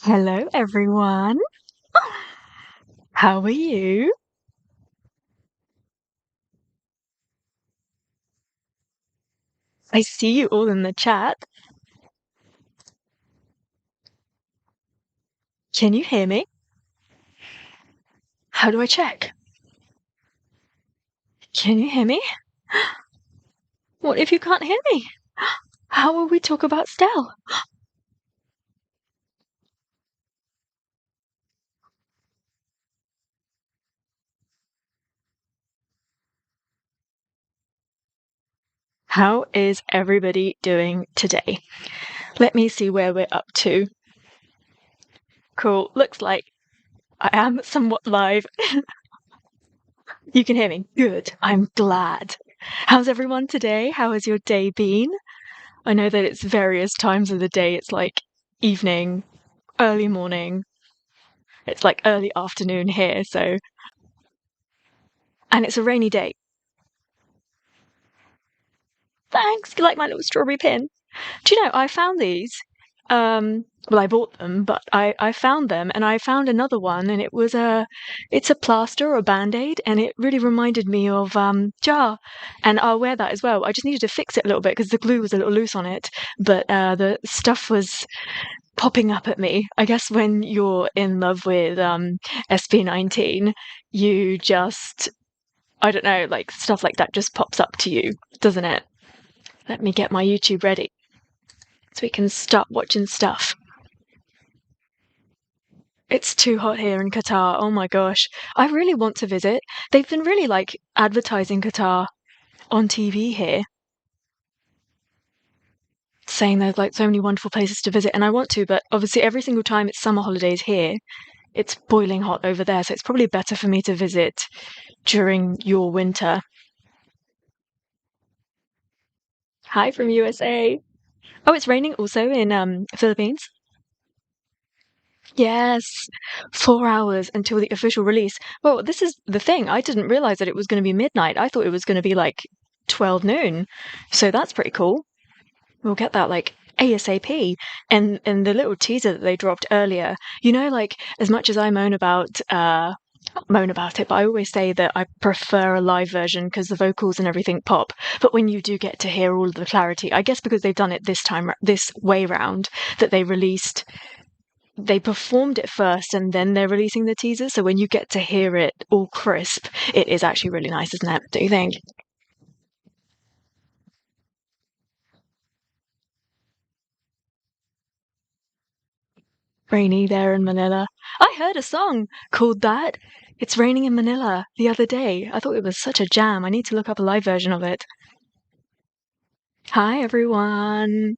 Hello, everyone. How are you? I see you all in the chat. Can you hear me? How do I check? Can you hear me? What if you can't hear me? How will we talk about Stell? How is everybody doing today? Let me see where we're up to. Cool. Looks like I am somewhat live. You can hear me. Good. I'm glad. How's everyone today? How has your day been? I know that it's various times of the day. It's like evening, early morning. It's like early afternoon here, and it's a rainy day. Thanks. You like my little strawberry pin? Do you know, I found these. Well, I bought them, but I found them, and I found another one, and it's a plaster or a band-aid, and it really reminded me of Jar, and I'll wear that as well. I just needed to fix it a little bit because the glue was a little loose on it, but the stuff was popping up at me. I guess when you're in love with SP19, you just, I don't know, like stuff like that just pops up to you, doesn't it? Let me get my YouTube ready so we can start watching stuff. It's too hot here in Qatar. Oh my gosh. I really want to visit. They've been really like advertising Qatar on TV here, saying there's like so many wonderful places to visit, and I want to, but obviously every single time it's summer holidays here, it's boiling hot over there, so it's probably better for me to visit during your winter. Hi from USA. Oh, it's raining also in Philippines. Yes, 4 hours until the official release. Well, this is the thing. I didn't realize that it was going to be midnight. I thought it was going to be like 12 noon. So that's pretty cool. We'll get that like ASAP. And the little teaser that they dropped earlier, like as much as I moan about it, but I always say that I prefer a live version because the vocals and everything pop. But when you do get to hear all of the clarity, I guess because they've done it this way round, that they performed it first and then they're releasing the teaser. So when you get to hear it all crisp, it is actually really nice, isn't it? Do you think? Rainy there in Manila. I heard a song called that. It's Raining in Manila the other day. I thought it was such a jam. I need to look up a live version of it. Hi, everyone.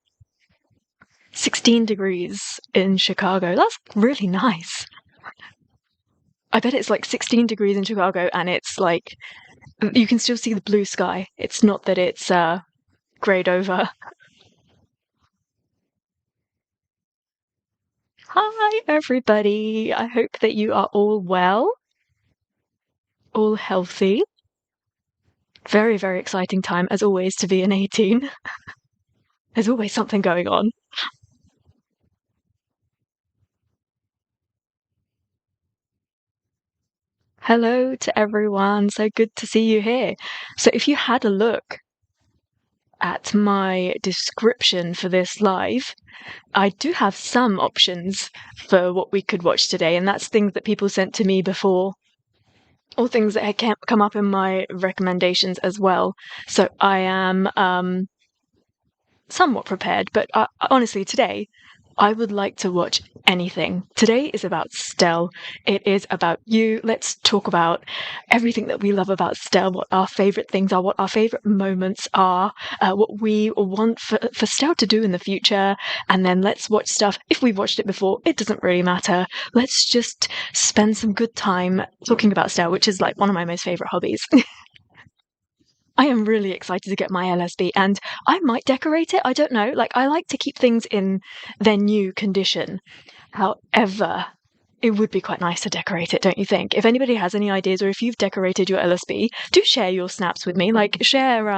16 degrees in Chicago. That's really nice. I bet it's like 16 degrees in Chicago and it's like you can still see the blue sky. It's not that it's grayed over. Hi, everybody. I hope that you are all well, all healthy. Very, very exciting time, as always, to be an 18. There's always something going on. Hello to everyone. So good to see you here. So, if you had a look at my description for this live, I do have some options for what we could watch today, and that's things that people sent to me before, or things that had come up in my recommendations as well. So I am somewhat prepared, but honestly, today I would like to watch anything. Today is about Stell. It is about you. Let's talk about everything that we love about Stell, what our favorite things are, what our favorite moments are, what we want for Stell to do in the future. And then let's watch stuff. If we've watched it before, it doesn't really matter. Let's just spend some good time talking about Stell, which is like one of my most favorite hobbies. I am really excited to get my LSB and I might decorate it. I don't know. Like, I like to keep things in their new condition. However, it would be quite nice to decorate it, don't you think? If anybody has any ideas or if you've decorated your LSB, do share your snaps with me. Like, share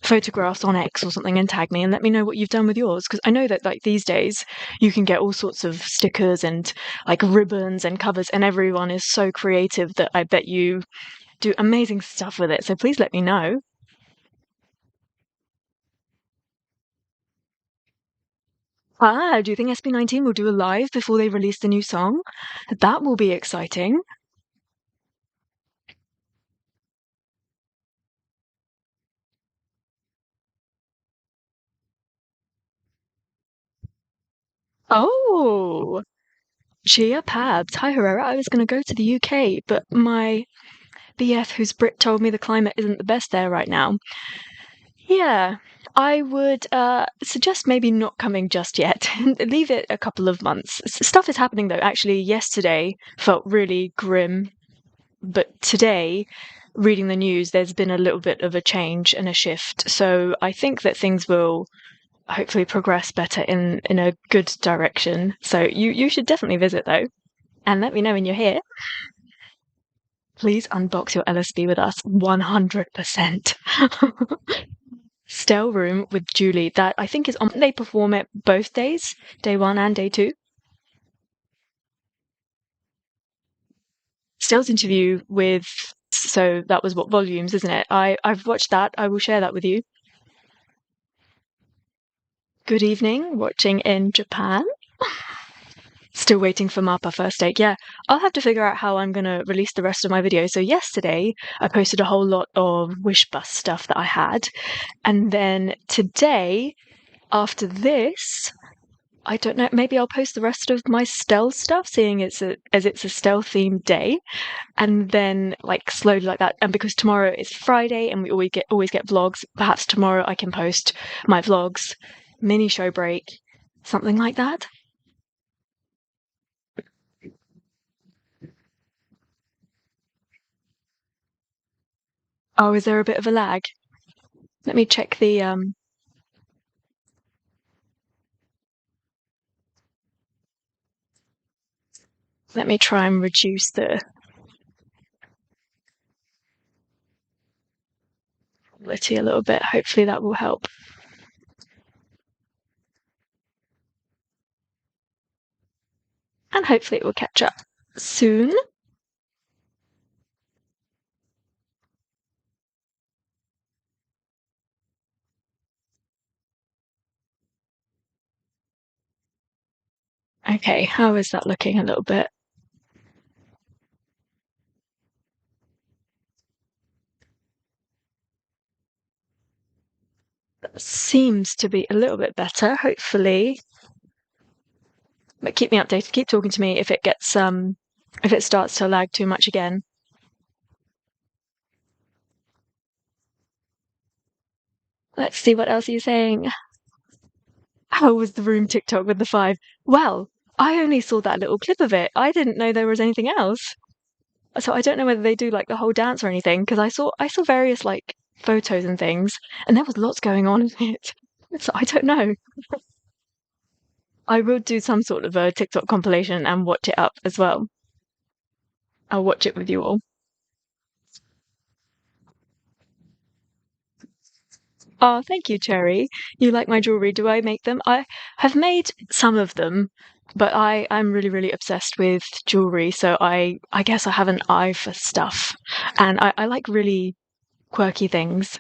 photographs on X or something and tag me and let me know what you've done with yours, because I know that like these days you can get all sorts of stickers and like ribbons and covers, and everyone is so creative that I bet you do amazing stuff with it. So please let me know. Do you think SB19 will do a live before they release the new song? That will be exciting. Oh, cheer Pabs. Hi, Herrera. I was going to go to the UK, but my BF, who's Brit, told me the climate isn't the best there right now. Yeah, I would suggest maybe not coming just yet. Leave it a couple of months. Stuff is happening though. Actually, yesterday felt really grim, but today, reading the news, there's been a little bit of a change and a shift. So I think that things will hopefully progress better in a good direction. So you should definitely visit though, and let me know when you're here. Please unbox your LSB with us, 100%. Stell Room with Julie. That I think is on. They perform it both days, day 1 and day 2. Stell's interview with. So that was what volumes, isn't it? I've watched that. I will share that with you. Good evening. Watching in Japan. Still waiting for Mappa first take. Yeah, I'll have to figure out how I'm going to release the rest of my videos. So yesterday, I posted a whole lot of Wish Bus stuff that I had. And then today, after this, I don't know, maybe I'll post the rest of my Stell stuff, seeing it's a Stell themed day. And then like slowly like that. And because tomorrow is Friday and we always get vlogs, perhaps tomorrow I can post my vlogs, mini show break, something like that. Oh, is there a bit of a lag? Let me check the let me try and reduce the quality a little bit. Hopefully that will help. And hopefully it will catch up soon. Okay, how is that looking a little bit? That seems to be a little bit better, hopefully. But keep me updated, keep talking to me if it gets if it starts to lag too much again. Let's see what else you're saying. How was the room TikTok with the 5? Well, I only saw that little clip of it. I didn't know there was anything else. So I don't know whether they do like the whole dance or anything, because I saw various like photos and things, and there was lots going on in it. So I don't know. I will do some sort of a TikTok compilation and watch it up as well. I'll watch it with you all. Oh, thank you, Cherry. You like my jewelry? Do I make them? I have made some of them, but I'm really, really obsessed with jewelry, so I guess I have an eye for stuff. And I like really quirky things.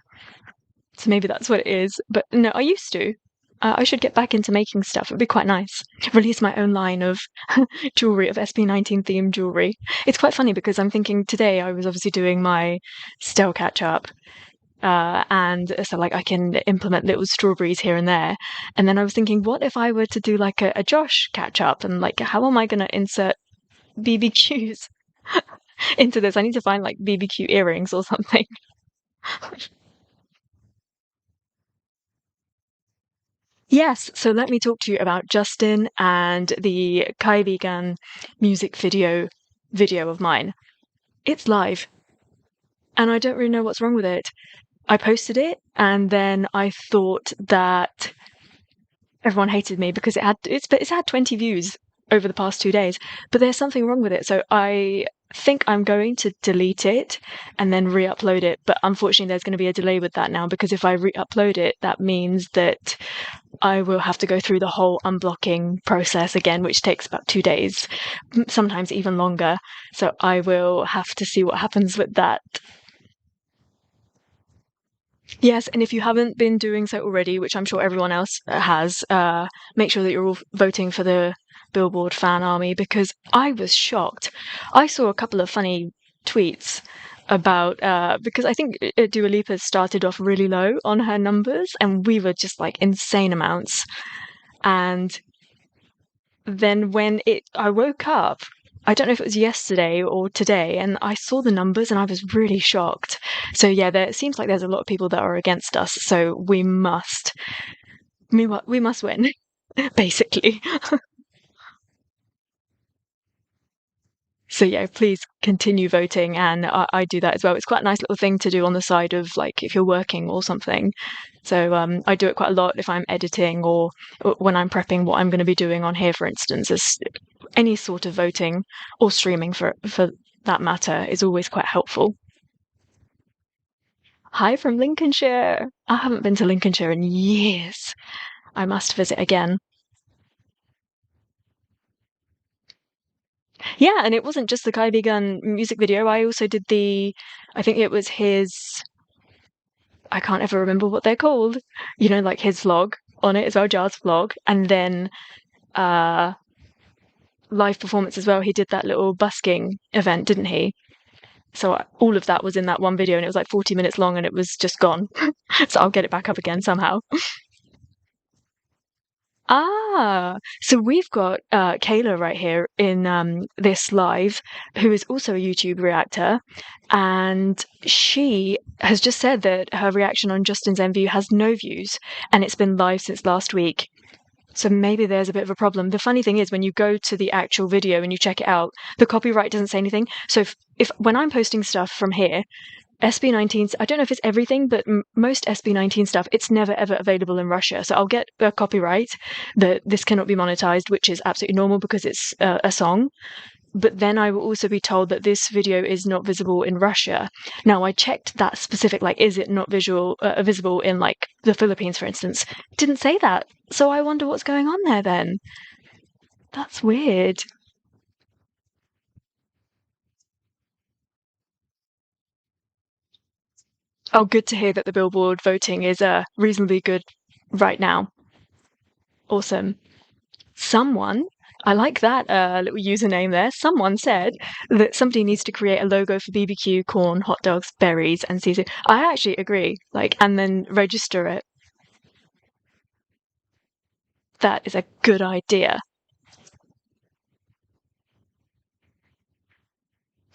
So maybe that's what it is. But no, I used to. I should get back into making stuff. It'd be quite nice. Release my own line of jewelry, of SB19 themed jewelry. It's quite funny because I'm thinking today I was obviously doing my Stell Catch-up. And so like I can implement little strawberries here and there. And then I was thinking, what if I were to do like a Josh catch-up, and like how am I going to insert BBQs into this? I need to find like BBQ earrings or something. Yes, so let me talk to you about Justin and the Kai Vegan music video of mine. It's live, and I don't really know what's wrong with it. I posted it, and then I thought that everyone hated me because it's had 20 views over the past 2 days, but there's something wrong with it. So I think I'm going to delete it and then re-upload it, but unfortunately there's going to be a delay with that now, because if I re-upload it, that means that I will have to go through the whole unblocking process again, which takes about 2 days, sometimes even longer. So I will have to see what happens with that. Yes, and if you haven't been doing so already, which I'm sure everyone else has, make sure that you're all voting for the Billboard Fan Army, because I was shocked. I saw a couple of funny tweets about because I think Dua Lipa started off really low on her numbers, and we were just like insane amounts. And then I woke up, I don't know if it was yesterday or today, and I saw the numbers and I was really shocked. So yeah, it seems like there's a lot of people that are against us. So we must win, basically. So yeah, please continue voting, and I do that as well. It's quite a nice little thing to do on the side of, like, if you're working or something. So I do it quite a lot if I'm editing or when I'm prepping what I'm going to be doing on here, for instance. Any sort of voting or streaming for that matter is always quite helpful. Hi from Lincolnshire. I haven't been to Lincolnshire in years. I must visit again. Yeah, and it wasn't just the Kylie Gunn music video. I also did I think it was I can't ever remember what they're called. Like his vlog on it as well, Jar's vlog, and then uh live performance as well. He did that little busking event, didn't he? So all of that was in that one video, and it was like 40 minutes long, and it was just gone. So I'll get it back up again somehow. So we've got Kayla right here in this live, who is also a YouTube reactor, and she has just said that her reaction on Justin's MV has no views, and it's been live since last week. So maybe there's a bit of a problem. The funny thing is, when you go to the actual video and you check it out, the copyright doesn't say anything. So if when I'm posting stuff from here, SB19, I don't know if it's everything, but most SB19 stuff, it's never ever available in Russia. So I'll get a copyright that this cannot be monetized, which is absolutely normal because it's a song. But then I will also be told that this video is not visible in Russia. Now, I checked that specific, like, is it not visible in, like, the Philippines, for instance? It didn't say that. So I wonder what's going on there then. That's weird. Oh, good to hear that the Billboard voting is reasonably good right now. Awesome. Someone, I like that little username there. Someone said that somebody needs to create a logo for BBQ, corn, hot dogs, berries, and seafood. I actually agree. Like, and then register it. That is a good idea.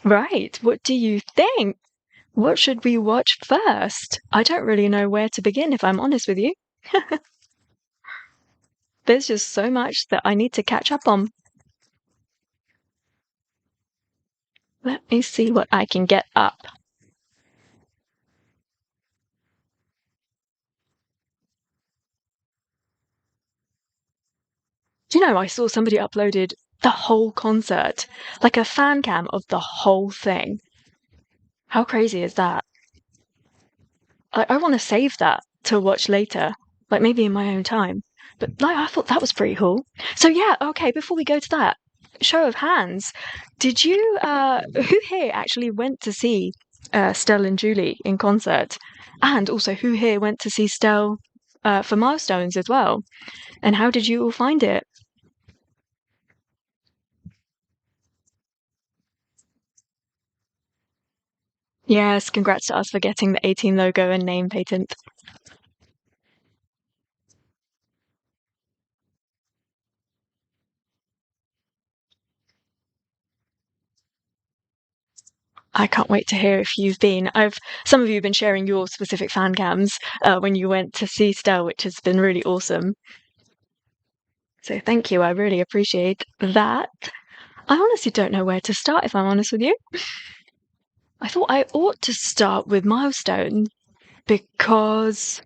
Right. What do you think? What should we watch first? I don't really know where to begin, if I'm honest with you. There's just so much that I need to catch up on. Let me see what I can get up. Do you know, I saw somebody uploaded the whole concert, like a fan cam of the whole thing. How crazy is that? I want to save that to watch later, like maybe in my own time. But like, I thought that was pretty cool. So yeah, okay, before we go to that, show of hands, did you, who here actually went to see Stell and Julie in concert? And also, who here went to see Stell for Milestones as well? And how did you all find it? Yes, congrats to us for getting the 18 logo and name patent. I can't wait to hear if you've been. Some of you have been sharing your specific fan cams when you went to see Stell, which has been really awesome. So thank you. I really appreciate that. I honestly don't know where to start, if I'm honest with you. I thought I ought to start with Milestone because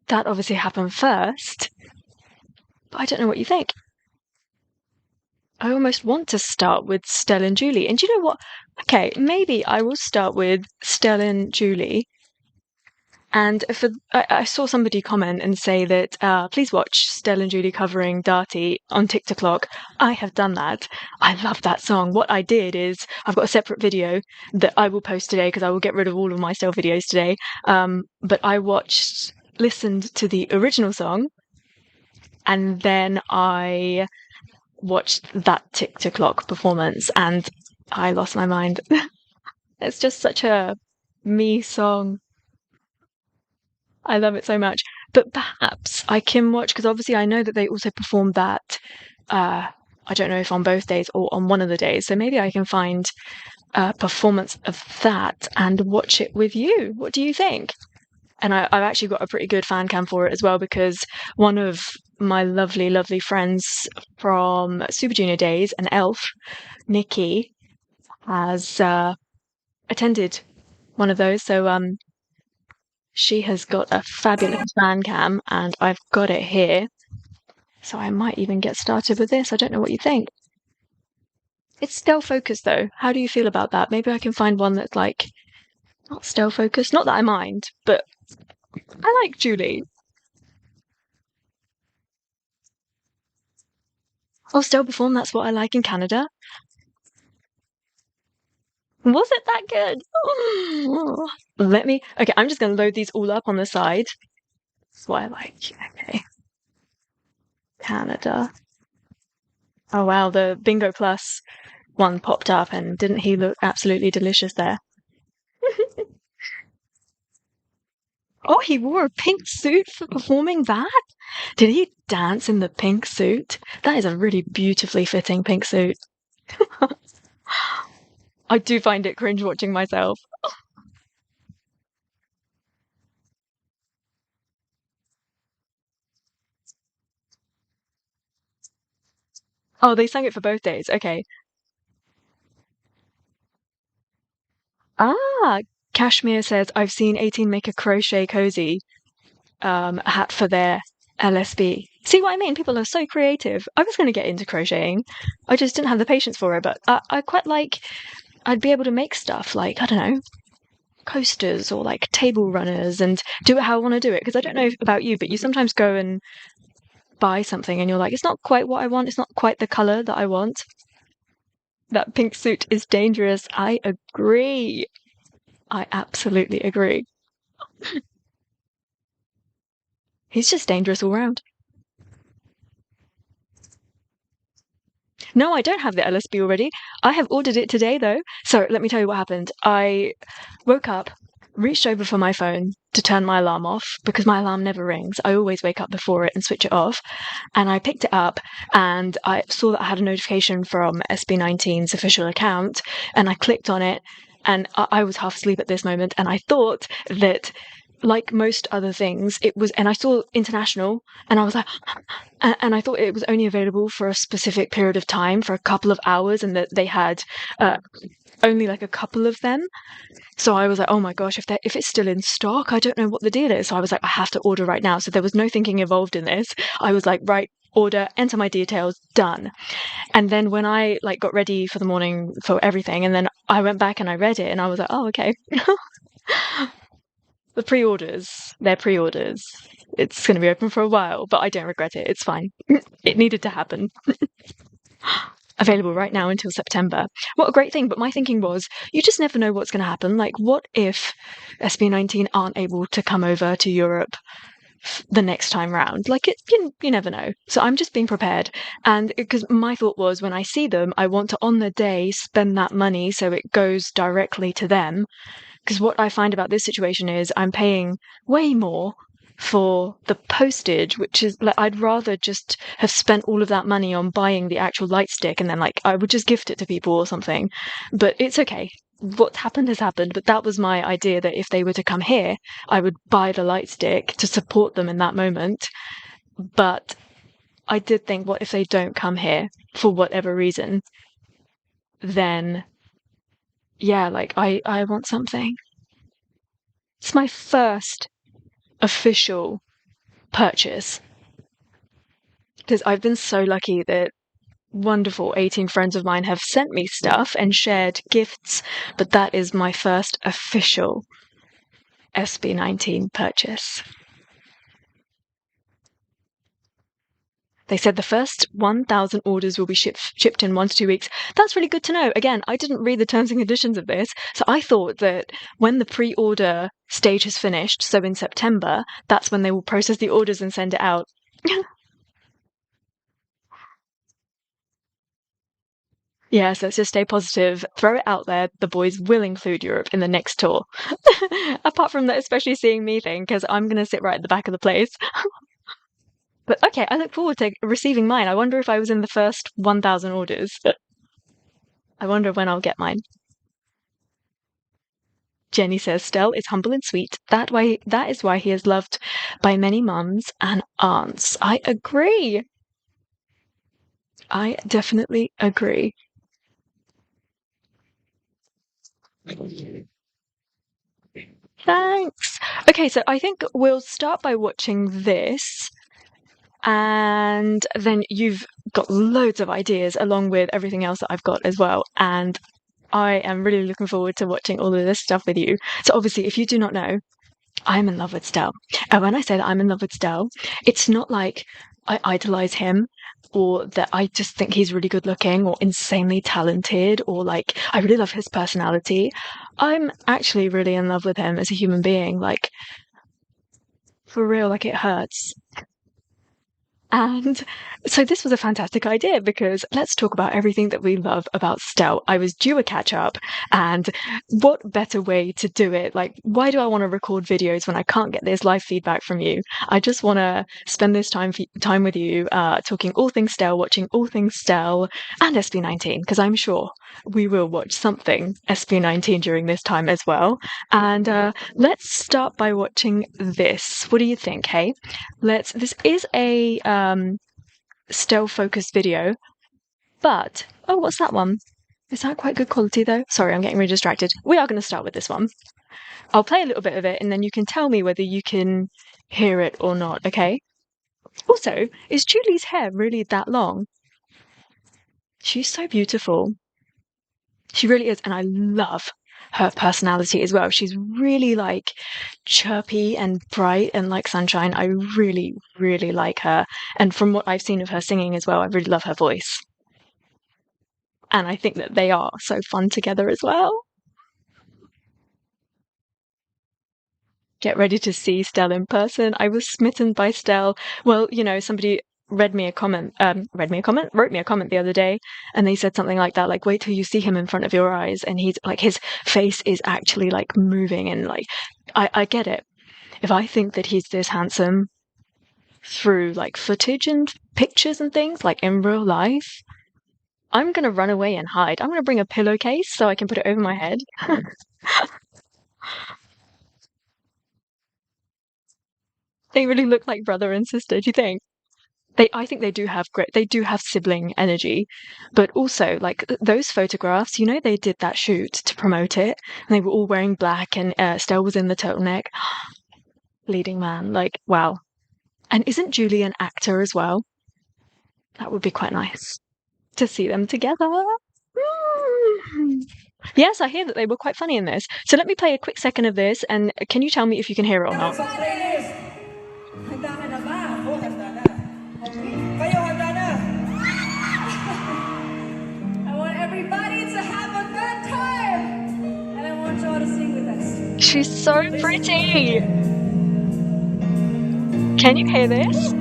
that obviously happened first. But I don't know what you think. I almost want to start with Stell and Julie. And do you know what? Okay, maybe I will start with Stell and Julie. And I saw somebody comment and say that please watch Stell and Julie covering DATI on TikTok. I have done that. I love that song. What I did is I've got a separate video that I will post today because I will get rid of all of my Stell videos today. But I listened to the original song, and then I watched that TikTok performance, and I lost my mind. It's just such a me song. I love it so much. But perhaps I can watch, because obviously I know that they also performed that. I don't know if on both days or on one of the days. So maybe I can find a performance of that and watch it with you. What do you think? And I've actually got a pretty good fan cam for it as well, because one of my lovely, lovely friends from Super Junior days, an elf, Nikki, has attended one of those. So she has got a fabulous fan cam, and I've got it here. So I might even get started with this. I don't know what you think. It's still focused though. How do you feel about that? Maybe I can find one that's like not still focused. Not that I mind, but I like Julie. Oh, still perform. That's what I like in Canada. Was it that good? Let me. Okay, I'm just going to load these all up on the side. That's what I like. Okay. Canada. Oh, wow. The Bingo Plus one popped up, and didn't he look absolutely delicious there? Oh, he wore a pink suit for performing that? Did he dance in the pink suit? That is a really beautifully fitting pink suit. I do find it cringe watching myself. Oh, they sang it for both days. Okay. Ah, Kashmir says, I've seen 18 make a crochet cozy hat for their LSB. See what I mean? People are so creative. I was going to get into crocheting. I just didn't have the patience for it, but I quite like, I'd be able to make stuff like, I don't know, coasters or like table runners and do it how I want to do it. Because I don't know about you, but you sometimes go and buy something and you're like, it's not quite what I want. It's not quite the color that I want. That pink suit is dangerous. I agree. I absolutely agree. He's just dangerous all round. No, I don't have the LSB already. I have ordered it today, though. So let me tell you what happened. I woke up, reached over for my phone to turn my alarm off because my alarm never rings. I always wake up before it and switch it off. And I picked it up and I saw that I had a notification from SB19's official account, and I clicked on it. And I was half asleep at this moment, and I thought that, like most other things, it was, and I saw international, and I was like, and I thought it was only available for a specific period of time, for a couple of hours, and that they had uh, only like a couple of them. So I was like, oh my gosh, if it's still in stock, I don't know what the deal is. So I was like, I have to order right now. So there was no thinking involved in this. I was like, right, order, enter my details, done. And then when I like got ready for the morning for everything, and then I went back and I read it, and I was like, oh, okay. The pre-orders, they're pre-orders. It's going to be open for a while, but I don't regret it. It's fine. It needed to happen. Available right now until September. What a great thing. But my thinking was, you just never know what's going to happen. Like, what if SB19 aren't able to come over to Europe the next time round? Like, you never know. So I'm just being prepared. And because my thought was, when I see them, I want to, on the day, spend that money so it goes directly to them. Because what I find about this situation is I'm paying way more for the postage, which is like, I'd rather just have spent all of that money on buying the actual light stick, and then like I would just gift it to people or something. But it's okay. What's happened has happened. But that was my idea, that if they were to come here, I would buy the light stick to support them in that moment. But I did think, what if they don't come here for whatever reason? Then yeah, like I want something. It's my first official purchase, because I've been so lucky that wonderful 18 friends of mine have sent me stuff and shared gifts, but that is my first official SB19 purchase. They said the first 1,000 orders will be shipped in 1 to 2 weeks. That's really good to know. Again, I didn't read the terms and conditions of this, so I thought that when the pre-order stage has finished, so in September, that's when they will process the orders and send it out. Yes, let's just stay positive. Throw it out there. The boys will include Europe in the next tour. Apart from that, especially seeing me thing, because I'm going to sit right at the back of the place. But okay, I look forward to receiving mine. I wonder if I was in the first 1,000 orders. I wonder when I'll get mine. Jenny says, Stell is humble and sweet. That is why he is loved by many mums and aunts. I agree. I definitely agree. Thanks. Okay, so I think we'll start by watching this. And then you've got loads of ideas along with everything else that I've got as well. And I am really looking forward to watching all of this stuff with you. So obviously, if you do not know, I'm in love with Stell. And when I say that I'm in love with Stell, it's not like I idolize him or that I just think he's really good looking or insanely talented or like I really love his personality. I'm actually really in love with him as a human being. Like, for real, like it hurts. And so this was a fantastic idea because let's talk about everything that we love about Stell. I was due a catch up, and what better way to do it? Like, why do I want to record videos when I can't get this live feedback from you? I just want to spend this time with you, talking all things Stell, watching all things Stell and SB19, because I'm sure we will watch something SB19 during this time as well. And let's start by watching this. What do you think? Hey, this is a Stell focused video, but oh, what's that one? Is that quite good quality though? Sorry, I'm getting really distracted. We are going to start with this one. I'll play a little bit of it and then you can tell me whether you can hear it or not, okay? Also, is Julie's hair really that long? She's so beautiful. She really is, and I love her personality as well. She's really like chirpy and bright and like sunshine. I really, really like her. And from what I've seen of her singing as well, I really love her voice. And I think that they are so fun together as well. Get ready to see Stell in person. I was smitten by Stell. Well, you know, somebody wrote me a comment the other day, and they said something like that, like, wait till you see him in front of your eyes, and he's like, his face is actually like moving, and like, I get it. If I think that he's this handsome through like footage and pictures and things, like in real life, I'm gonna run away and hide. I'm gonna bring a pillowcase so I can put it over my head. They really look like brother and sister, do you think? I think they do have sibling energy, but also like those photographs, you know, they did that shoot to promote it and they were all wearing black and Stell was in the turtleneck. Leading man, like, wow. And isn't Julie an actor as well? That would be quite nice to see them together. Yes, I hear that they were quite funny in this. So let me play a quick second of this and can you tell me if you can hear it or not? She's so pretty! Can you hear this?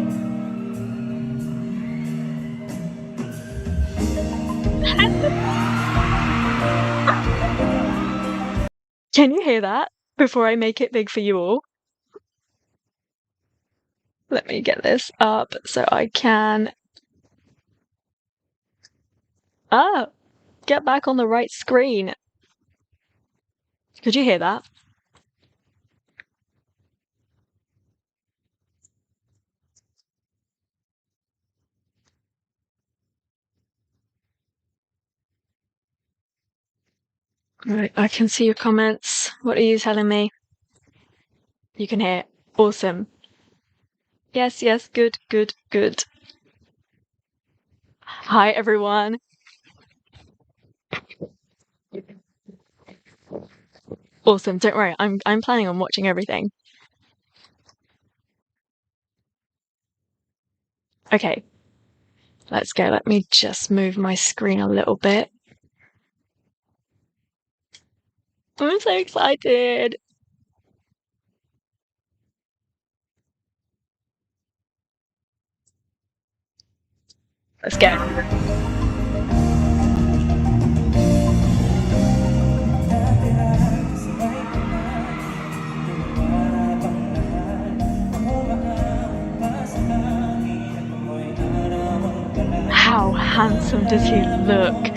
Can you hear that? Before I make it big for you all. Let me get this up so I can... get back on the right screen. Could you hear that? Right, I can see your comments. What are you telling me? You can hear. Awesome. Yes, good. Hi, everyone. Awesome. Don't worry. I'm planning on watching everything. Okay, let's go. Let me just move my screen a little bit. I'm so excited. Let's go. How handsome does he look?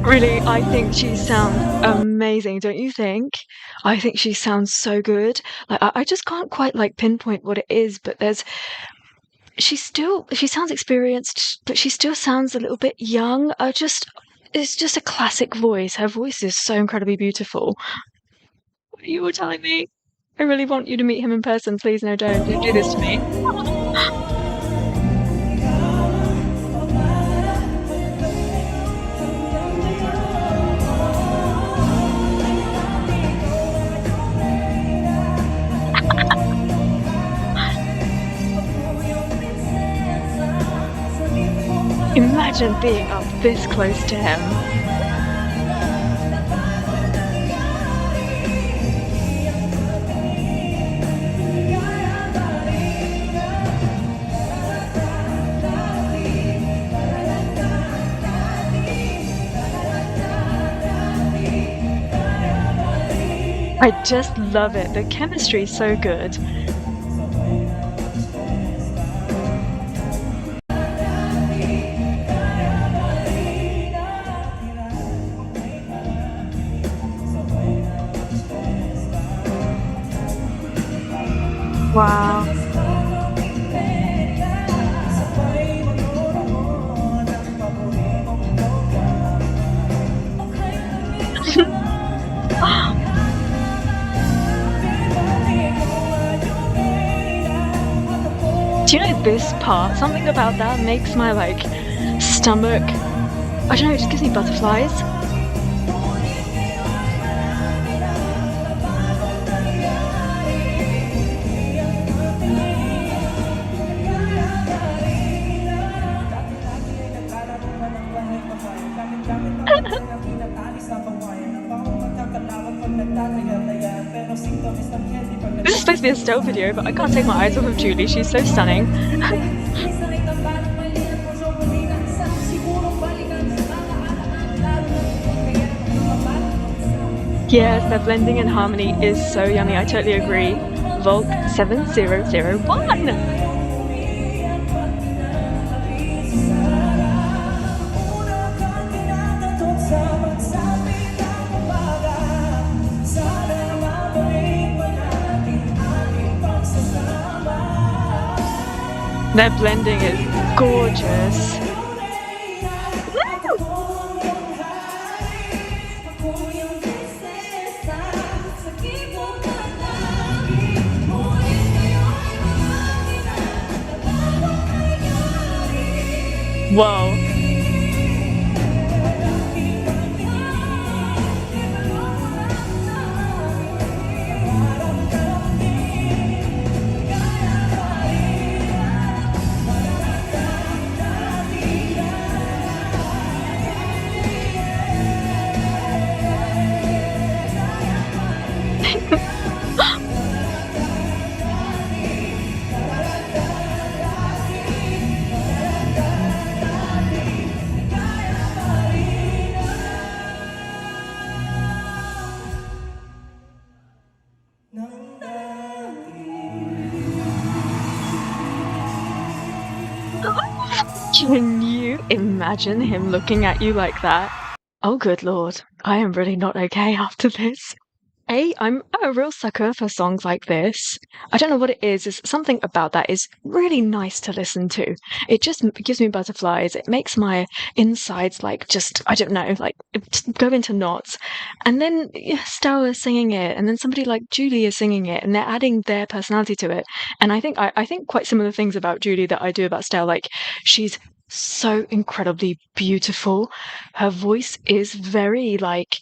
Really, I think she sounds amazing, don't you think? I think she sounds so good. Like I just can't quite like pinpoint what it is, but she sounds experienced, but she still sounds a little bit young. It's just a classic voice. Her voice is so incredibly beautiful. What you were telling me? I really want you to meet him in person. Please, no, don't do this to me. Imagine being up this close to him. I just love it. The chemistry is so good. Wow. Do you know this part? Something about that makes my like stomach. I don't know, it just gives me butterflies. This is supposed to be a still video, but I can't take my eyes off of Julie. She's so stunning. Yes, their blending and harmony is so yummy. I totally agree. Volt 7001. Their blending is gorgeous. Whoa. Can you imagine him looking at you like that? Oh, good lord. I am really not okay after this. I'm a real sucker for songs like this. I don't know what it is. There's something about that is really nice to listen to. It just gives me butterflies. It makes my insides like just, I don't know, like go into knots. And then Stell is singing it, and then somebody like Julie is singing it, and they're adding their personality to it. And I think quite similar things about Julie that I do about Stell. Like she's so incredibly beautiful. Her voice is very like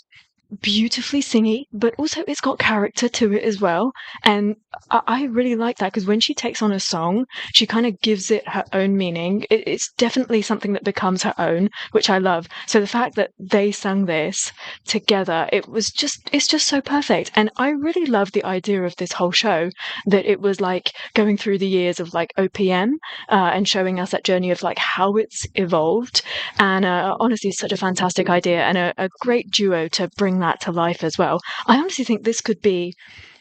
beautifully singy, but also it's got character to it as well. And I really like that because when she takes on a song, she kind of gives it her own meaning. It's definitely something that becomes her own, which I love. So the fact that they sang this together, it's just so perfect. And I really love the idea of this whole show, that it was like going through the years of like OPM and showing us that journey of like how it's evolved. And honestly, it's such a fantastic idea and a great duo to bring that to life as well. I honestly think this could be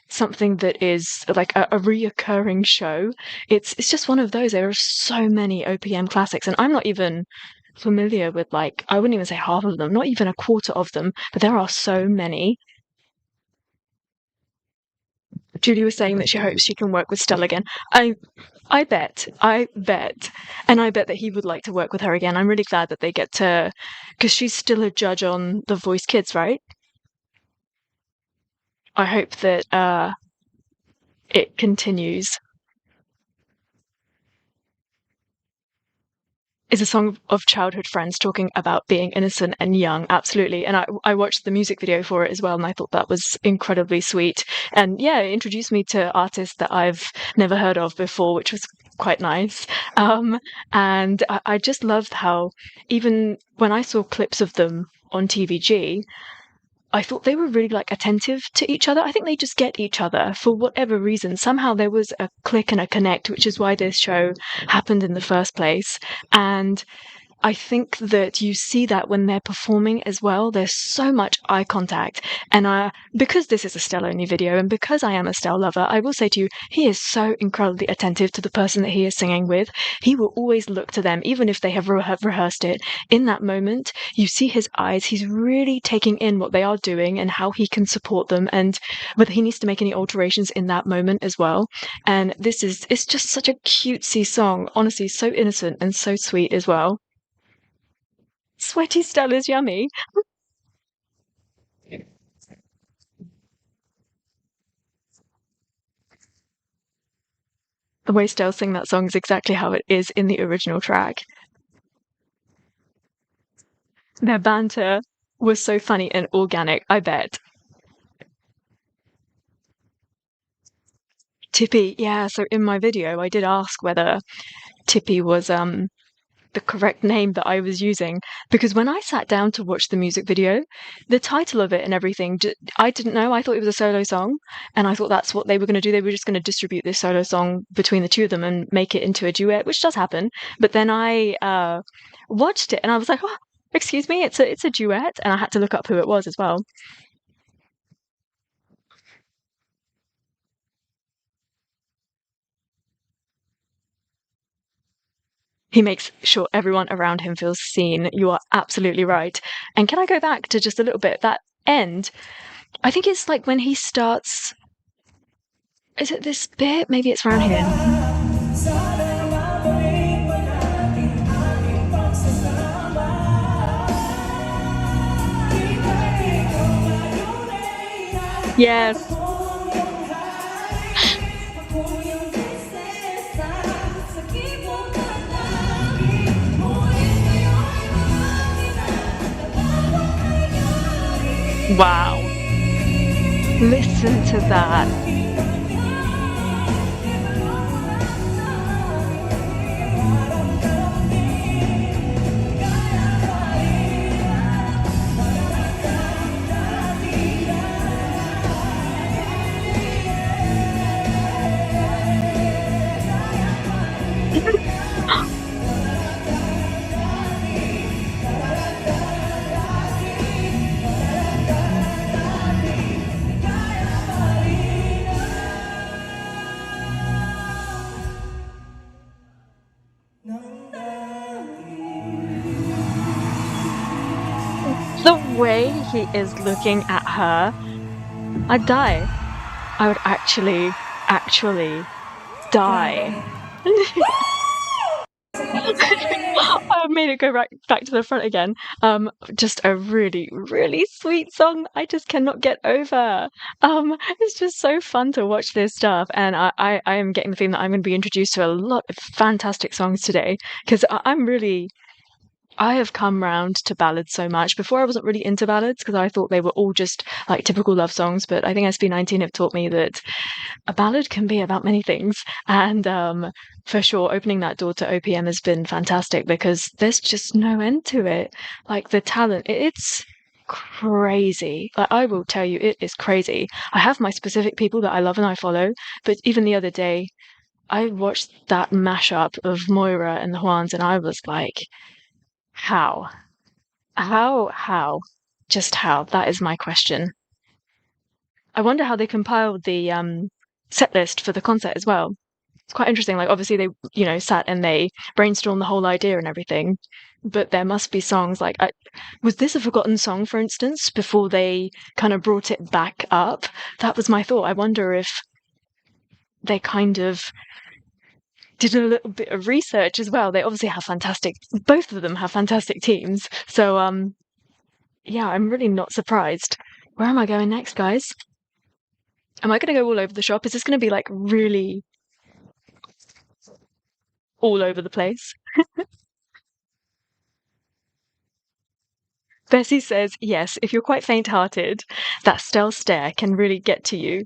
something that is like a reoccurring show. It's just one of those. There are so many OPM classics, and I'm not even familiar with like, I wouldn't even say half of them, not even a quarter of them, but there are so many. Julie was saying that she hopes she can work with Stell again. I bet, and I bet that he would like to work with her again. I'm really glad that they get to, because she's still a judge on The Voice Kids, right? I hope that it continues. Is a song of childhood friends talking about being innocent and young, absolutely. And I watched the music video for it as well, and I thought that was incredibly sweet. And yeah, it introduced me to artists that I've never heard of before, which was quite nice. And I just loved how even when I saw clips of them on TVG, I thought they were really like attentive to each other. I think they just get each other for whatever reason. Somehow there was a click and a connect, which is why this show happened in the first place. And I think that you see that when they're performing as well. There's so much eye contact. And because this is a Stell only video and because I am a Stell lover, I will say to you, he is so incredibly attentive to the person that he is singing with. He will always look to them, even if they have rehearsed it. In that moment, you see his eyes. He's really taking in what they are doing and how he can support them and whether he needs to make any alterations in that moment as well. And it's just such a cutesy song. Honestly, so innocent and so sweet as well. Sweaty Stell is yummy. The way Stell sing that song is exactly how it is in the original track. Their banter was so funny and organic, I bet. Tippy, yeah, so in my video I did ask whether Tippy was the correct name that I was using, because when I sat down to watch the music video, the title of it and everything, I didn't know. I thought it was a solo song, and I thought that's what they were going to do. They were just going to distribute this solo song between the two of them and make it into a duet, which does happen. But then I watched it and I was like, oh, excuse me, it's a duet, and I had to look up who it was as well. He makes sure everyone around him feels seen. You are absolutely right. And can I go back to just a little bit? That end, I think it's like when he starts. Is it this bit? Maybe it's around here. Yes. Wow. Listen to that. way he is looking at her, I'd die. I would actually die. I made it go right back to the front again. Just a really, really sweet song I just cannot get over. It's just so fun to watch this stuff, and I am getting the feeling that I'm going to be introduced to a lot of fantastic songs today because I have come round to ballads so much. Before I wasn't really into ballads because I thought they were all just like typical love songs, but I think SB19 have taught me that a ballad can be about many things. And for sure, opening that door to OPM has been fantastic because there's just no end to it. Like the talent, it's crazy. Like I will tell you, it is crazy. I have my specific people that I love and I follow, but even the other day, I watched that mashup of Moira and the Juans, and I was like, how? How? Just how? That is my question. I wonder how they compiled the set list for the concert as well. It's quite interesting. Like, obviously, they, sat and they brainstormed the whole idea and everything. But there must be songs like, was this a forgotten song, for instance, before they kind of brought it back up? That was my thought. I wonder if they kind of did a little bit of research as well. They obviously have both of them have fantastic teams. So, yeah, I'm really not surprised. Where am I going next, guys? Am I going to go all over the shop? Is this going to be like really all over the place? Bessie says, yes, if you're quite faint-hearted, that Stell stare can really get to you.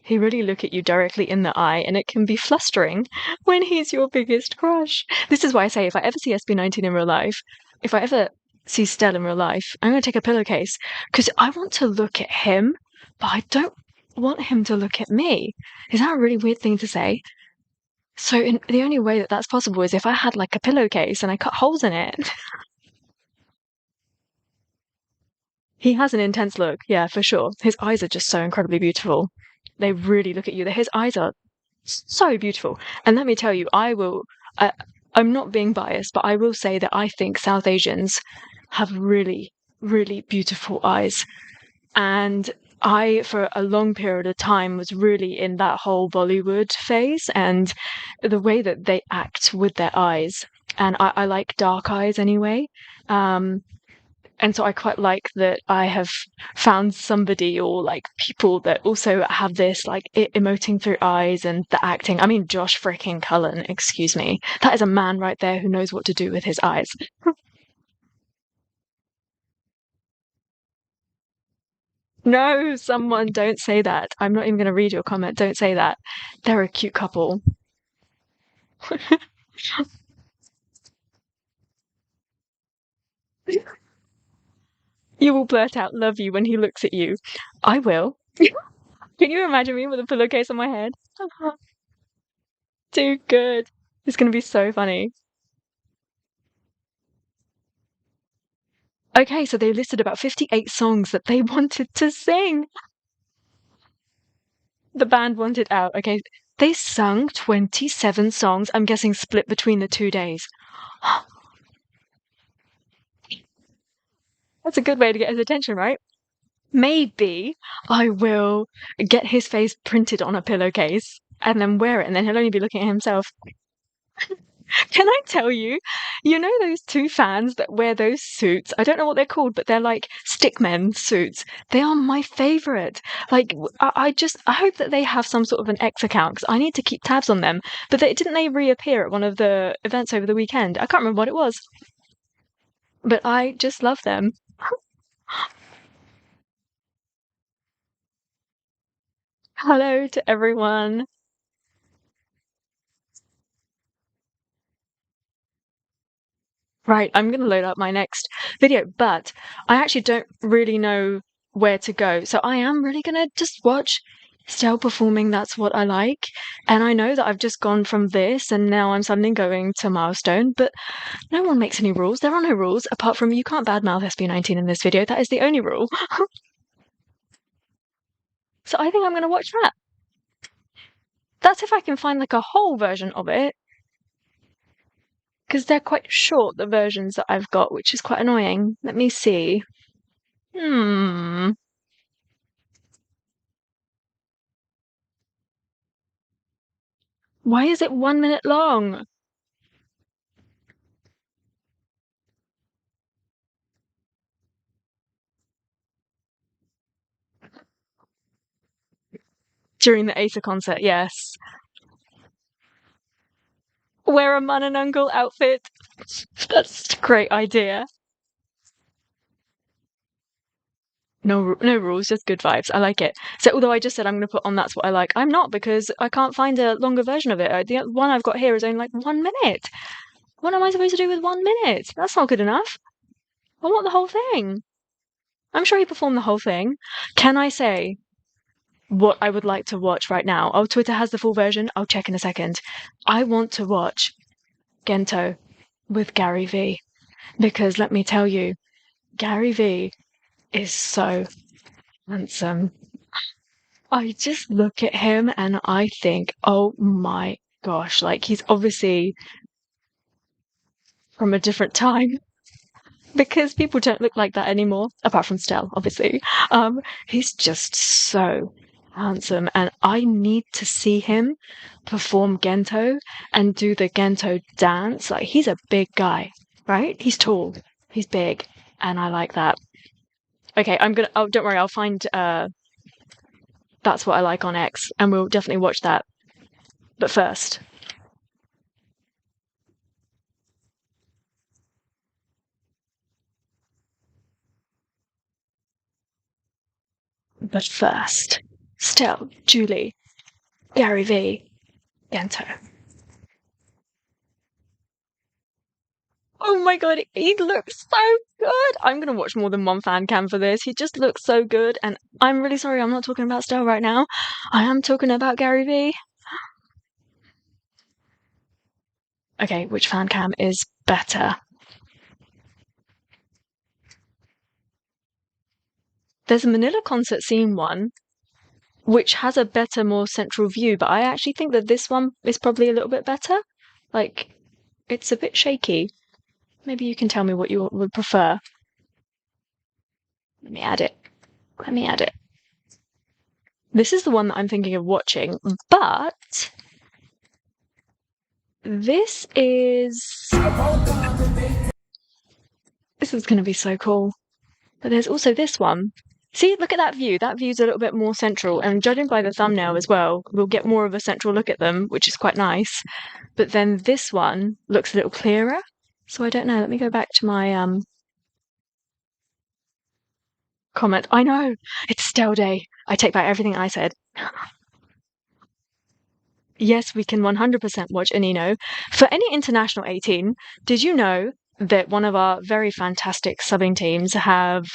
He really look at you directly in the eye, and it can be flustering when he's your biggest crush. This is why I say if I ever see SB19 in real life, if I ever see Stell in real life, I'm going to take a pillowcase because I want to look at him, but I don't want him to look at me. Is that a really weird thing to say? So the only way that that's possible is if I had like a pillowcase and I cut holes in it. He has an intense look, yeah, for sure. His eyes are just so incredibly beautiful. They really look at you. His eyes are so beautiful. And let me tell you, I'm not being biased, but I will say that I think South Asians have really, really beautiful eyes. And I, for a long period of time, was really in that whole Bollywood phase and the way that they act with their eyes. And I like dark eyes anyway. And so I quite like that I have found somebody or like people that also have this like emoting through eyes and the acting. I mean, Josh freaking Cullen, excuse me. That is a man right there who knows what to do with his eyes. No, someone don't say that. I'm not even going to read your comment. Don't say that. They're a cute couple. You will blurt out love you when he looks at you. I will. Can you imagine me with a pillowcase on my head? Too good. It's going to be so funny. Okay, so they listed about 58 songs that they wanted to sing. The band wanted out. Okay, they sung 27 songs, I'm guessing split between the 2 days. That's a good way to get his attention, right? Maybe I will get his face printed on a pillowcase and then wear it, and then he'll only be looking at himself. Can I tell you, those two fans that wear those suits? I don't know what they're called, but they're like stickmen suits. They are my favorite. Like, I hope that they have some sort of an X account because I need to keep tabs on them. But didn't they reappear at one of the events over the weekend? I can't remember what it was, but I just love them. Hello to everyone. Right, I'm going to load up my next video, but I actually don't really know where to go. So I am really going to just watch Stell performing. That's what I like. And I know that I've just gone from this and now I'm suddenly going to Milestone, but no one makes any rules. There are no rules apart from you can't badmouth SB19 in this video. That is the only rule. So I think I'm going to watch that. That's if I can find like a whole version of it. Because they're quite short, the versions that I've got, which is quite annoying. Let me see. Hmm. Why is it 1 minute long? During the ACOUSTIC concert, yes. Wear a man and uncle outfit. That's a great idea. No rules, just good vibes. I like it. So although I just said I'm going to put on That's What I Like, I'm not because I can't find a longer version of it. The one I've got here is only like 1 minute. What am I supposed to do with 1 minute? That's not good enough. I want the whole thing. I'm sure he performed the whole thing. Can I say what I would like to watch right now? Oh, Twitter has the full version. I'll check in a second. I want to watch GENTO with Gary V. Because let me tell you, Gary V is so handsome. I just look at him and I think, oh my gosh, like he's obviously from a different time because people don't look like that anymore, apart from Stell, obviously. He's just so handsome, and I need to see him perform Gento and do the Gento dance. Like he's a big guy, right? He's tall, he's big, and I like that. Okay, I'm gonna. Oh, don't worry, I'll find. That's What I Like on X, and we'll definitely watch that. But first. But first, Stell, Julie, Gary V, Gento. Oh my god, he looks so good! I'm gonna watch more than one fan cam for this. He just looks so good, and I'm really sorry I'm not talking about Stell right now. I am talking about Gary V. Okay, which fan cam is better? There's a Manila concert scene one, which has a better, more central view, but I actually think that this one is probably a little bit better. Like, it's a bit shaky. Maybe you can tell me what you would prefer. Let me add it. Let me add it. This is the one that I'm thinking of watching, but this is going to be so cool. But there's also this one. See, look at that view. That view's a little bit more central, and judging by the thumbnail as well, we'll get more of a central look at them, which is quite nice. But then this one looks a little clearer. So I don't know. Let me go back to my comment. I know, it's Stell Day. I take back everything I said. Yes, we can 100% watch Anino. For any international 18, did you know that one of our very fantastic subbing teams have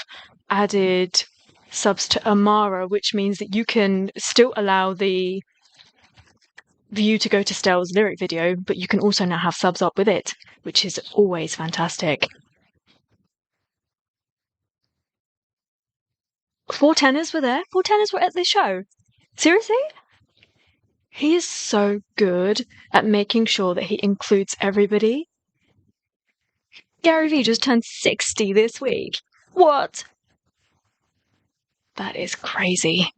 added subs to Amara, which means that you can still allow the view to go to Stell's lyric video, but you can also now have subs up with it, which is always fantastic. FORTENORS were there. FORTENORS were at this show. Seriously? He is so good at making sure that he includes everybody. Gary V just turned 60 this week. What? That is crazy.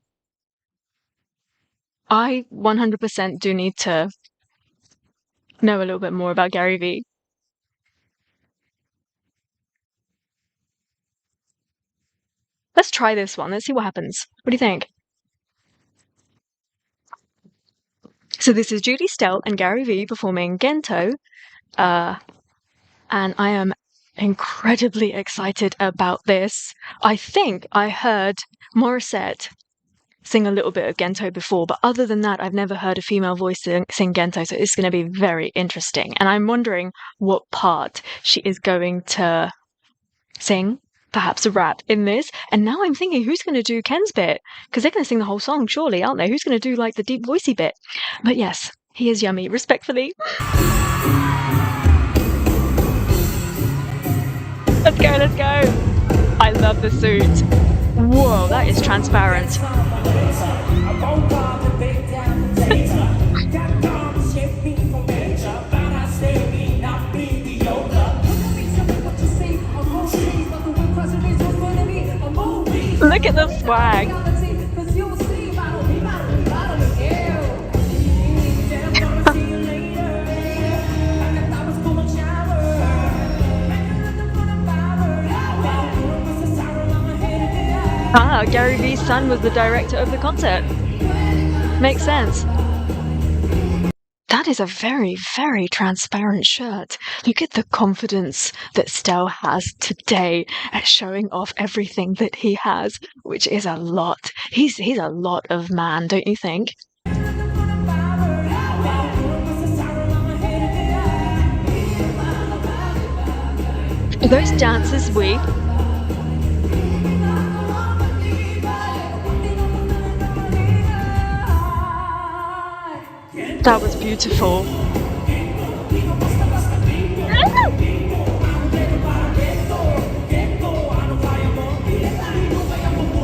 I 100% do need to know a little bit more about Gary V. Let's try this one. Let's see what happens. What do you think? So this is JulieXStell and Gary V performing Gento. And I am incredibly excited about this. I think I heard Morissette sing a little bit of Gento before, but other than that, I've never heard a female voice sing Gento, so it's going to be very interesting. And I'm wondering what part she is going to sing, perhaps a rap in this. And now I'm thinking, who's going to do Ken's bit? Because they're going to sing the whole song, surely, aren't they? Who's going to do like the deep voicey bit? But yes, he is yummy, respectfully. Let's go, let's go. I love the suit. Whoa, that is transparent. Look at the swag. Ah, Gary Vee's son was the director of the concert. Makes sense. That is a very, very transparent shirt. Look at the confidence that Stell has today at showing off everything that he has, which is a lot. He's a lot of man, don't you think? Those dances, that was beautiful.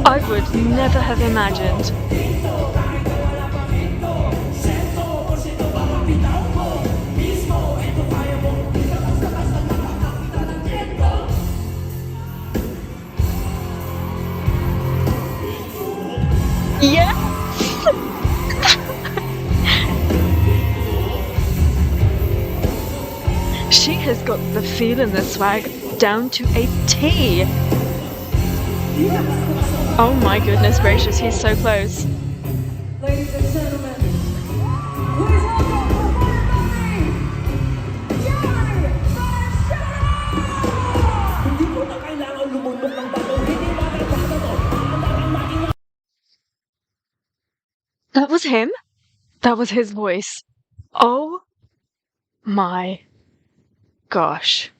I would never have imagined. Yes! She has got the feel and the swag down to a T. Oh my goodness gracious, he's so close. Ladies and gentlemen, please welcome That was him? That was his voice. Oh my gosh.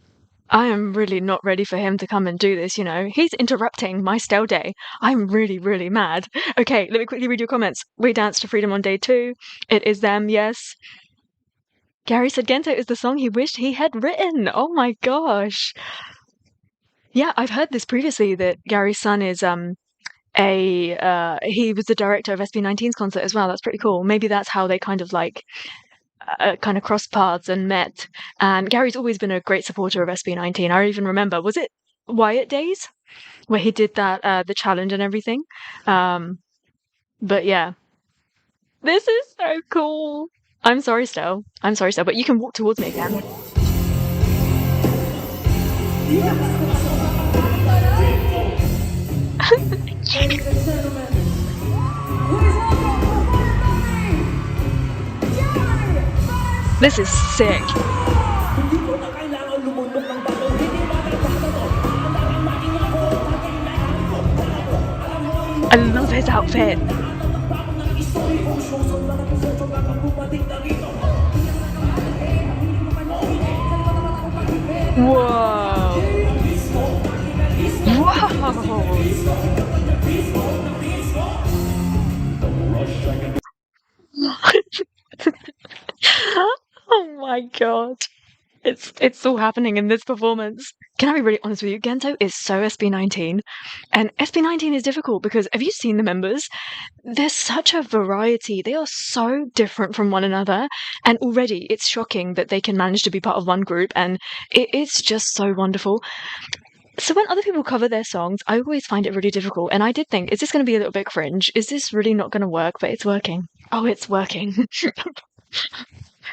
I am really not ready for him to come and do this, you know. He's interrupting my Stell day. I'm really, really mad. Okay, let me quickly read your comments. We danced to Freedom on day 2. It is them, yes. Gary said Gento is the song he wished he had written. Oh my gosh. Yeah, I've heard this previously, that Gary's son is he was the director of SB19's concert as well. That's pretty cool. Maybe that's how they kind of crossed paths and met. And Gary's always been a great supporter of SB19. I even remember, was it Wyatt Days where he did that the challenge and everything? But yeah, this is so cool. I'm sorry, Stell, but you can walk towards me again. Ladies and gentlemen, please welcome This is sick. I love his outfit. Whoa. Oh my god. It's all happening in this performance. Can I be really honest with you? Gento is so SB19. And SB19 is difficult because have you seen the members? There's such a variety. They are so different from one another. And already it's shocking that they can manage to be part of one group. And it's just so wonderful. So when other people cover their songs, I always find it really difficult. And I did think, is this going to be a little bit cringe? Is this really not going to work? But it's working. Oh, it's working.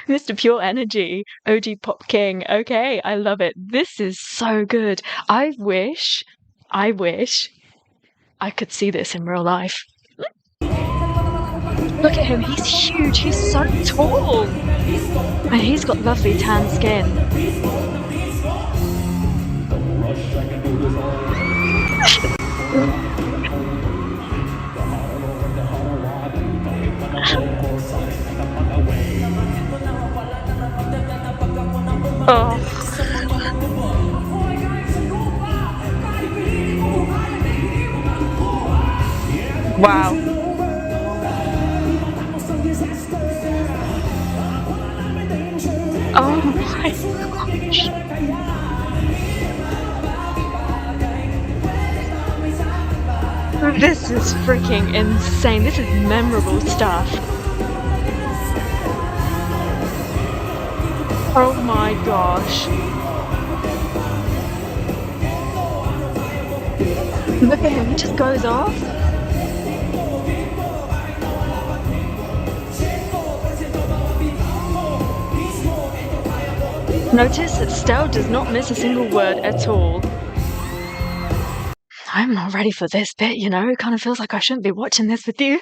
Mr. Pure Energy, OG Pop King. Okay, I love it. This is so good. I wish I could see this in real life. Look at him, he's huge, he's so tall. And he's got lovely tan skin. Oh. Wow. Oh my gosh. This is freaking insane. This is memorable stuff. Oh my gosh. Look at him, he just goes off. Notice that Stell does not miss a single word at all. I'm not ready for this bit, you know? It kind of feels like I shouldn't be watching this with you.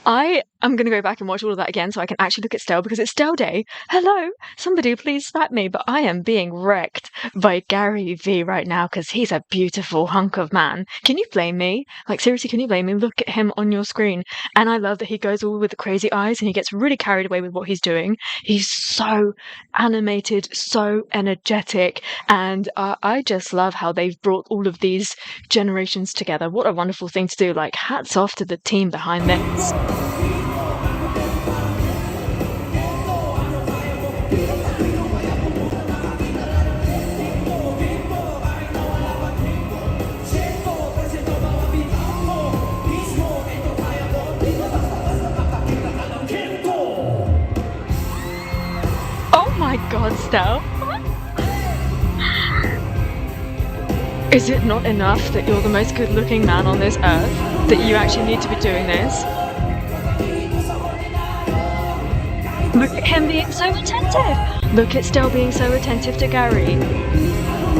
I am going to go back and watch all of that again so I can actually look at Stell because it's Stell Day. Hello, somebody please slap me, but I am being wrecked by Gary V right now because he's a beautiful hunk of man. Can you blame me? Like, seriously, can you blame me? Look at him on your screen. And I love that he goes all with the crazy eyes and he gets really carried away with what he's doing. He's so animated, so energetic, and I just love how they've brought all of these generations together. What a wonderful thing to do. Like, hats off to the team behind this. Oh my god, Stell. Is it not enough that you're the most good-looking man on this earth, that you actually need to be doing this? Look at him being so attentive! Look at Stell being so attentive to Gary.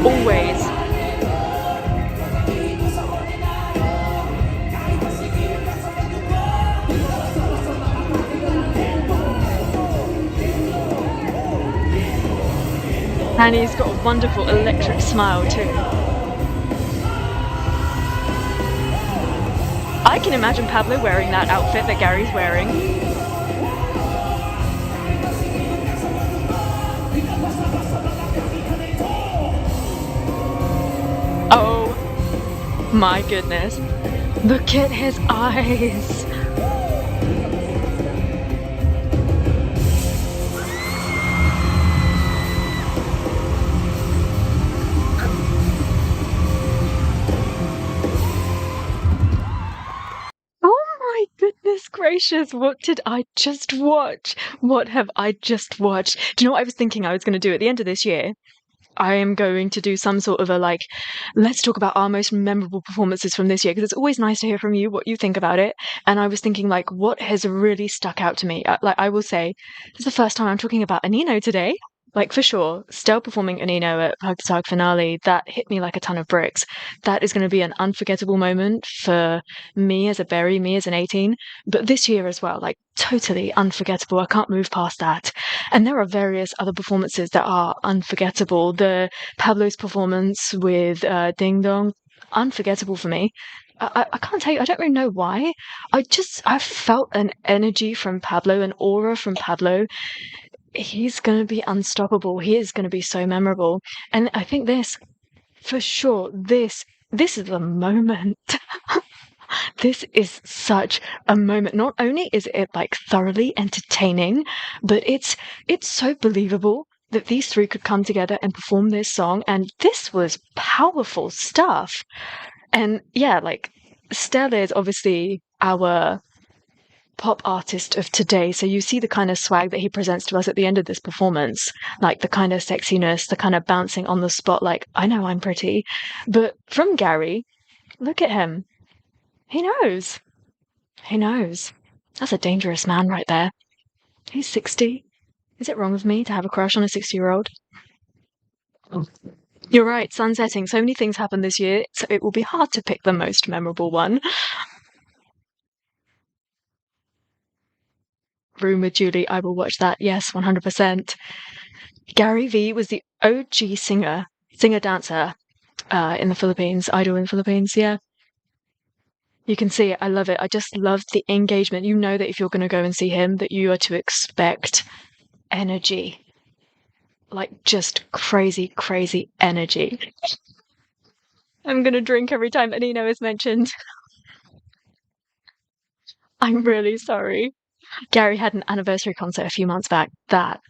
Always. And he's got a wonderful electric smile too. I can imagine Pablo wearing that outfit that Gary's wearing. Oh my goodness. Look at his eyes. Goodness gracious, what did I just watch? What have I just watched? Do you know what I was thinking I was going to do at the end of this year? I am going to do some sort of a let's talk about our most memorable performances from this year, because it's always nice to hear from you what you think about it. And I was thinking what has really stuck out to me? I will say, this is the first time I'm talking about Anino today. For sure, Stell performing Anino at HUGE finale, that hit me like a ton of bricks. That is going to be an unforgettable moment for me as a berry, me as an 18, but this year as well, totally unforgettable. I can't move past that. And there are various other performances that are unforgettable. The Pablo's performance with Ding Dong, unforgettable for me. I can't tell you, I don't really know why. I felt an energy from Pablo, an aura from Pablo. He's going to be unstoppable. He is going to be so memorable. And I think for sure, this is the moment. This is such a moment. Not only is it thoroughly entertaining, but it's so believable that these three could come together and perform this song. And this was powerful stuff. And yeah, Stell is obviously our pop artist of today, so you see the kind of swag that he presents to us at the end of this performance, the kind of sexiness, the kind of bouncing on the spot, I know I'm pretty. But from Gary, look at him. He knows. That's a dangerous man right there. He's 60. Is it wrong with me to have a crush on a 60-year-old? You're right, sun setting. So many things happened this year, so it will be hard to pick the most memorable one. Room with Julie, I will watch that. Yes, 100%. Gary V was the OG singer-dancer in the Philippines, idol in the Philippines, yeah. You can see it. I love it. I just love the engagement. You know that if you're going to go and see him, that you are to expect energy. Just crazy, crazy energy. I'm going to drink every time Anino is mentioned. I'm really sorry. Gary had an anniversary concert a few months back. That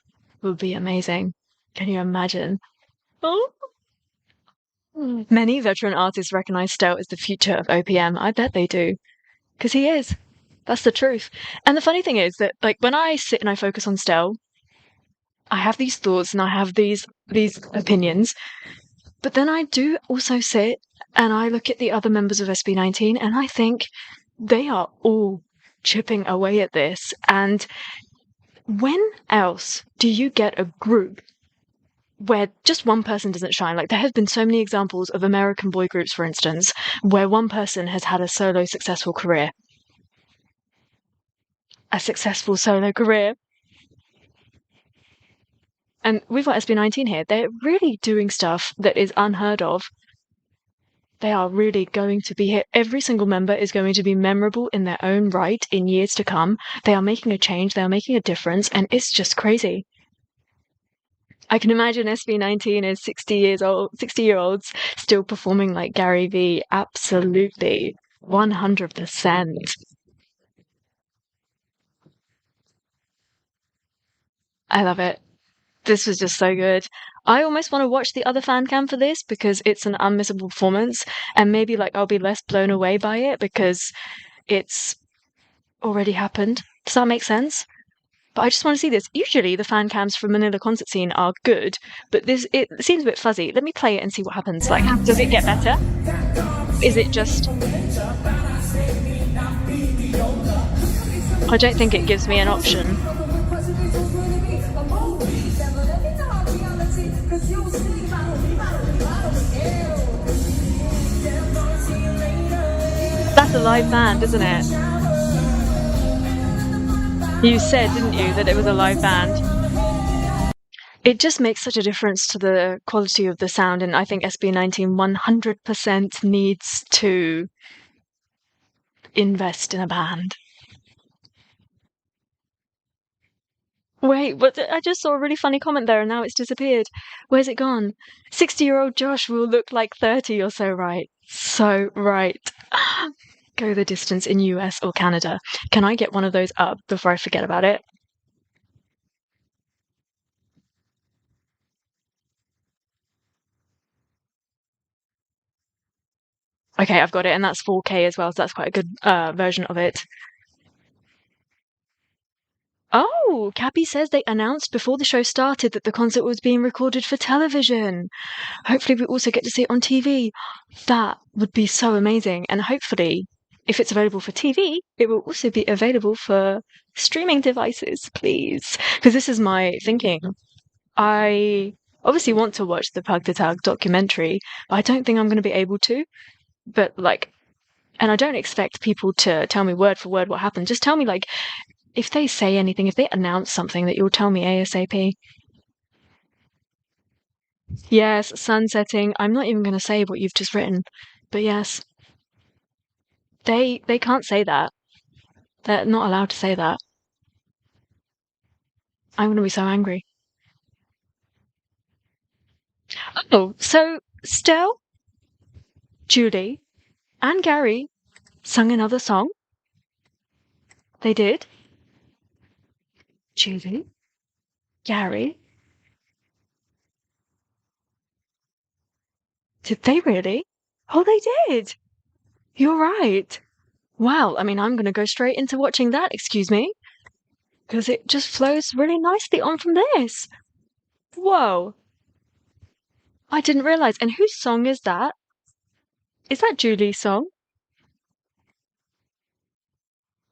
would be amazing. Can you imagine? Oh. Many veteran artists recognize Stell as the future of OPM. I bet they do. Because he is. That's the truth. And the funny thing is that, when I sit and I focus on Stell, I have these thoughts and I have these opinions. But then I do also sit And I look at the other members of SB19 and I think they are all chipping away at this. And when else do you get a group where just one person doesn't shine? Like, there have been so many examples of American boy groups, for instance, where one person has had a solo successful career. A successful solo career. And we've got SB19 here. They're really doing stuff that is unheard of. They are really going to be here. Every single member is going to be memorable in their own right in years to come. They are making a change. They are making a difference. And it's just crazy. I can imagine SB19 as 60-year-olds still performing like Gary V. Absolutely. 100%. I love it. This was just so good. I almost want to watch the other fan cam for this because it's an unmissable performance, and maybe like I'll be less blown away by it because it's already happened. Does that make sense? But I just want to see this. Usually the fan cams from Manila concert scene are good, but it seems a bit fuzzy. Let me play it and see what happens. Like, does it get better? Is it just... I don't think it gives me an option. That's a live band, isn't it? You said, didn't you, that it was a live band? It just makes such a difference to the quality of the sound, and I think SB19 100% needs to invest in a band. Wait, but I just saw a really funny comment there and now it's disappeared. Where's it gone? 60-year-old Josh will look like 30 or so right. So right. Go the distance in US or Canada. Can I get one of those up before I forget about it? Okay, I've got it, and that's 4K as well, so that's quite a good version of it. Oh, Cappy says they announced before the show started that the concert was being recorded for television. Hopefully we also get to see it on TV. That would be so amazing. And hopefully, if it's available for TV, it will also be available for streaming devices, please. Because this is my thinking. I obviously want to watch the Pug to Tug documentary, but I don't think I'm going to be able to. But like, and I don't expect people to tell me word for word what happened. Just tell me, like, if they say anything, if they announce something, that you'll tell me ASAP. Yes, sun setting. I'm not even going to say what you've just written, but yes, they can't say that. They're not allowed to say that. I'm going to be so angry. Oh, so Stell, Julie, and Gary sung another song. They did. Julie, Gary. Did they really? Oh, they did. You're right. Well, I mean, I'm going to go straight into watching that, excuse me, because it just flows really nicely on from this. Whoa. I didn't realize. And whose song is that? Is that Julie's song?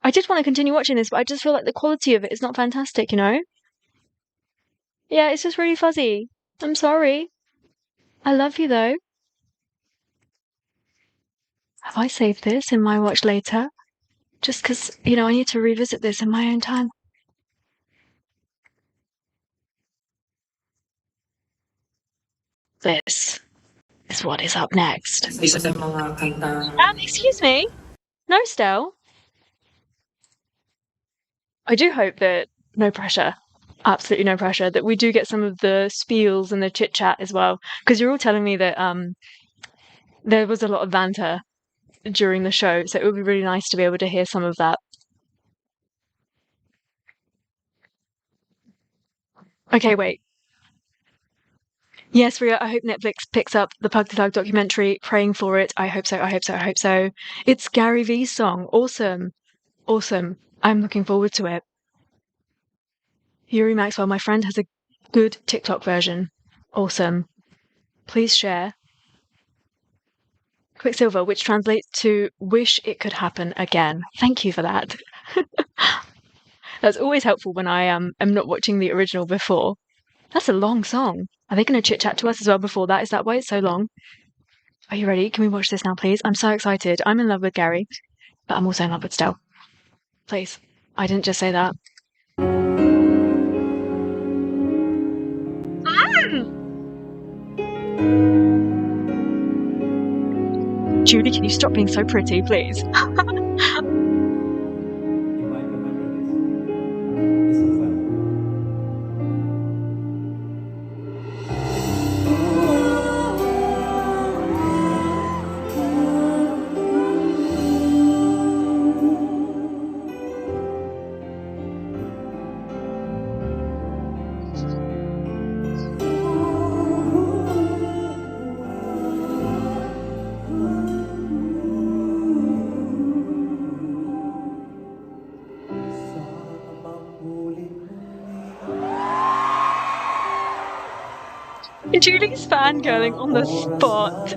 I did want to continue watching this, but I just feel like the quality of it is not fantastic, you know? Yeah, it's just really fuzzy. I'm sorry. I love you though. Have I saved this in my watch later? Just because, you know, I need to revisit this in my own time. This is what is up next. Excuse me. No, Stell. I do hope that no pressure, absolutely no pressure, that we do get some of the spiels and the chit chat as well. Because you're all telling me that there was a lot of banter during the show, so it would be really nice to be able to hear some of that. Okay, wait. Yes, Ria, I hope Netflix picks up the Pug to Tug documentary. Praying for it. I hope so, I hope so, I hope so. It's Gary V's song. Awesome. Awesome. I'm looking forward to it. Yuri Maxwell, my friend, has a good TikTok version. Awesome. Please share. Quicksilver, which translates to wish it could happen again. Thank you for that. That's always helpful when I am not watching the original before. That's a long song. Are they going to chit-chat to us as well before that? Is that why it's so long? Are you ready? Can we watch this now, please? I'm so excited. I'm in love with Gary, but I'm also in love with Stell. Please. I didn't just say that. Julie, can you stop being so pretty, please? Julie's fangirling on the spot.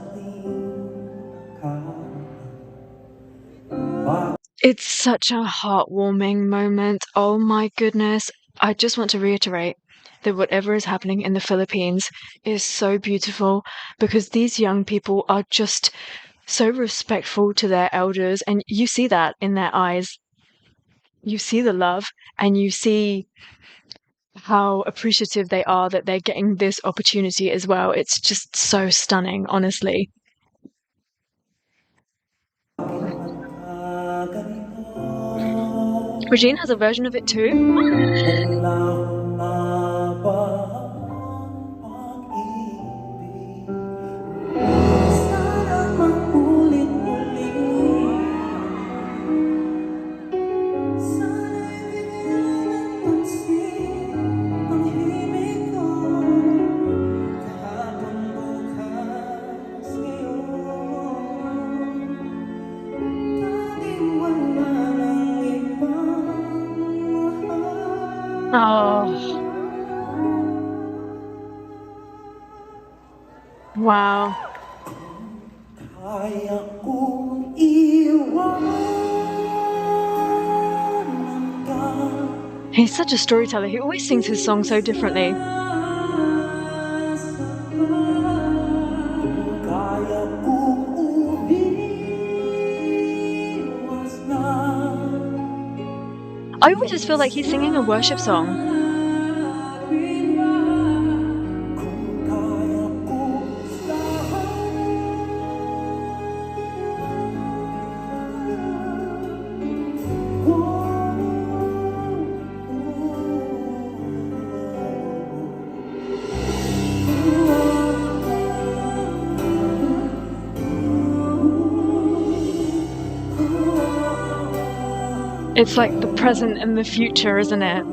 It's such a heartwarming moment. Oh my goodness. I just want to reiterate that whatever is happening in the Philippines is so beautiful because these young people are just so respectful to their elders, and you see that in their eyes. You see the love, and you see how appreciative they are that they're getting this opportunity as well. It's just so stunning, honestly. Regine has a version of it too. Oh. Wow. He's such a storyteller. He always sings his song so differently. I always just feel like he's singing a worship song. It's like the present and the future, isn't it?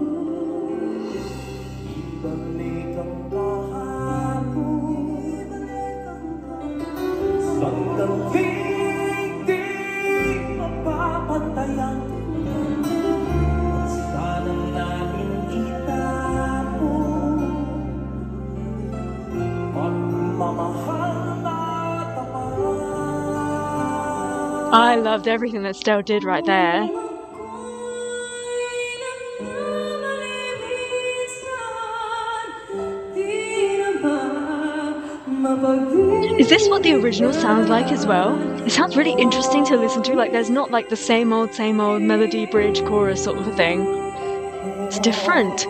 I loved everything that Stell did right there. Is this what the original sounds like as well? It sounds really interesting to listen to. Like, there's not like the same old melody, bridge, chorus sort of a thing. It's different.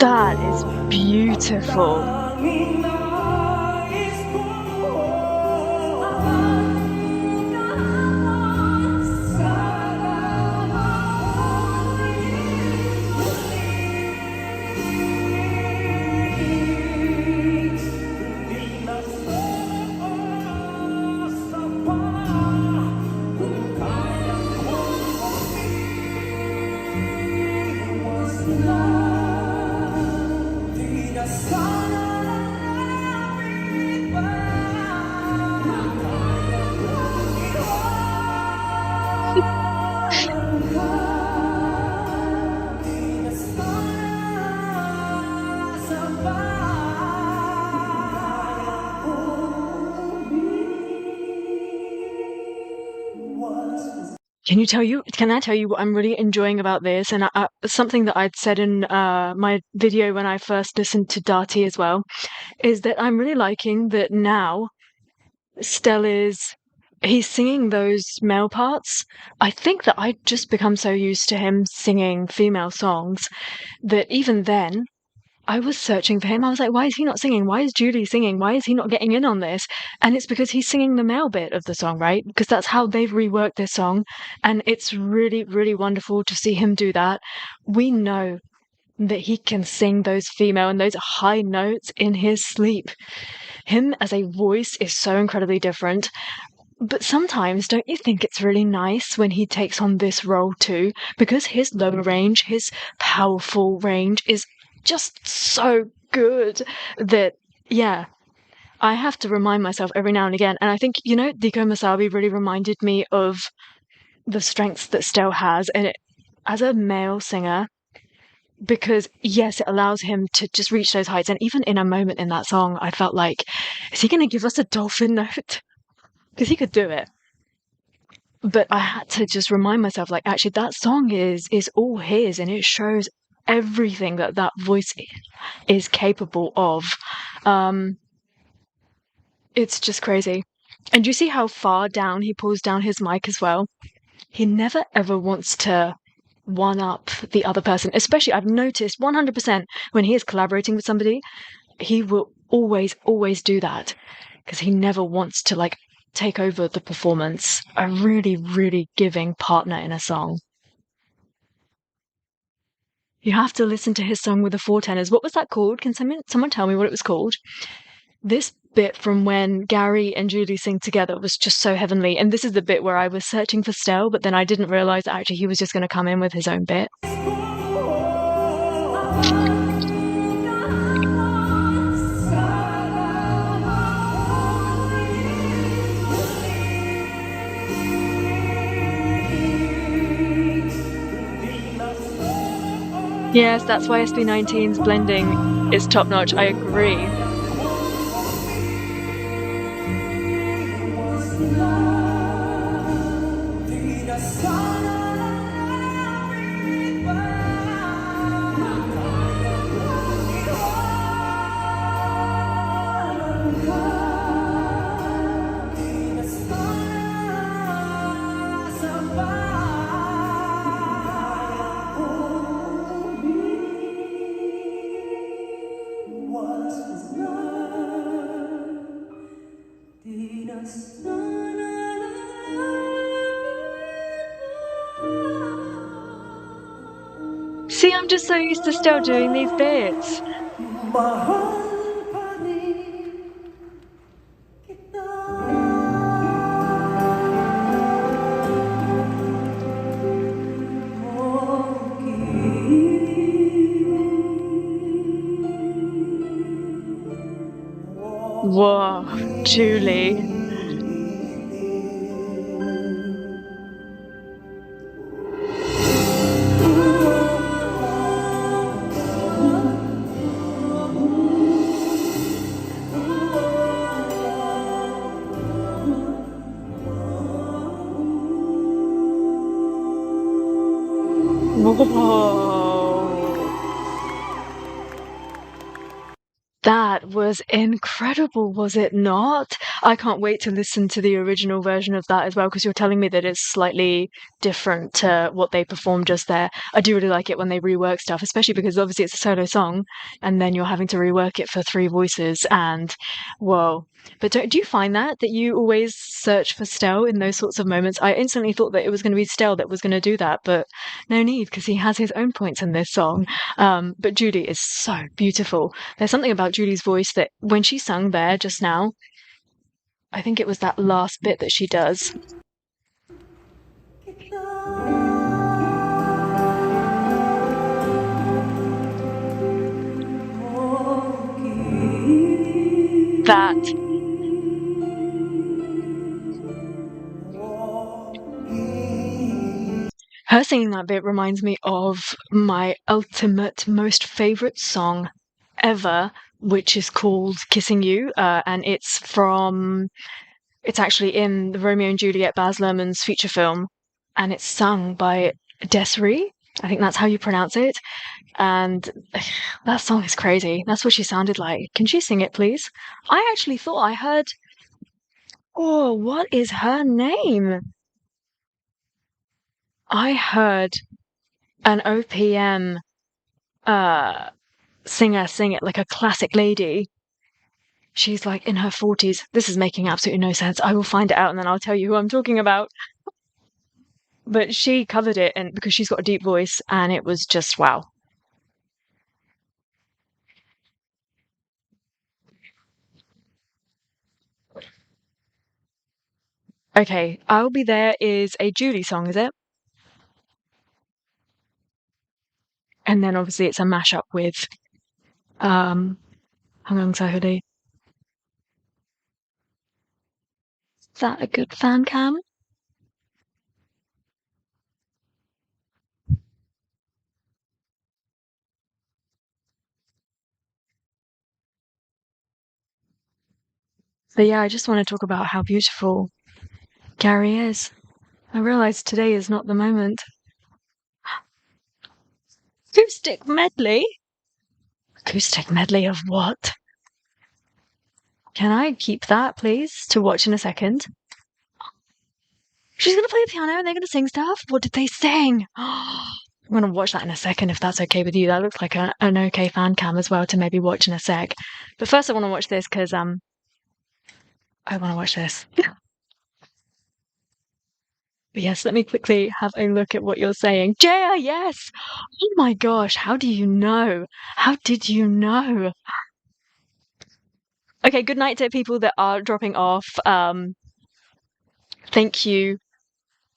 That is beautiful. Can I tell you what I'm really enjoying about this? And something that I'd said in my video when I first listened to DATI as well, is that I'm really liking that now he's singing those male parts. I think that I'd just become so used to him singing female songs that even then I was searching for him. I was like, why is he not singing? Why is Julie singing? Why is he not getting in on this? And it's because he's singing the male bit of the song, right? Because that's how they've reworked this song. And it's really, really wonderful to see him do that. We know that he can sing those female and those high notes in his sleep. Him as a voice is so incredibly different. But sometimes, don't you think it's really nice when he takes on this role too? Because his lower range, his powerful range is just so good that, yeah, I have to remind myself every now and again. And I think, Diko Masabi really reminded me of the strengths that Stell has as a male singer, because yes, it allows him to just reach those heights. And even in a moment in that song, I felt like, is he going to give us a dolphin note? Because he could do it. But I had to just remind myself, like, actually, that song is all his, and it shows everything that voice is capable of. It's just crazy. And you see how far down he pulls down his mic as well? He never ever wants to one up the other person. Especially, I've noticed 100% when he is collaborating with somebody, he will always do that. Because he never wants to, like, take over the performance. A really, really giving partner in a song. You have to listen to his song with the four tenors. What was that called? Can someone tell me what it was called? This bit from when Gary and Julie sing together was just so heavenly. And this is the bit where I was searching for Stell, but then I didn't realize that actually he was just going to come in with his own bit. Yes, that's why SB19's blending is top-notch. I agree. See, I'm just so used to Stell doing these bits. Whoa, Julie. Whoa. That was incredible, was it not? I can't wait to listen to the original version of that as well, because you're telling me that it's slightly different to what they performed just there. I do really like it when they rework stuff, especially because obviously it's a solo song, and then you're having to rework it for three voices, and whoa. But do you find that you always search for Stell in those sorts of moments? I instantly thought that it was going to be Stell that was going to do that, but no need, because he has his own points in this song. But Julie is so beautiful. There's something about Julie's voice that when she sung there just now, I think it was that last bit that she does. That her singing that bit reminds me of my ultimate, most favorite song ever, which is called Kissing You, and it's actually in the Romeo and Juliet Baz Luhrmann's feature film, and it's sung by Desiree. I think that's how you pronounce it. And that song is crazy. That's what she sounded like. Can she sing it, please? I actually thought I heard. Oh, what is her name? I heard an OPM singer sing it, like a classic lady. She's like in her 40s. This is making absolutely no sense. I will find it out and then I'll tell you who I'm talking about. But she covered it, and because she's got a deep voice, and it was just wow. Okay, I'll Be There is a Julie song, is it? And then obviously it's a mashup with HANGGANG HULI. Is that a good fan cam? But yeah, I just want to talk about how beautiful Gary is. I realise today is not the moment. Acoustic medley? Acoustic medley of what? Can I keep that, please, to watch in a second? She's going to play the piano and they're going to sing stuff? What did they sing? I'm going to watch that in a second if that's okay with you. That looks like an okay fan cam as well to maybe watch in a sec. But first I want to watch this because I want to watch this. But yes, let me quickly have a look at what you're saying. Jaya, yes! Oh my gosh, how do you know? How did you know? Okay, good night to people that are dropping off. Thank you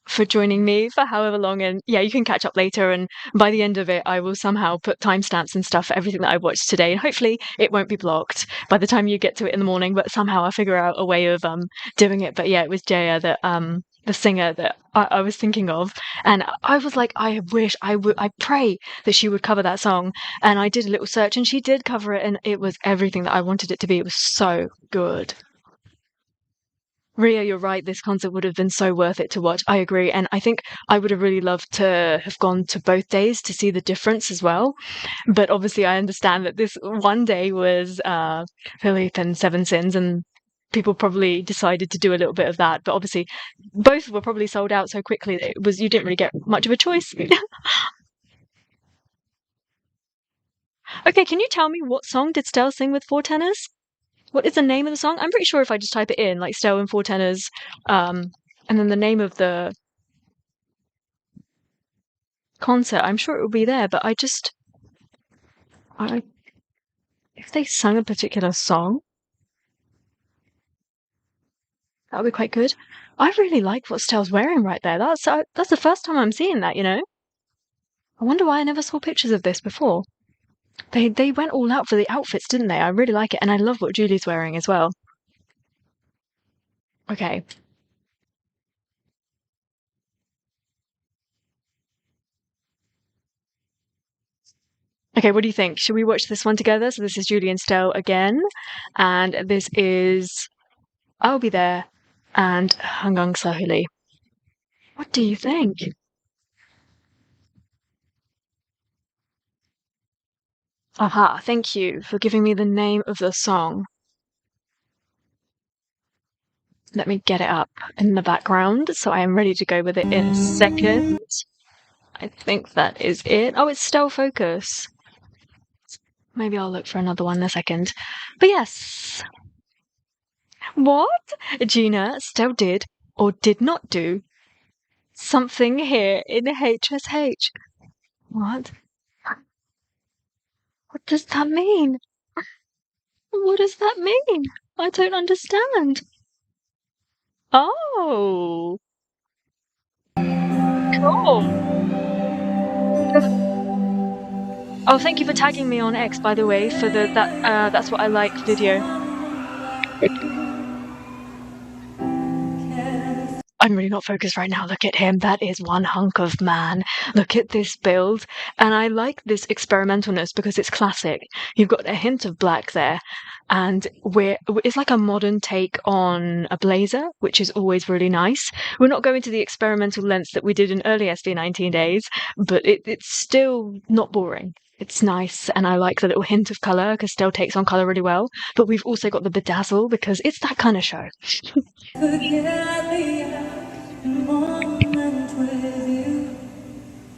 for joining me for however long, and yeah, you can catch up later, and by the end of it I will somehow put timestamps and stuff for everything that I watched today, and hopefully it won't be blocked by the time you get to it in the morning, but somehow I'll figure out a way of doing it. But yeah, it was Jaya that the singer that I was thinking of, and I was like, I wish I pray that she would cover that song, and I did a little search and she did cover it, and it was everything that I wanted it to be. It was so good. Ria, you're right. This concert would have been so worth it to watch. I agree. And I think I would have really loved to have gone to both days to see the difference as well. But obviously, I understand that this one day was Philip and Seven Sins, and people probably decided to do a little bit of that. But obviously, both were probably sold out so quickly that it was you didn't really get much of a choice. Okay, can you tell me what song did Stell sing with four tenors? What is the name of the song? I'm pretty sure if I just type it in, like Stell and four tenors, and then the name of the concert, I'm sure it will be there. But I, if they sung a particular song, that would be quite good. I really like what Stell's wearing right there. That's the first time I'm seeing that. I wonder why I never saw pictures of this before. They went all out for the outfits, didn't they? I really like it, and I love what Julie's wearing as well. Okay. Okay, what do you think? Should we watch this one together? So this is Julie and Stell again, and this is I'll Be There and Hanggang Sahuli. What do you think? Aha, thank you for giving me the name of the song. Let me get it up in the background, so I am ready to go with it in a second. I think that is it. Oh, it's Stell Focus. Maybe I'll look for another one in a second. But yes. What? Gina, Stell did, or did not do, something here in HSH. What? What does that mean? What does that mean? I don't understand. Oh, cool. Oh, thank you for tagging me on X, by the way, for that's what I like video. I'm really not focused right now. Look at him. That is one hunk of man. Look at this build. And I like this experimentalness because it's classic. You've got a hint of black there. And it's like a modern take on a blazer, which is always really nice. We're not going to the experimental lengths that we did in early SB19 days, but it's still not boring. It's nice, and I like the little hint of colour because Stell takes on colour really well. But we've also got the bedazzle because it's that kind of show. Moment with you,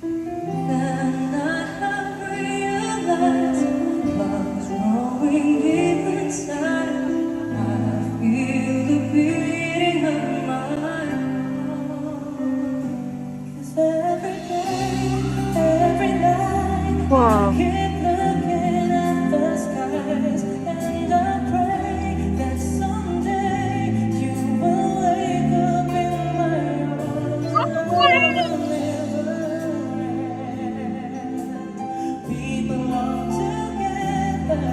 then I have realized love's growing deep inside. I feel the beating of my heart. 'Cause every day, every night, I Wow. keep looking at the skies, and I pray that someday you will wake up in my arms. We belong together,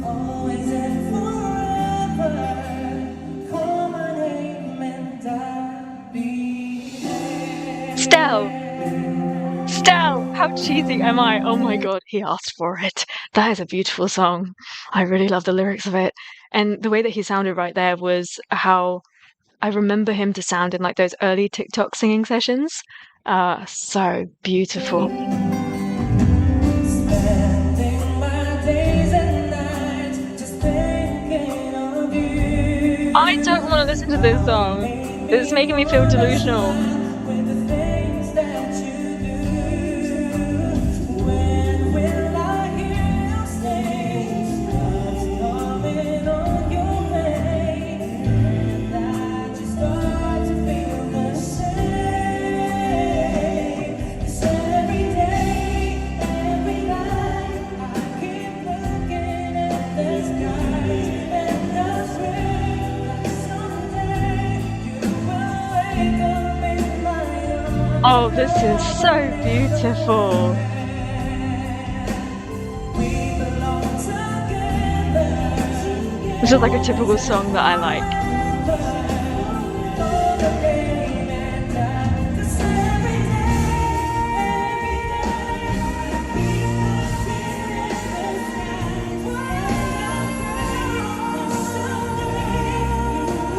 always and forever. Call my name and I'll be there. Stell, how cheesy am I? Oh my god, he asked for it. That is a beautiful song. I really love the lyrics of it. And the way that he sounded right there was how I remember him to sound in like those early TikTok singing sessions. So beautiful. Spending my days and nights just thinking of you. I don't want to listen to this song. This is making me feel delusional. With the things that you do, when will I hear you sing? Love's coming on your way, and I just start to feel the same. 'Cause every day, every night, I keep looking at the skies, and I swear that someday you will wake up in my arms. Oh, this is so beautiful. We belong together. This is like a typical song that I like.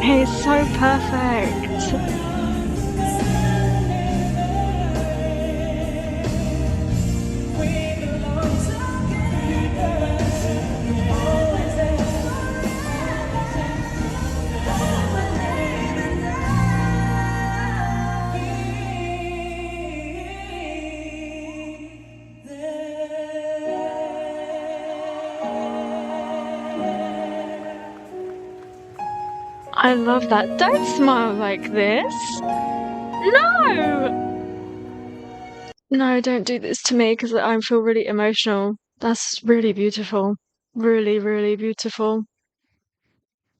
He's so perfect. I love that. Don't smile like this. No! No, don't do this to me because I feel really emotional. That's really beautiful. Really, really beautiful.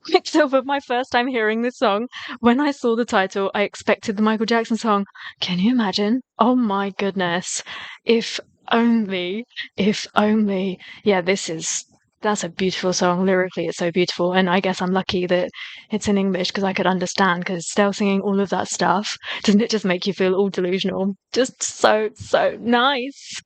It's over my first time hearing this song. When I saw the title, I expected the Michael Jackson song. Can you imagine? Oh my goodness. If only, if only. Yeah, that's a beautiful song. Lyrically, it's so beautiful. And I guess I'm lucky that it's in English because I could understand because still singing all of that stuff, doesn't it just make you feel all delusional? Just so, so nice.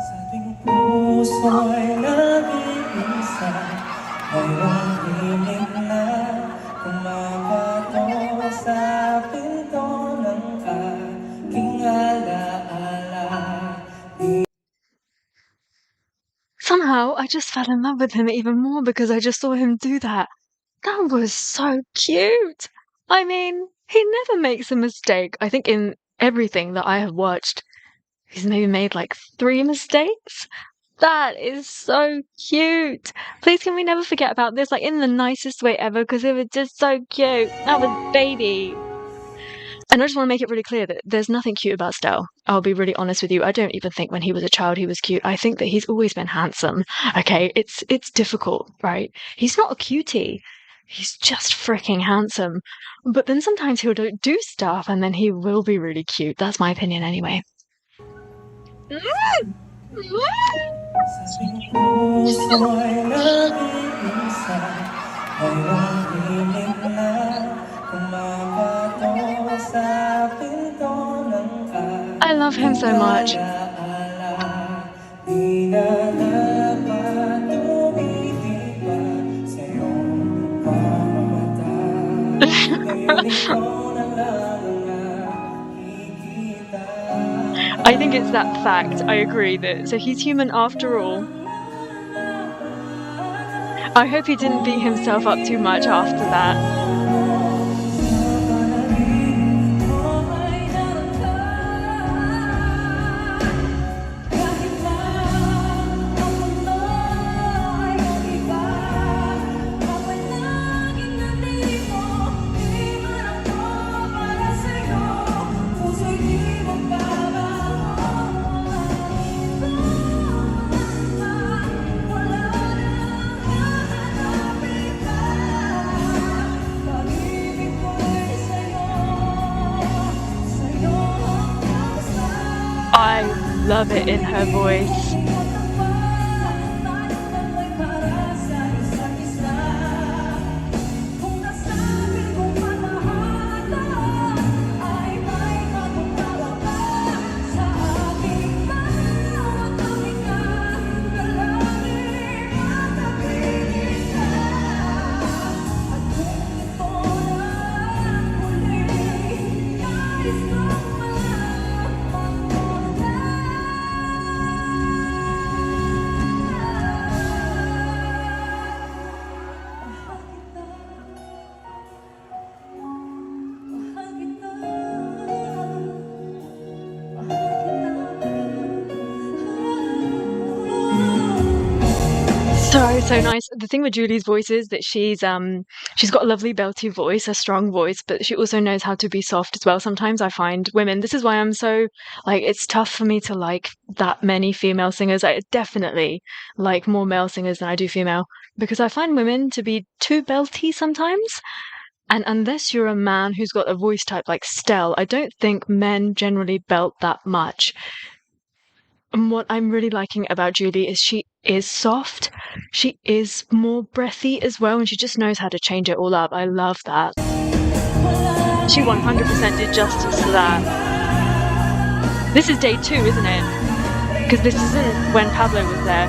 Sa ating puso'y nag-iisa, ngayong piling na I just fell in love with him even more because I just saw him do that. That was so cute. I mean, he never makes a mistake. I think in everything that I have watched, he's maybe made like 3 mistakes. That is so cute. Please, can we never forget about this, like in the nicest way ever, because it was just so cute. That was baby. And I just want to make it really clear that there's nothing cute about Stell. I'll be really honest with you. I don't even think when he was a child he was cute. I think that he's always been handsome. Okay, it's difficult, right? He's not a cutie. He's just freaking handsome. But then sometimes he'll do stuff and then he will be really cute. That's my opinion anyway. Sabing puso'y nag-iisa, ngayong pilit na kumakato sa pinto ng I love him so much. alaala. Di na dapat tumitig pa sa iyong mga mata. Ngayon ikaw na lang ang nakikita. I think it's that fact. I agree that so he's human after all. I hope he didn't beat himself up too much after that. I love it in her voice. So nice. The thing with Julie's voice is that she's got a lovely belty voice, a strong voice, but she also knows how to be soft as well. Sometimes I find women, this is why I'm so like it's tough for me to like that many female singers. I definitely like more male singers than I do female because I find women to be too belty sometimes. And unless you're a man who's got a voice type like Stell, I don't think men generally belt that much. And what I'm really liking about Julie is she is soft. She is more breathy as well, and she just knows how to change it all up. I love that. She 100% did justice to that. This is day 2, isn't it? Because this isn't when Pablo was there.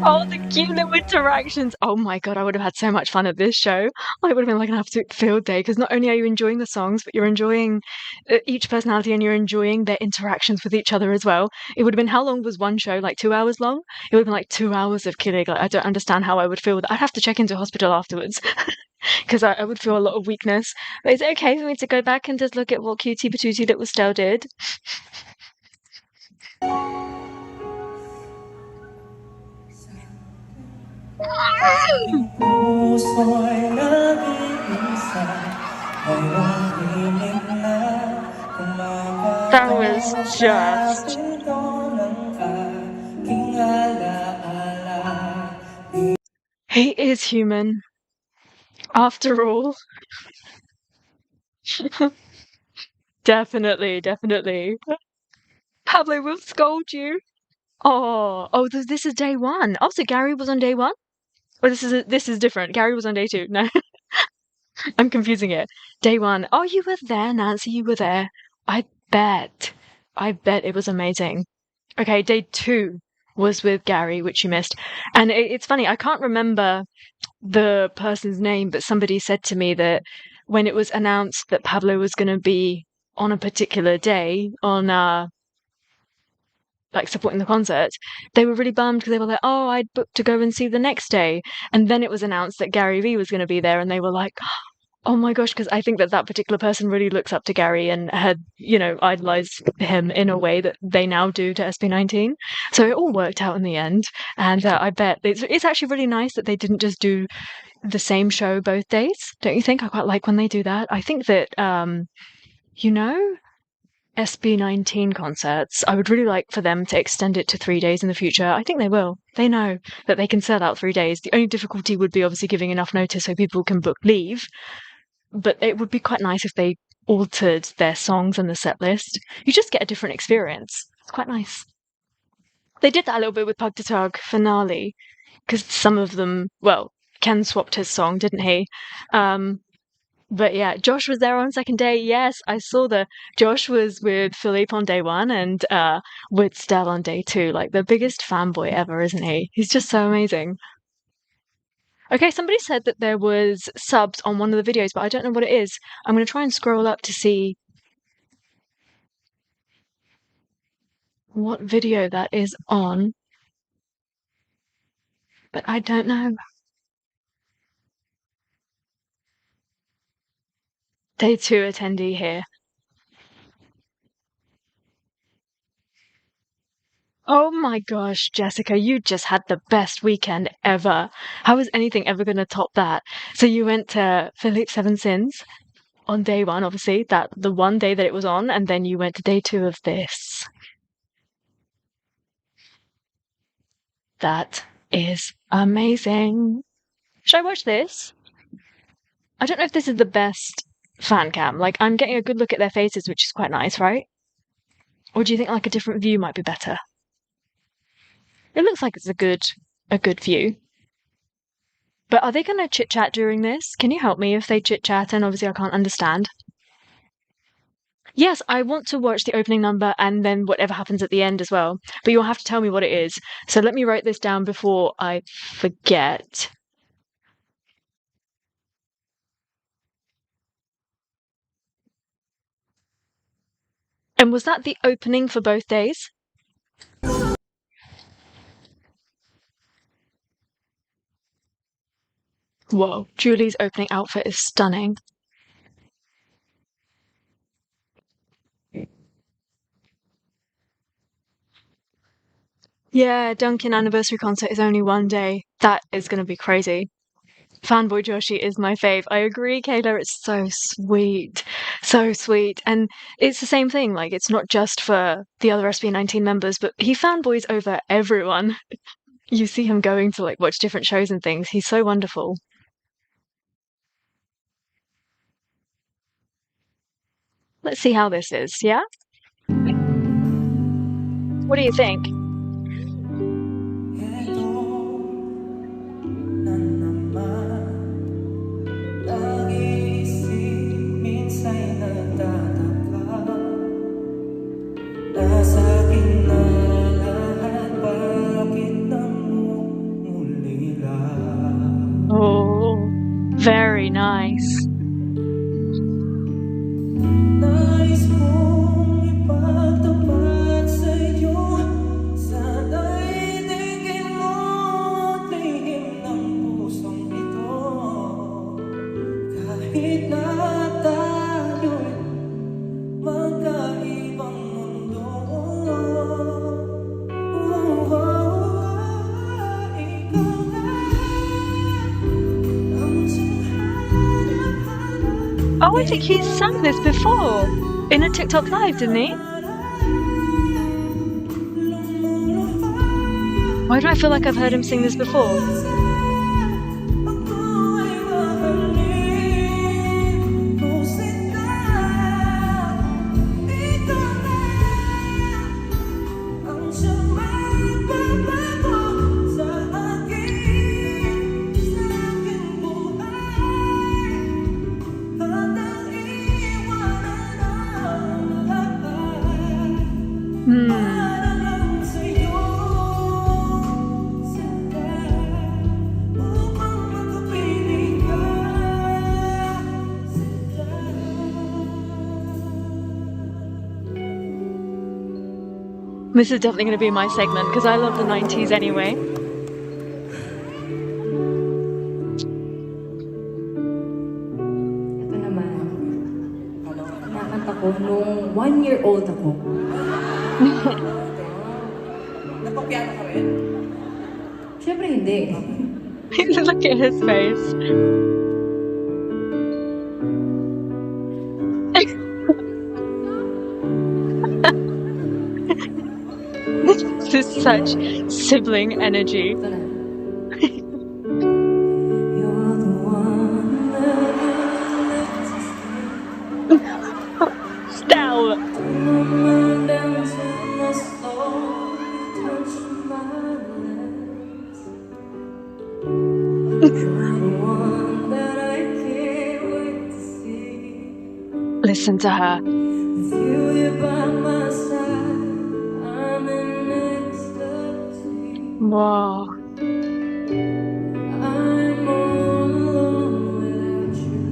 Oh, the cute little interactions. Oh my god, I would have had so much fun at this show. I would have been like an absolute field day because not only are you enjoying the songs, but you're enjoying each personality and you're enjoying their interactions with each other as well. It would have been, how long was one show? Like 2 hours long? It would have been like 2 hours of killing. Like, I don't understand how I would feel. I'd have to check into hospital afterwards because I would feel a lot of weakness. But is it okay for me to go back and just look at what Cutie Patootie Little Stell did? Puso'y nag-iisa, ngayong pilit na That kumakato was sa just. pinto ng aking alaala. He is human. After all. Definitely, definitely. Pablo will scold you. This is day one. Oh, so Gary was on day one? Or this is different. Gary was on day two. No, I'm confusing it. Day one. Oh, you were there, Nancy. You were there. I bet. I bet it was amazing. Okay, day two was with Gary, which you missed. And it's funny, I can't remember the person's name, but somebody said to me that when it was announced that Pablo was going to be on a particular day on like supporting the concert, they were really bummed because they were like, "Oh, I'd booked to go and see the next day," and then it was announced that Gary Vee was going to be there, and they were like, "Oh my gosh," because I think that particular person really looks up to Gary and had, idolized him in a way that they now do to SB19. So it all worked out in the end, and I bet it's actually really nice that they didn't just do the same show both days. Don't you think? I quite like when they do that. I think that SB19 concerts, I would really like for them to extend it to 3 days in the future. I think they will. They know that they can sell out 3 days. The only difficulty would be obviously giving enough notice so people can book leave. But it would be quite nice if they altered their songs and the set list. You just get a different experience. It's quite nice. They did that a little bit with Pug to Tug Finale, because some of them, well, Ken swapped his song, didn't he? But yeah, Josh was there on second day. Yes, I saw Josh was with Philippe on day one and with Stell on day two. Like the biggest fanboy ever, isn't he? He's just so amazing. Okay, somebody said that there was subs on one of the videos, but I don't know what it is. I'm going to try and scroll up to see what video that is on. But I don't know. Day two attendee here. Oh my gosh, Jessica, you just had the best weekend ever. How is anything ever going to top that? So you went to Philippe Seven Sins on day one, obviously, the one day that it was on, and then you went to day two of this. That is amazing. Should I watch this? I don't know if this is the best fan cam. Like, I'm getting a good look at their faces, which is quite nice, right? Or do you think like a different view might be better? It looks like it's a good view. But are they going to chit chat during this? Can you help me if they chit chat and obviously I can't understand? Yes, I want to watch the opening number and then whatever happens at the end as well. But you'll have to tell me what it is. So let me write this down before I forget. And was that the opening for both days? Whoa, Julie's opening outfit is stunning. Yeah, Duncan anniversary concert is only one day. That is going to be crazy. Fanboy Joshi is my fave. I agree, Kayla. It's so sweet. So sweet. And it's the same thing. Like, it's not just for the other SB19 members, but he fanboys over everyone. You see him going to, like, watch different shows and things. He's so wonderful. Let's see how this is, yeah? What do you think? Eto na naman, nag-iisip, minsa'y nagtataka. Nasa akin na lahat, bakit namumulila? Oh, very nice. Nais kong ipagtapat sa'yo, sana'y tingin mo at lihim ng pusong ito. Kahit na tayo'y magkaibang mundo, ikaw na ang suhanap-hanap. Oh, I think he's sung this before in a TikTok live, didn't he? Why do I feel like I've heard him sing this before? Hmm. para lang sa'yo, sinta, upang makapiling ka, sinta. This is definitely going to be my segment because I love the 90s anyway. Ito naman, kinakanta ko nung 1-year-old ako. Napapiano ka rin? Siyempre hindi. Look at his face. This is such sibling energy. Ito na. You're the one that Stell. my mind down to my soul, touch my lips. You're the one that I can't wait to see. Listen to her. With you here by my side, I'm in ecstasy. Wow. I'm all alone without you.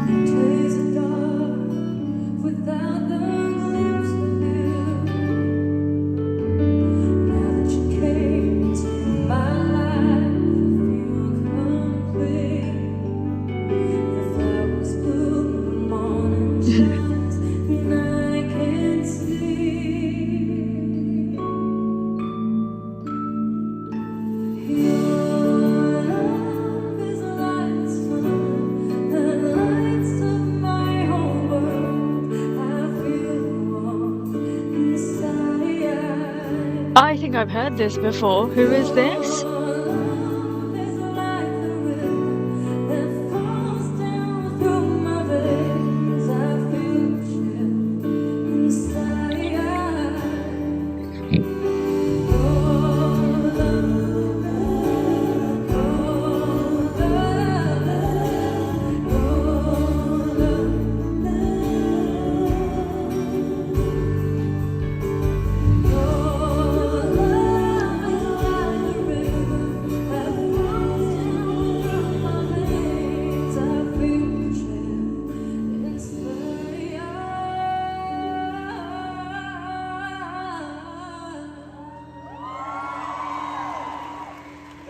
The days are dark without the glimpse of you. Now that you came into my life, I feel complete. The flowers bloom, the morning shines, and I can see. Your love is a light that lights up my whole world. I feel warm inside. I think I've heard this before. Who is this? Your love is like the wind that falls down through my veins. I feel chill inside.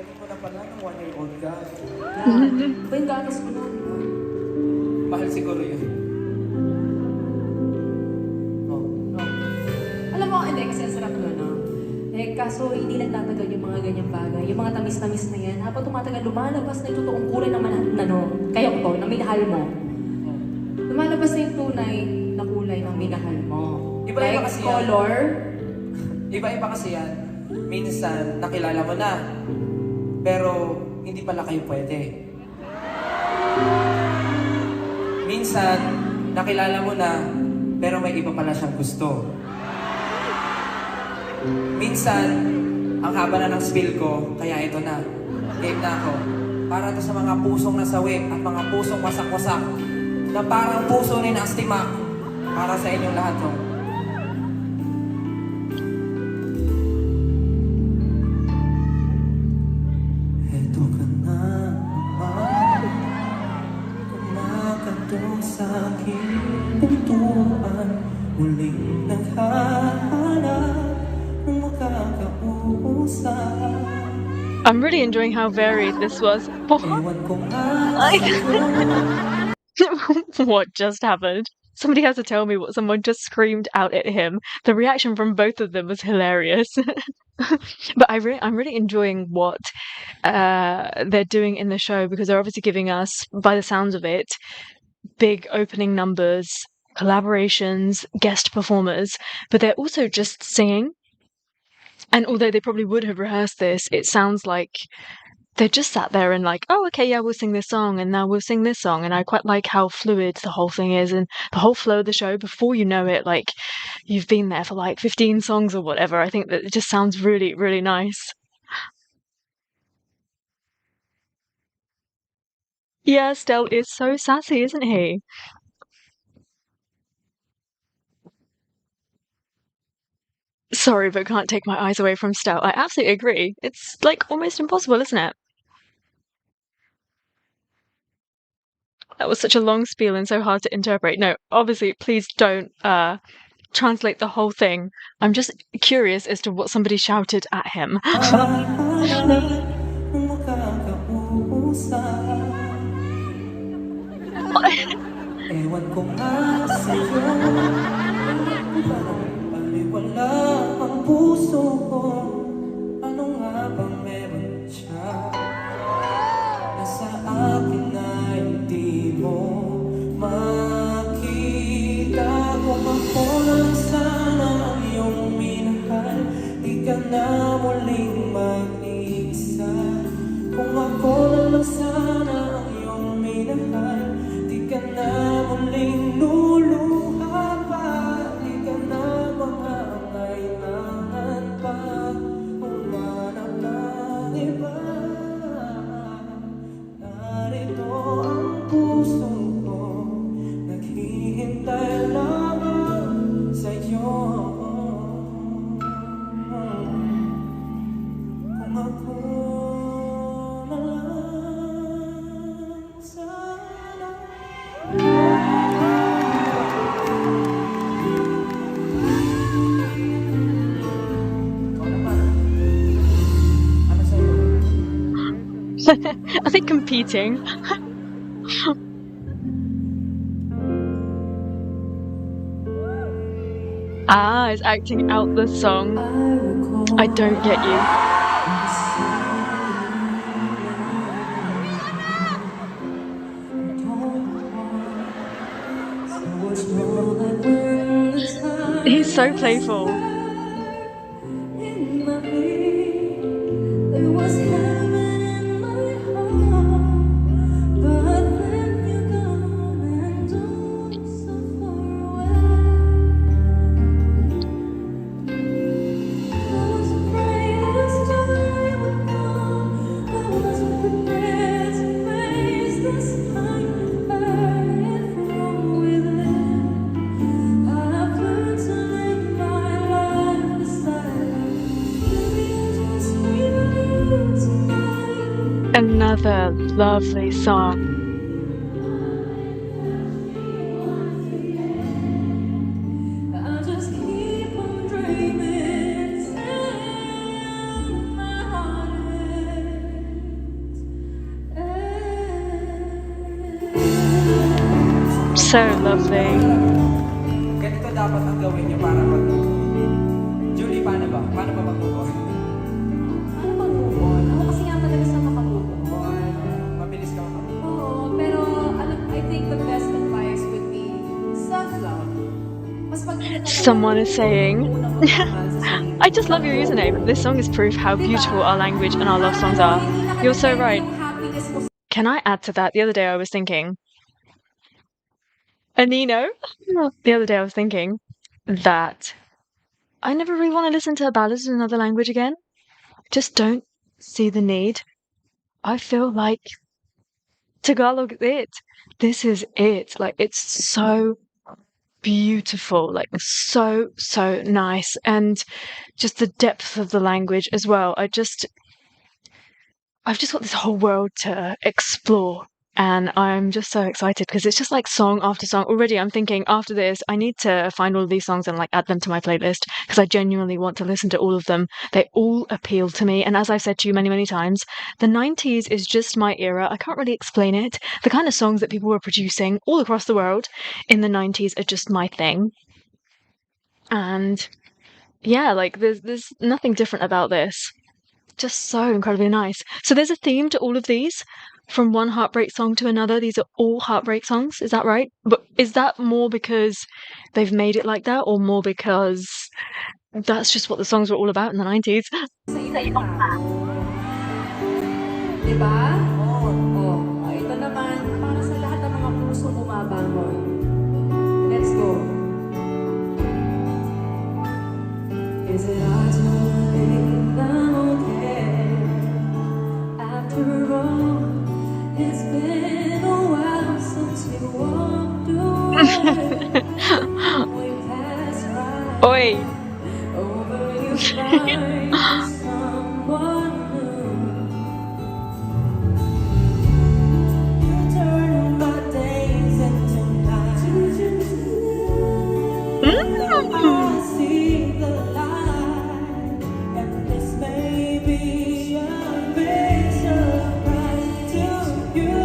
Galing mo na pala ng 1-year-old ka. Ba yung gatas ko na? Mahal siguro yun. Oh. No. Alam mo, hindi, kasi ang sarap nun, no? Eh, kaso hindi nagtatagal yung mga ganyang bagay. Yung mga tamis-tamis na yan, habang tumatagal, lumalabas na yung totoong kulay ng kayo to, na minahal mo. Lumalabas na yung tunay na kulay ng minahal mo. Iba-iba Like, kasi yan. color. Iba-iba kasi yan. Minsan, nakilala mo na. Pero, hindi pala kayo pwede. Minsan, nakilala mo na, pero may iba pala siyang gusto. Minsan, ang haba na ng spill ko, kaya ito na. Game na ako. Para to sa mga pusong nasawi at mga pusong wasak-wasak na parang puso ni Nastimak. Para sa inyong lahat to. Eto ka na naman, kumakatong sa aking pintuan, muling naghahanap ng makakausap. I'm really enjoying how varied this was. Ewan ko nga sa'yo. What just happened? Somebody has to tell me what someone just screamed out at him. The reaction from both of them was hilarious. But I'm really enjoying what they're doing in the show because they're obviously giving us, by the sounds of it, big opening numbers, collaborations, guest performers, but they're also just singing. And although they probably would have rehearsed this, it sounds like they just sat there and like, oh, okay, yeah, we'll sing this song, and now we'll sing this song. And I quite like how fluid the whole thing is, and the whole flow of the show. Before you know it, like you've been there for like 15 songs or whatever. I think that it just sounds really, really nice. Yeah, Stell is so sassy, isn't he? Sorry, but can't take my eyes away from Stell. I absolutely agree. It's like almost impossible, isn't it? That was such a long spiel and so hard to interpret. No, obviously, please don't translate the whole thing. I'm just curious as to what somebody shouted at him. Ewan ko nga sa'yo, baliwala ang puso ko. Ano nga bang meron siya na sa akin ay hindi mo makita? Kung ako lang sana ang iyong minahal, di ka na muling mag-iisa. Kung ako lang sana ang iyong minahal, di ka na muling luluha pa. Di ka na mangangailangan pa umanap ng iba. Narito ang puso ko, naghihintay lamang sa'yo. Kung ako na lang sana. Are they competing? Is acting out the song. I don't get you. He's so playful. Another lovely song. I'll just keep on dreaming, saying my heart is. So lovely. Ganito dapat ang gawin niyo para mag-move. Julie, paano ba? Paano ba mag-move on? Ano ba move on? Ako kasi nga madalas na makamove on. Mabilis ka mag-move. Oo, pero I think the best advice would be self-love. Mas pag Someone is saying, I just love your username. This song is proof how beautiful our language and our love songs are. You're so right. Can I add to that? The other day I was thinking, Anino? The other day I was thinking that I never really want to listen to ballads in another language again. Just don't see the need. I feel like Tagalog is it. This is it. Like, it's so beautiful, like so nice, and just the depth of the language as well. I've just got this whole world to explore, and I'm just so excited because it's just like song after song. Already I'm thinking after this I need to find all of these songs and like add them to my playlist because I genuinely want to listen to all of them. They all appeal to me, and as I've said to you many times, the 90s is just my era. I can't really explain it. The kind of songs that people were producing all across the world in the 90s are just my thing. And yeah, like there's nothing different about this. Just so incredibly nice. So there's a theme to all of these, from one heartbreak song to another. These are all heartbreak songs, is that right? But is that more because they've made it like that, or more because that's just what the songs were all about in the 90s? Diba? Oh, ito naman, para sa lahat ng mga puso bumabangon. Let's go. Is it hard to believe I'm okay? After all, it's been a while since we walked away. We passed right Oi! over I see the light, and this may be a big surprise to you.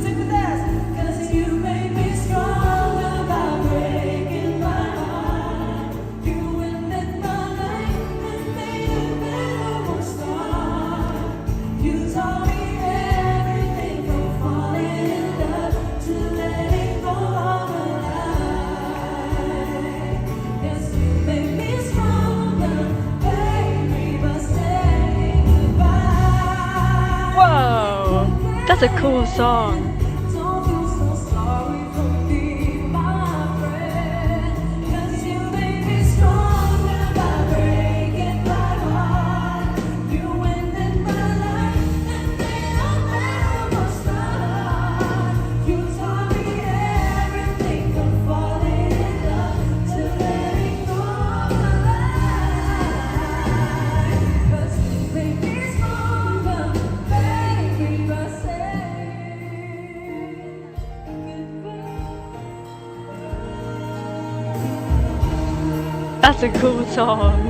Sing with us, 'cause you made me stronger by breaking my heart. You ended my life and made a better start. You taught me everything from falling in love to letting go of a lie. Yes, you made me stronger, baby, by saying goodbye. Whoa, that's a cool song. Don't feel so sorry for me, my friend, 'cause you made me stronger by breaking my heart. You ended my life and made a better start. You taught me everything from falling in love to letting go of a lie. 'Cause you made me stronger, baby, by saying goodbye. That's a cool song.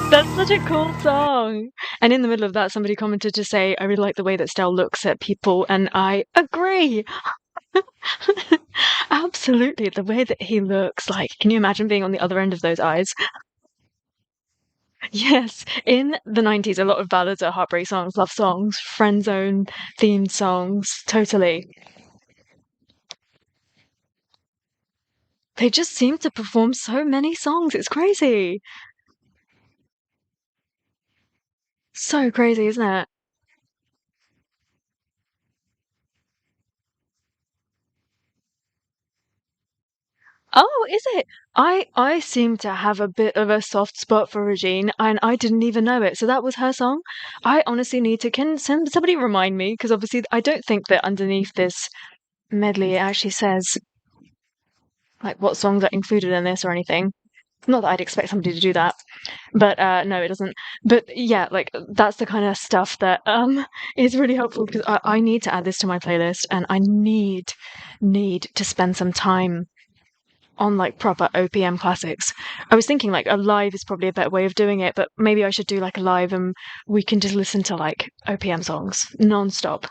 That's such a cool song. And in the middle of that, somebody commented to say, I really like the way that Stell looks at people, and I agree. Absolutely, the way that he looks, like, can you imagine being on the other end of those eyes? Yes, in the 90s, a lot of ballads are heartbreak songs, love songs, friend zone themed songs, totally. They just seem to perform so many songs. It's crazy. So crazy, isn't it? Oh, is it? I seem to have a bit of a soft spot for Regine, and I didn't even know it. So that was her song. I honestly need to. Can somebody remind me? Because obviously, I don't think that underneath this medley it actually says like what songs are included in this or anything. Not that I'd expect somebody to do that, but no, it doesn't. But yeah, like that's the kind of stuff that is really helpful because I need to add this to my playlist, and I need to spend some time on like proper OPM classics. I was thinking like a live is probably a better way of doing it, but maybe I should do like a live and we can just listen to like OPM songs non-stop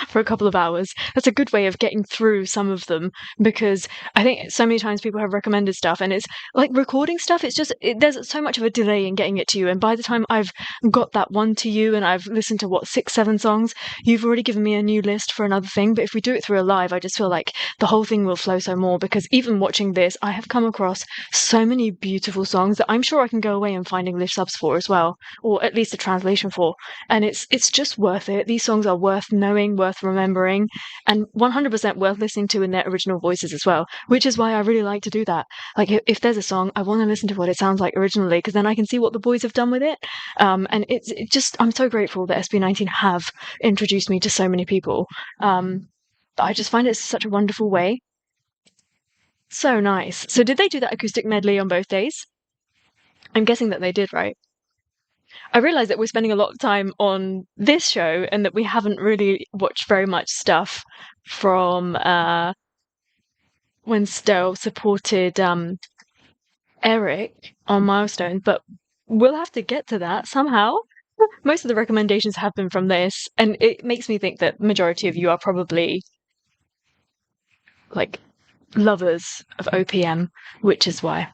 for a couple of hours. That's a good way of getting through some of them because I think so many times people have recommended stuff and it's like recording stuff. It's just there's so much of a delay in getting it to you, and by the time I've got that one to you and I've listened to what 6, 7 songs, you've already given me a new list for another thing. But if we do it through a live, I just feel like the whole thing will flow so more because even watching this, I have come across so many beautiful songs that I'm sure I can go away and find English subs for as well, or at least a translation for. And it's just worth it. These songs are worth knowing, worth remembering, and 100% worth listening to in their original voices as well, which is why I really like to do that. Like if there's a song, I want to listen to what it sounds like originally because then I can see what the boys have done with it. And it just, I'm so grateful that SB19 have introduced me to so many people. I just find it such a wonderful way. So nice. So did they do that acoustic medley on both days? I'm guessing that they did, right? I realize that we're spending a lot of time on this show and that we haven't really watched very much stuff from when Stell supported Erik on Milestone, but we'll have to get to that somehow. Most of the recommendations have been from this, and it makes me think that majority of you are probably like lovers of OPM, which is why.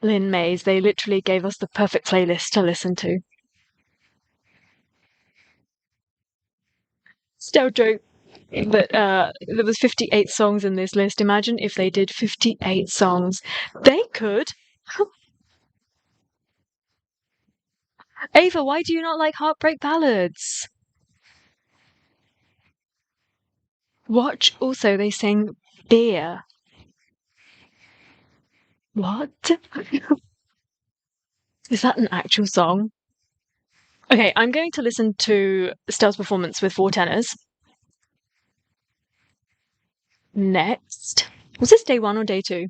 Lynn Mays, they literally gave us the perfect playlist to listen to. Still joke that there was 58 songs in this list. Imagine if they did 58 songs. They could. Ava, why do you not like heartbreak ballads? Watch also they sing Beer. What? Is that an actual song? Okay, I'm going to listen to Stell's performance with 4 tenors next. Was this day 1 or day 2?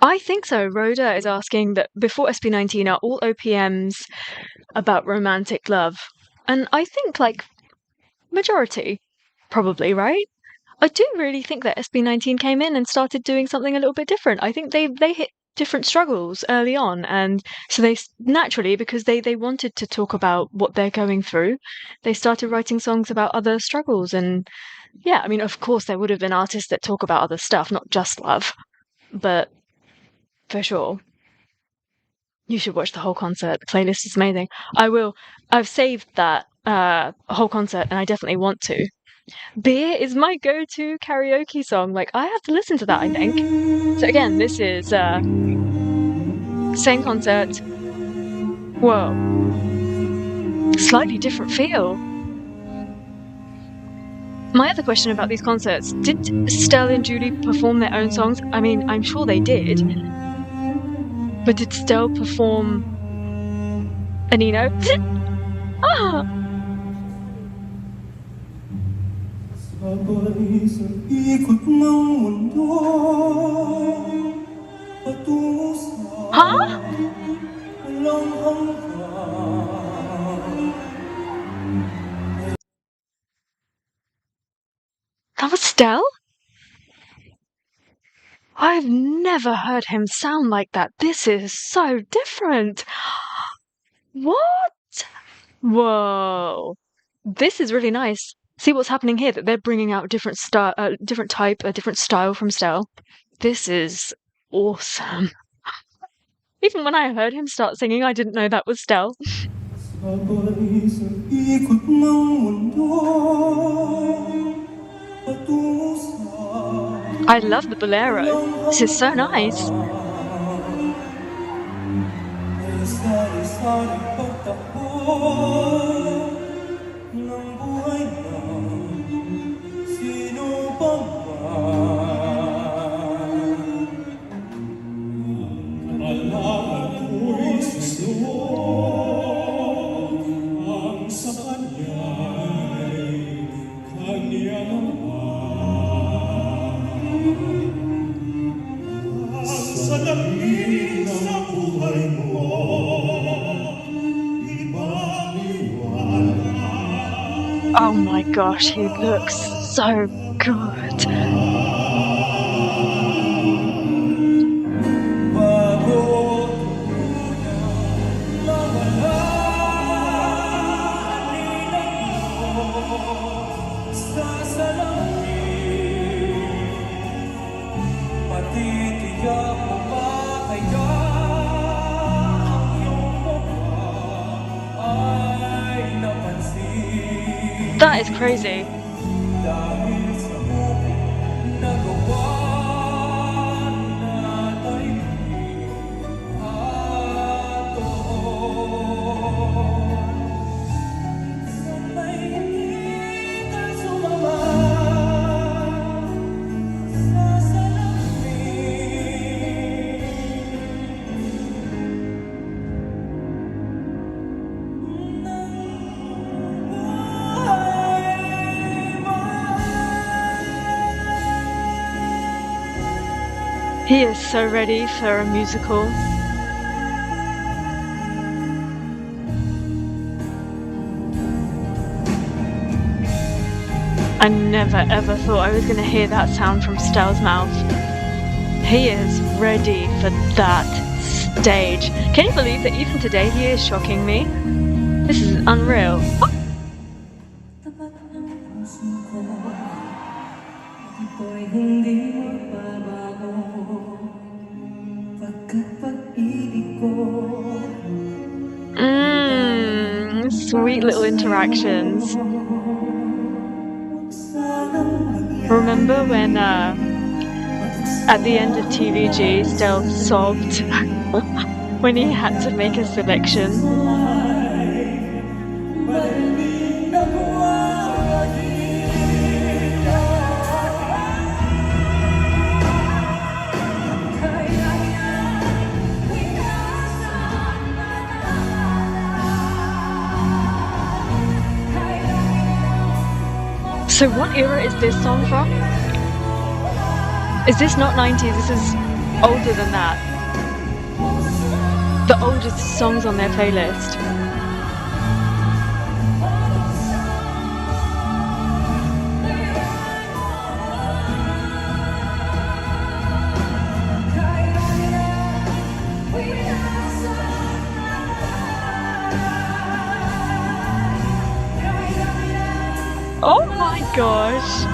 I think so. Rhoda is asking that before SB19 are all OPMs about romantic love. And I think, like, majority, probably, right? I do really think that SB19 came in and started doing something a little bit different. I think they hit different struggles early on, and so they naturally, because they wanted to talk about what they're going through, they started writing songs about other struggles. And yeah, I mean, of course there would have been artists that talk about other stuff, not just love, but for sure. You should watch the whole concert. The playlist is amazing. I will. I've saved that whole concert, and I definitely want to. Beer is my go-to karaoke song. Like, I have to listen to that, I think. So again, this is same concert. Whoa. Slightly different feel. My other question about these concerts, did Stell and Julie perform their own songs? I mean, I'm sure they did. But did Stell perform Anino? Ah! Sabay sa ikot ng mundo, patungo sa Huh? walang hanggan. That was Stell? I've never heard him sound like that. This is so different. What? Whoa. This is really nice. See what's happening here, that they're bringing out different style, different type, a different style from Stell. This is awesome. Even when I heard him start singing, I didn't know that was Stell. Sabay sa ikot ng mundo, patungo sa I love the bolero. This is so nice. may sari-sari pagtakbo ng buhay na sino pa man. Kalaman ko'y susunod, ang sa kanya'y kanya naman. Ang salamin sa buhay mo, ibang Oh my gosh, he looks so good. bago mawala sa salamin. Matitiyak mo ba kaya ang iyong mukha ay napansin? That is crazy. Dahil sa bukid nagawa natay at totoo. Sana'y hindi ka sumama sa salamin ng buhay mo. He is so ready for a musical. I never ever thought I was going to hear that sound from Stell's mouth. He is ready for that stage. Can you believe that even today he is shocking me? This is unreal. Tapat ng puso ko, ito'y hindi magbabago. Pagkat pag-ibig ko, Sweet little interactions. huwag sanang mangyari. Remember when at the end of TVG, Stell sobbed when he had to make a selection? Malamig na buhangin. Kaya yan, wikasan So what era is this song from? Is this not 90s? This is older than that. The oldest songs on their playlist. Oh my gosh.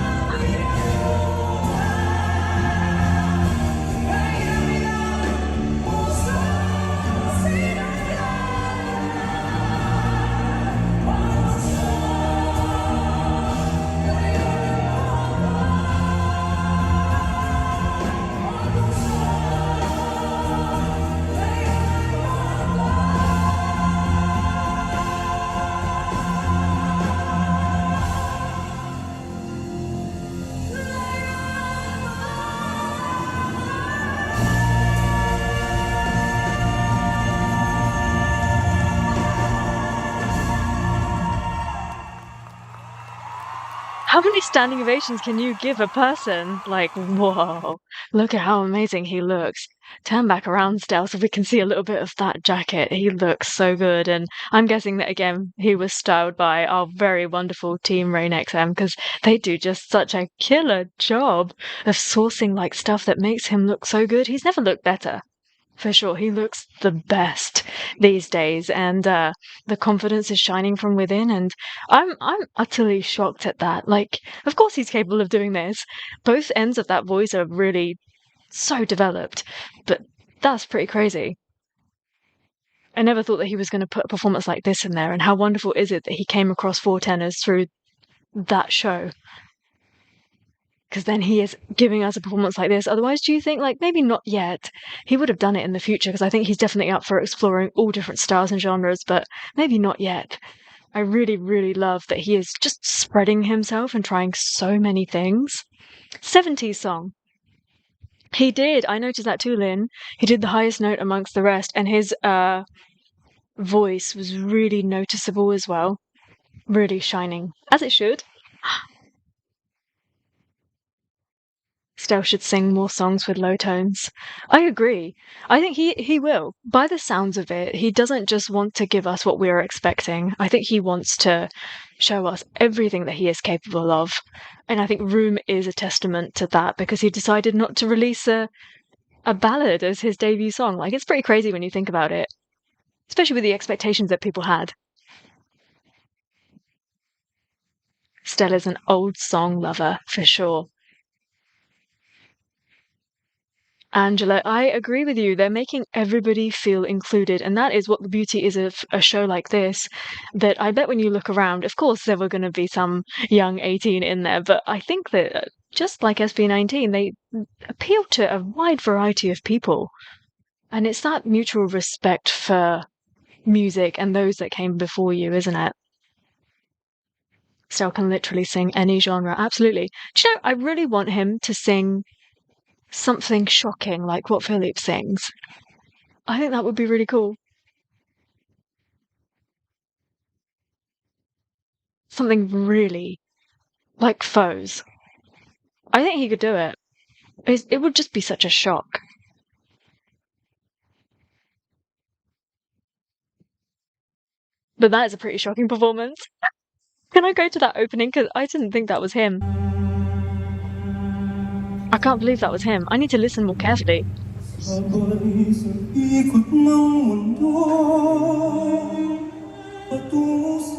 How many standing ovations can you give a person? Like, whoa, look at how amazing he looks. Turn back around, Stell, so we can see a little bit of that jacket. He looks so good. And I'm guessing that, again, he was styled by our very wonderful team, Rain XM, because they do just such a killer job of sourcing like stuff that makes him look so good. He's never looked better. For sure, he looks the best these days, and the confidence is shining from within. And I'm utterly shocked at that. Like, of course, he's capable of doing this. Both ends of that voice are really so developed, but that's pretty crazy. I never thought that he was going to put a performance like this in there. And how wonderful is it that he came across four tenors through that show? Because then he is giving us a performance like this. Otherwise, do you think, like, maybe not yet? He would have done it in the future, because I think he's definitely up for exploring all different styles and genres, but maybe not yet. I really, really love that he is just spreading himself and trying so many things. 70s song. He did. I noticed that too, Lynn. He did the highest note amongst the rest, and his voice was really noticeable as well. Really shining, as it should. Stell should sing more songs with low tones. I agree. I think he will. By the sounds of it, he doesn't just want to give us what we're expecting. I think he wants to show us everything that he is capable of. And I think Room is a testament to that, because he decided not to release a ballad as his debut song. Like, it's pretty crazy when you think about it, especially with the expectations that people had. Stell is an old song lover, for sure. Angela, I agree with you. They're making everybody feel included, and that is what the beauty is of a show like this. That I bet when you look around, of course, there were going to be some young 18 in there, but I think that just like SB19, they appeal to a wide variety of people. And it's that mutual respect for music and those that came before you, isn't it? Stell can literally sing any genre, absolutely. Do you know, I really want him to sing something shocking like what Philip sings. I think that would be really cool. Something really like Foes. I think he could do it. It would just be such a shock. But that is a pretty shocking performance. Can I go to that opening? Because I didn't think that was him. I can't believe that was him. I need to listen more carefully. Sabay sa ikot ng mundo patungo sa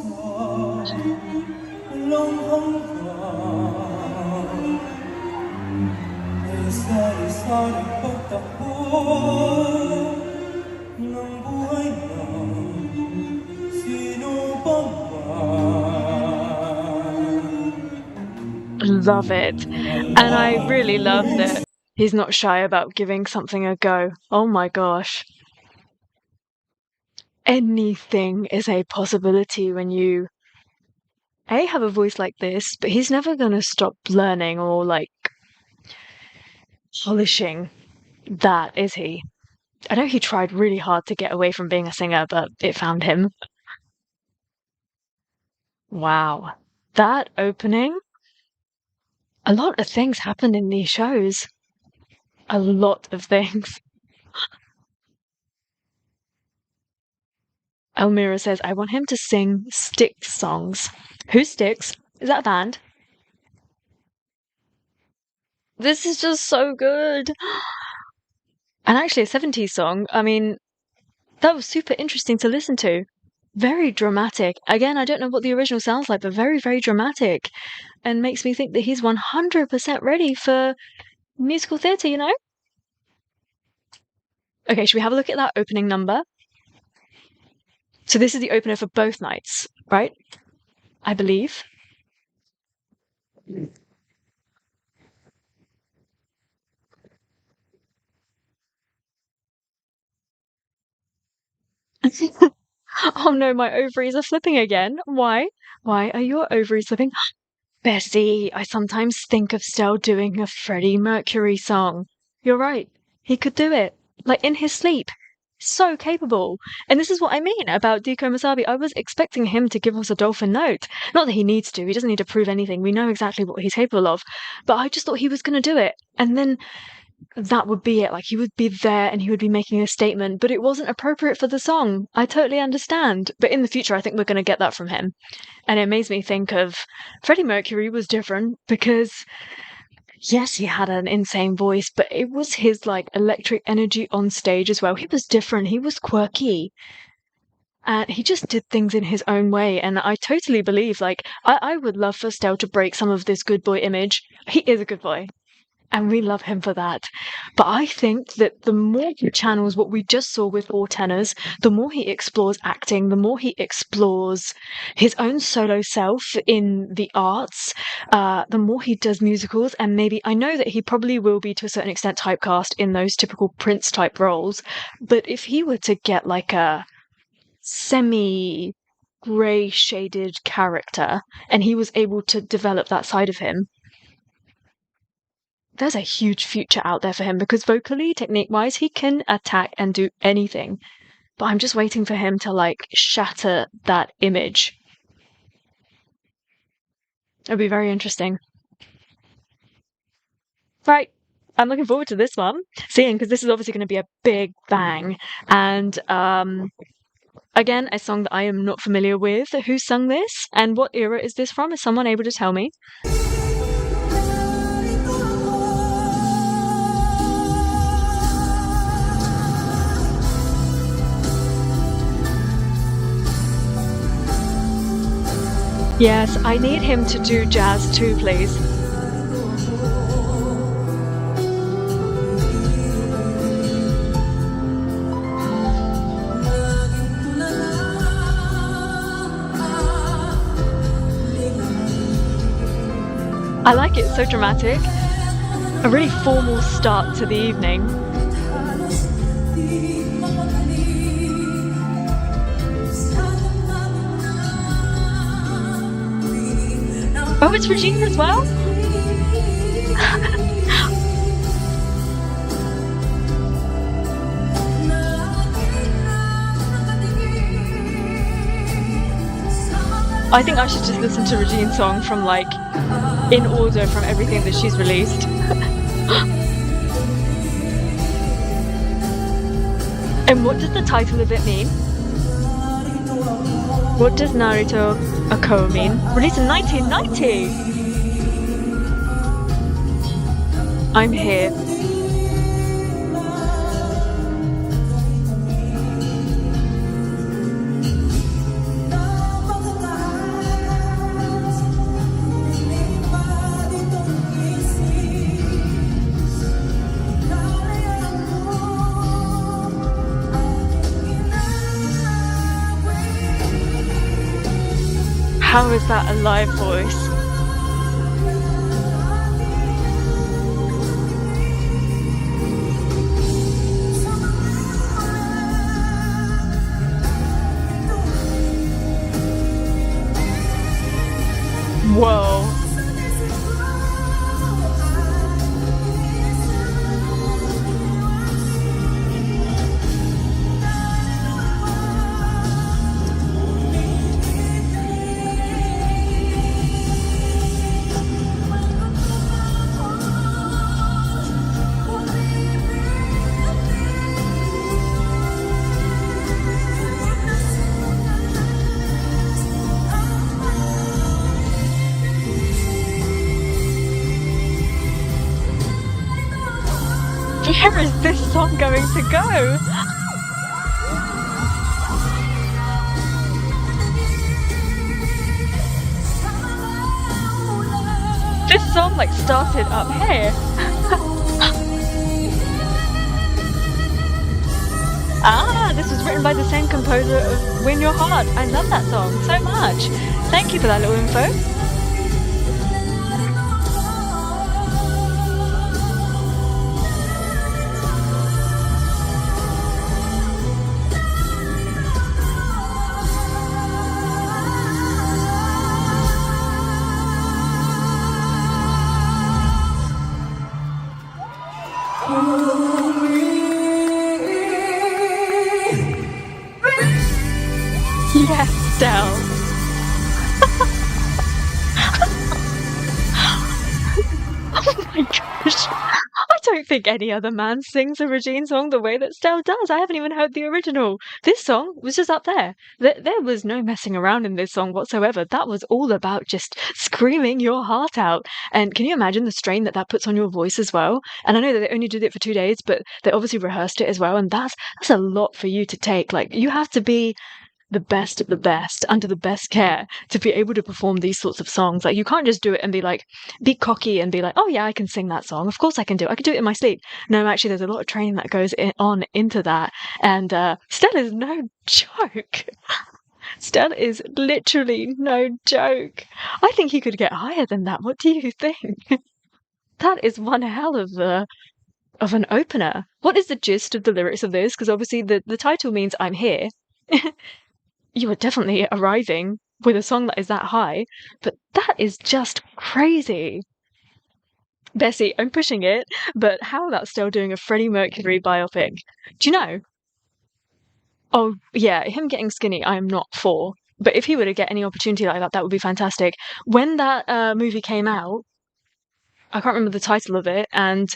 walang hanggan. Isa-isang pagtakbo ng buhay ng sino pa man. Love it. And I really love that he's not shy about giving something a go. Oh my gosh. Anything is a possibility when you have a voice like this, but he's never going to stop learning or like polishing that, is he? I know he tried really hard to get away from being a singer, but it found him. Wow. That opening, a lot of things happened in these shows. A lot of things. Elmira says, I want him to sing Styx songs. Who's Styx? Is that a band? This is just so good. And actually a 70s song. I mean, that was super interesting to listen to. Very dramatic. Again, I don't know what the original sounds like, but very, very dramatic. And makes me think that he's 100% ready for musical theatre, you know? Okay, should we have a look at that opening number? So this is the opener for both nights, right? I believe. Oh no, my ovaries are flipping again. Why? Why are your ovaries flipping? Bessie, I sometimes think of Stell doing a Freddie Mercury song. You're right. He could do it. Like in his sleep. So capable. And this is what I mean about Diko Masabi. I was expecting him to give us a dolphin note. Not that he needs to. He doesn't need to prove anything. We know exactly what he's capable of. But I just thought he was going to do it. And then that would be it. Like he would be there and he would be making a statement, but it wasn't appropriate for the song. I totally understand. But in the future, I think we're going to get that from him. And it makes me think of Freddie Mercury was different because, yes, he had an insane voice, but it was his like electric energy on stage as well. He was different. He was quirky. And he just did things in his own way. And I totally believe, like, I would love for Stell to break some of this good boy image. He is a good boy. And we love him for that. But I think that the more he channels what we just saw with FORTENORS, the more he explores acting, the more he explores his own solo self in the arts, the more he does musicals. And maybe, I know that he probably will be to a certain extent typecast in those typical Prince type roles. But if he were to get like a semi grey shaded character and he was able to develop that side of him, there's a huge future out there for him because vocally, technique-wise, he can attack and do anything. But I'm just waiting for him to, like, shatter that image. It'll be very interesting. Right. I'm looking forward to this one. Seeing, because this is obviously going to be a big bang. And, again, a song that I am not familiar with. Who sung this? And what era is this from? Is someone able to tell me? Yes, I need him to do jazz too, please. I like it, so dramatic. A really formal start to the evening. Oh, it's Regina as well? I think I should just listen to Regine's song from, like, in order from everything that she's released. And what does the title of it mean? What does Narito Ako mean? Released in 1990! I'm here. How is that a live voice? Whoa. Where is this song going to go? This song like started up here. This was written by the same composer of Win Your Heart. I love that song so much. Thank you for that little info. Yes, Stell. Oh my gosh. I don't think any other man sings a Regine song the way that Stell does. I haven't even heard the original. This song was just up there. There was no messing around in this song whatsoever. That was all about just screaming your heart out. And can you imagine the strain that that puts on your voice as well? And I know that they only did it for 2 days, but they obviously rehearsed it as well. And that's a lot for you to take. Like, you have to be the best of the best under the best care to be able to perform these sorts of songs. Like, you can't just do it and be cocky and be like, oh yeah, I can sing that song, of course I can do it in my sleep. No, actually there's a lot of training that goes on into that. And Stell is no joke. Stell is literally no joke. I think he could get higher than that. What do you think? That is one hell of an opener. What is the gist of the lyrics of this? Because obviously the title means I'm here. You are definitely arriving with a song that is that high, but that is just crazy. Bessie, I'm pushing it, but how about still doing a Freddie Mercury biopic? Do you know? Oh, yeah, him getting skinny, I am not for. But if he were to get any opportunity like that, that would be fantastic. When that movie came out, I can't remember the title of it, and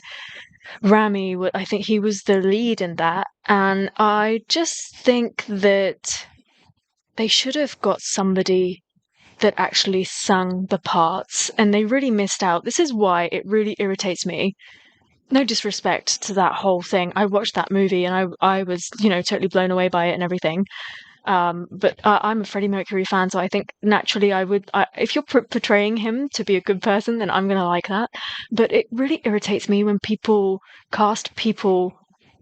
Rami, I think he was the lead in that, and I just think that they should have got somebody that actually sung the parts, and they really missed out. This is why it really irritates me. No disrespect to that whole thing. I watched that movie and I was, totally blown away by it and everything. But I'm a Freddie Mercury fan, so I think naturally if you're portraying him to be a good person, then I'm going to like that. But it really irritates me when people cast people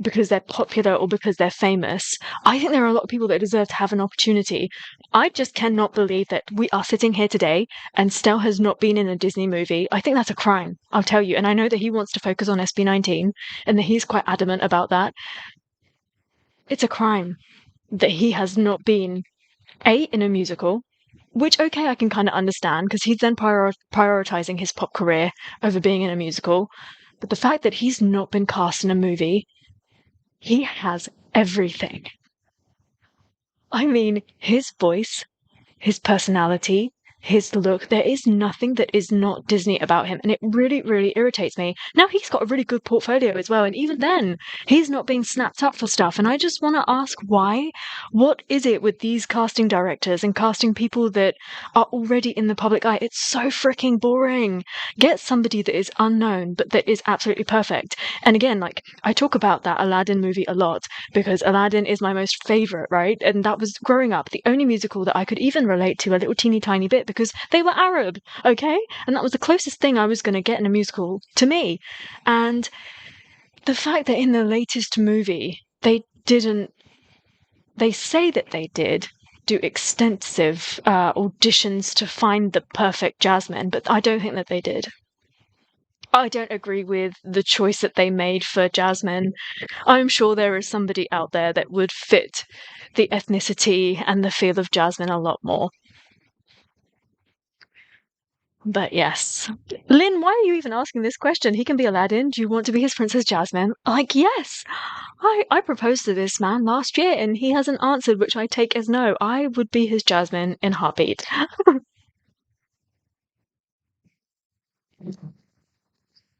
because they're popular or because they're famous. I think there are a lot of people that deserve to have an opportunity. I just cannot believe that we are sitting here today and Stell has not been in a Disney movie. I think that's a crime, I'll tell you. And I know that he wants to focus on SB19 and that he's quite adamant about that. It's a crime that he has not been in a musical, which okay, I can kind of understand because he's then prioritizing his pop career over being in a musical. But the fact that he's not been cast in a movie, he has everything. I mean, his voice, his personality, his look, there is nothing that is not Disney about him, and it really, really irritates me. Now he's got a really good portfolio as well, and even then, he's not being snapped up for stuff, and I just want to ask why? What is it with these casting directors and casting people that are already in the public eye? It's so freaking boring. Get somebody that is unknown, but that is absolutely perfect. And again, like, I talk about that Aladdin movie a lot, because Aladdin is my most favorite, right? And that was, growing up, the only musical that I could even relate to a little teeny tiny bit, because they were Arab, okay? And that was the closest thing I was going to get in a musical to me. And the fact that in the latest movie, they say that they did do extensive auditions to find the perfect Jasmine, but I don't think that they did. I don't agree with the choice that they made for Jasmine. I'm sure there is somebody out there that would fit the ethnicity and the feel of Jasmine a lot more. But yes. Lynn, why are you even asking this question? He can be Aladdin. Do you want to be his Princess Jasmine? Like, yes. I proposed to this man last year and he hasn't answered, which I take as no. I would be his Jasmine in heartbeat.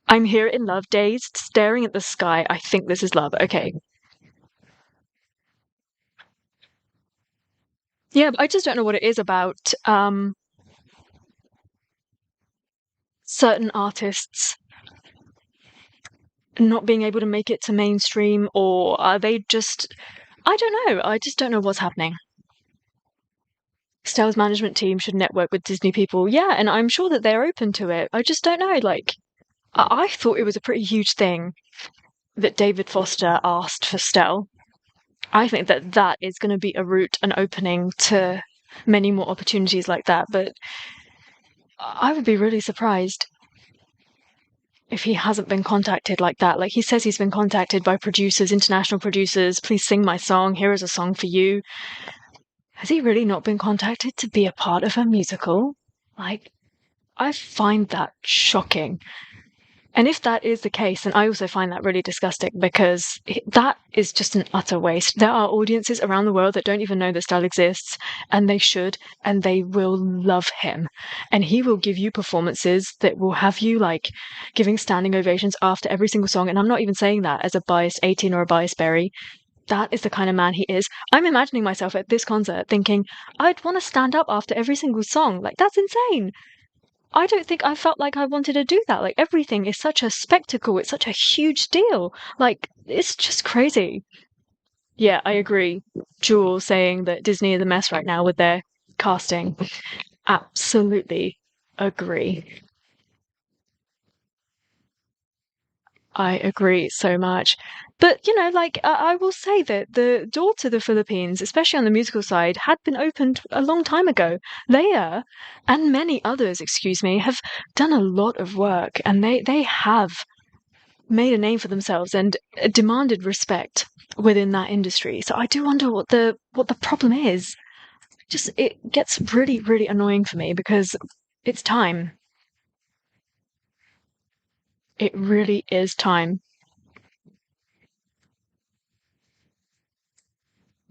I'm here in love, dazed, staring at the sky. I think this is love. Okay. Yeah, but I just don't know what it is about certain artists not being able to make it to mainstream, or are they just... I don't know. I just don't know what's happening. Stell's management team should network with Disney people. Yeah, and I'm sure that they're open to it. I just don't know. Like, I thought it was a pretty huge thing that David Foster asked for Stell. I think that that is going to be a route, an opening to many more opportunities like that. But I would be really surprised if he hasn't been contacted like that. Like, he says he's been contacted by producers, international producers. Please sing my song. Here is a song for you. Has he really not been contacted to be a part of a musical? Like, I find that shocking. And if that is the case, then I also find that really disgusting, because that is just an utter waste. There are audiences around the world that don't even know that Stell exists, and they should, and they will love him. And he will give you performances that will have you, like, giving standing ovations after every single song. And I'm not even saying that as a biased 18 or a biased Berry. That is the kind of man he is. I'm imagining myself at this concert thinking, I'd want to stand up after every single song. Like, that's insane. I don't think I felt like I wanted to do that. Like, everything is such a spectacle. It's such a huge deal. Like, it's just crazy. Yeah, I agree. Jewel saying that Disney is a mess right now with their casting. Absolutely agree. I agree so much. But, you know, like, I will say that the door to the Philippines, especially on the musical side, had been opened a long time ago. Leia and many others, excuse me, have done a lot of work, and they have made a name for themselves and demanded respect within that industry. So I do wonder what the problem is. Just, it gets really, really annoying for me, because it's time. It really is time.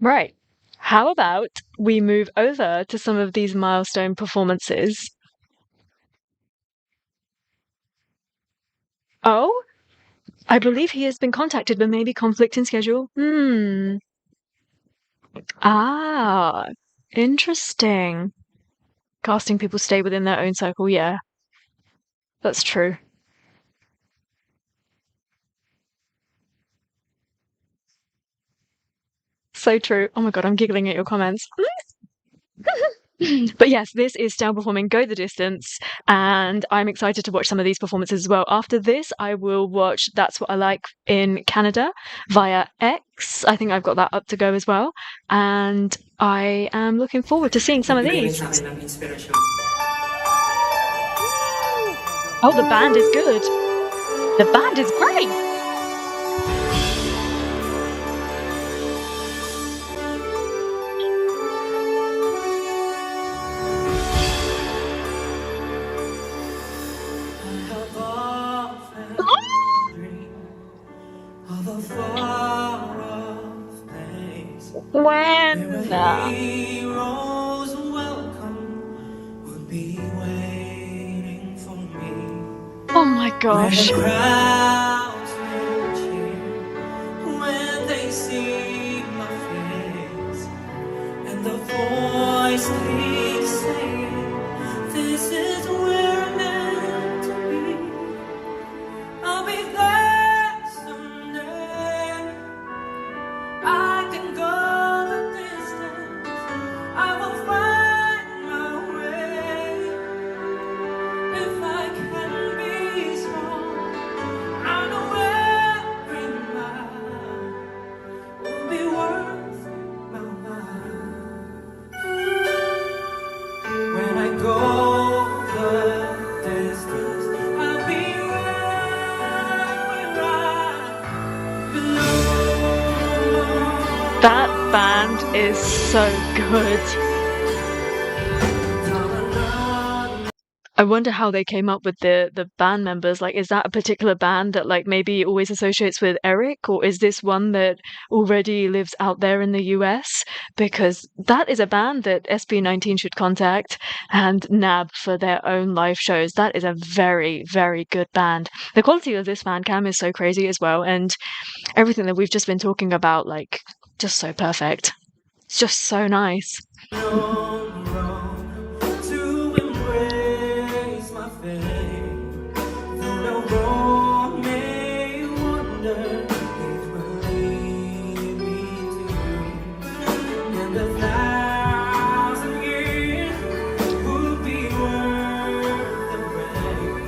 Right. How about we move over to some of these milestone performances? Oh, I believe he has been contacted, but maybe conflict in schedule. Ah, interesting. Casting people stay within their own circle, yeah. That's true. So true. Oh my god, I'm giggling at your comments. But yes, this is Stell performing Go the Distance, and I'm excited to watch some of these performances as well. After this, I will watch That's What I Like in Canada via X. I think I've got that up to go as well. And I am looking forward to seeing some of these. Oh, the band is good. The band is great. When? Heroes welcome would be waiting for me. Oh my gosh. When the crowds will cheer, when they see my face, and the voice keeps saying, this is where I'm meant to be. I'll be there someday. I can go the distance. I will find my way. If I can be strong, I know every mile will be worth my while. When I go the distance, I'll be right where I belong. That band is so good. I wonder how they came up with the band members. Like, is that a particular band that, like, maybe always associates with Erik, or is this one that already lives out there in the US? Because that is a band that SB19 should contact and nab for their own live shows. That is a very, very good band. The quality of this fan cam is so crazy as well, and everything that we've just been talking about, like, just so perfect. It's just so nice. To embrace my fate, though the road may wander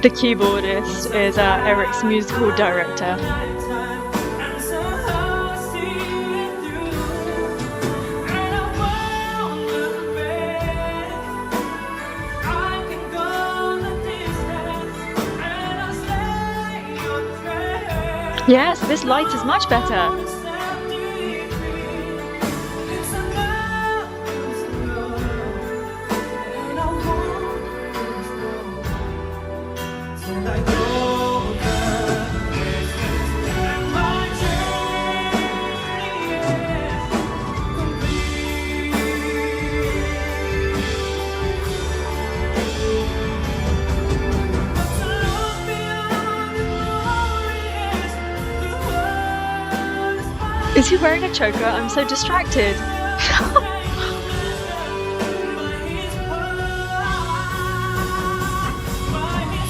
The keyboardist is Erik's musical director. Yes, this light is much better. Is he wearing a choker? I'm so distracted.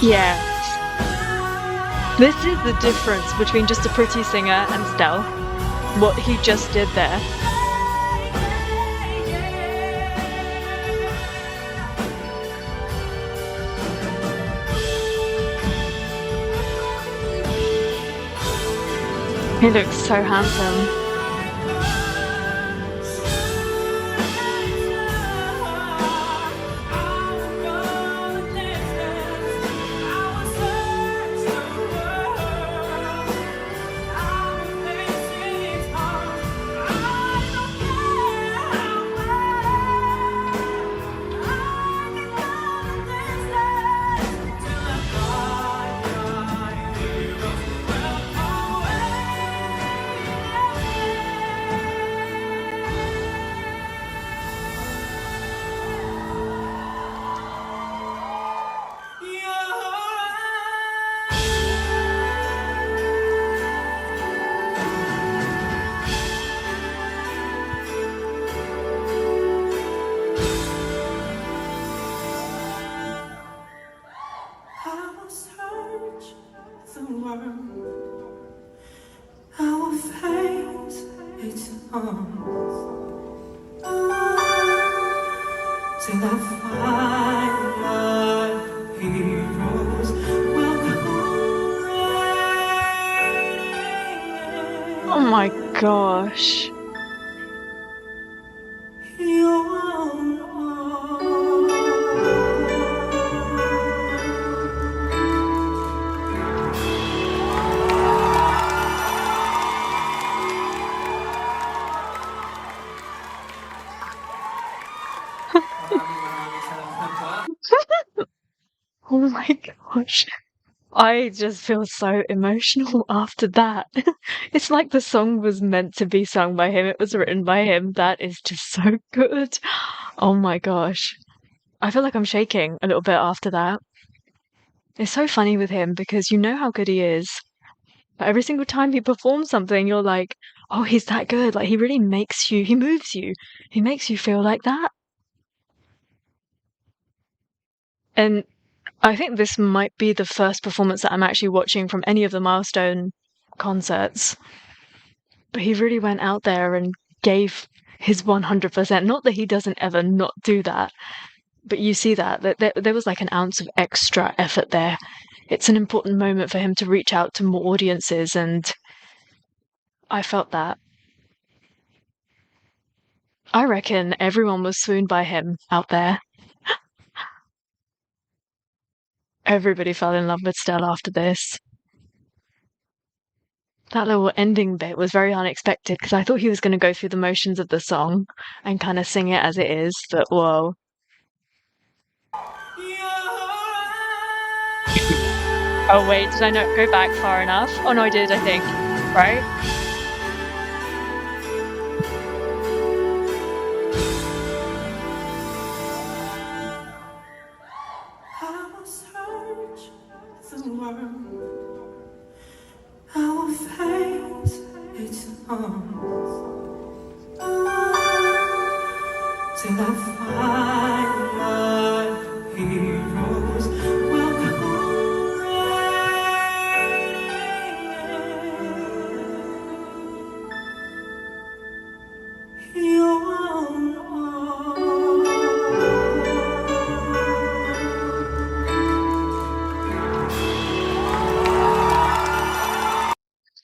Yeah. This is the difference between just a pretty singer and Stell. What he just did there. He looks so handsome. Oh my gosh. Oh my gosh. I just feel so emotional after that. It's like the song was meant to be sung by him. It was written by him. That is just so good. Oh my gosh. I feel like I'm shaking a little bit after that. It's so funny with him because you know how good he is. But every single time he performs something, you're like, oh, he's that good. Like, he really makes you, he moves you. He makes you feel like that. And I think this might be the first performance that I'm actually watching from any of the Milestone concerts. But he really went out there and gave his 100%. Not that he doesn't ever not do that, but you see that there was like an ounce of extra effort there. It's an important moment for him to reach out to more audiences, and I felt that. I reckon everyone was swooned by him out there. Everybody fell in love with Stell after this. That little ending bit was very unexpected because I thought he was going to go through the motions of the song and kind of sing it as it is, but whoa. Oh wait, did I not go back far enough? Oh no, I did, I think. Right?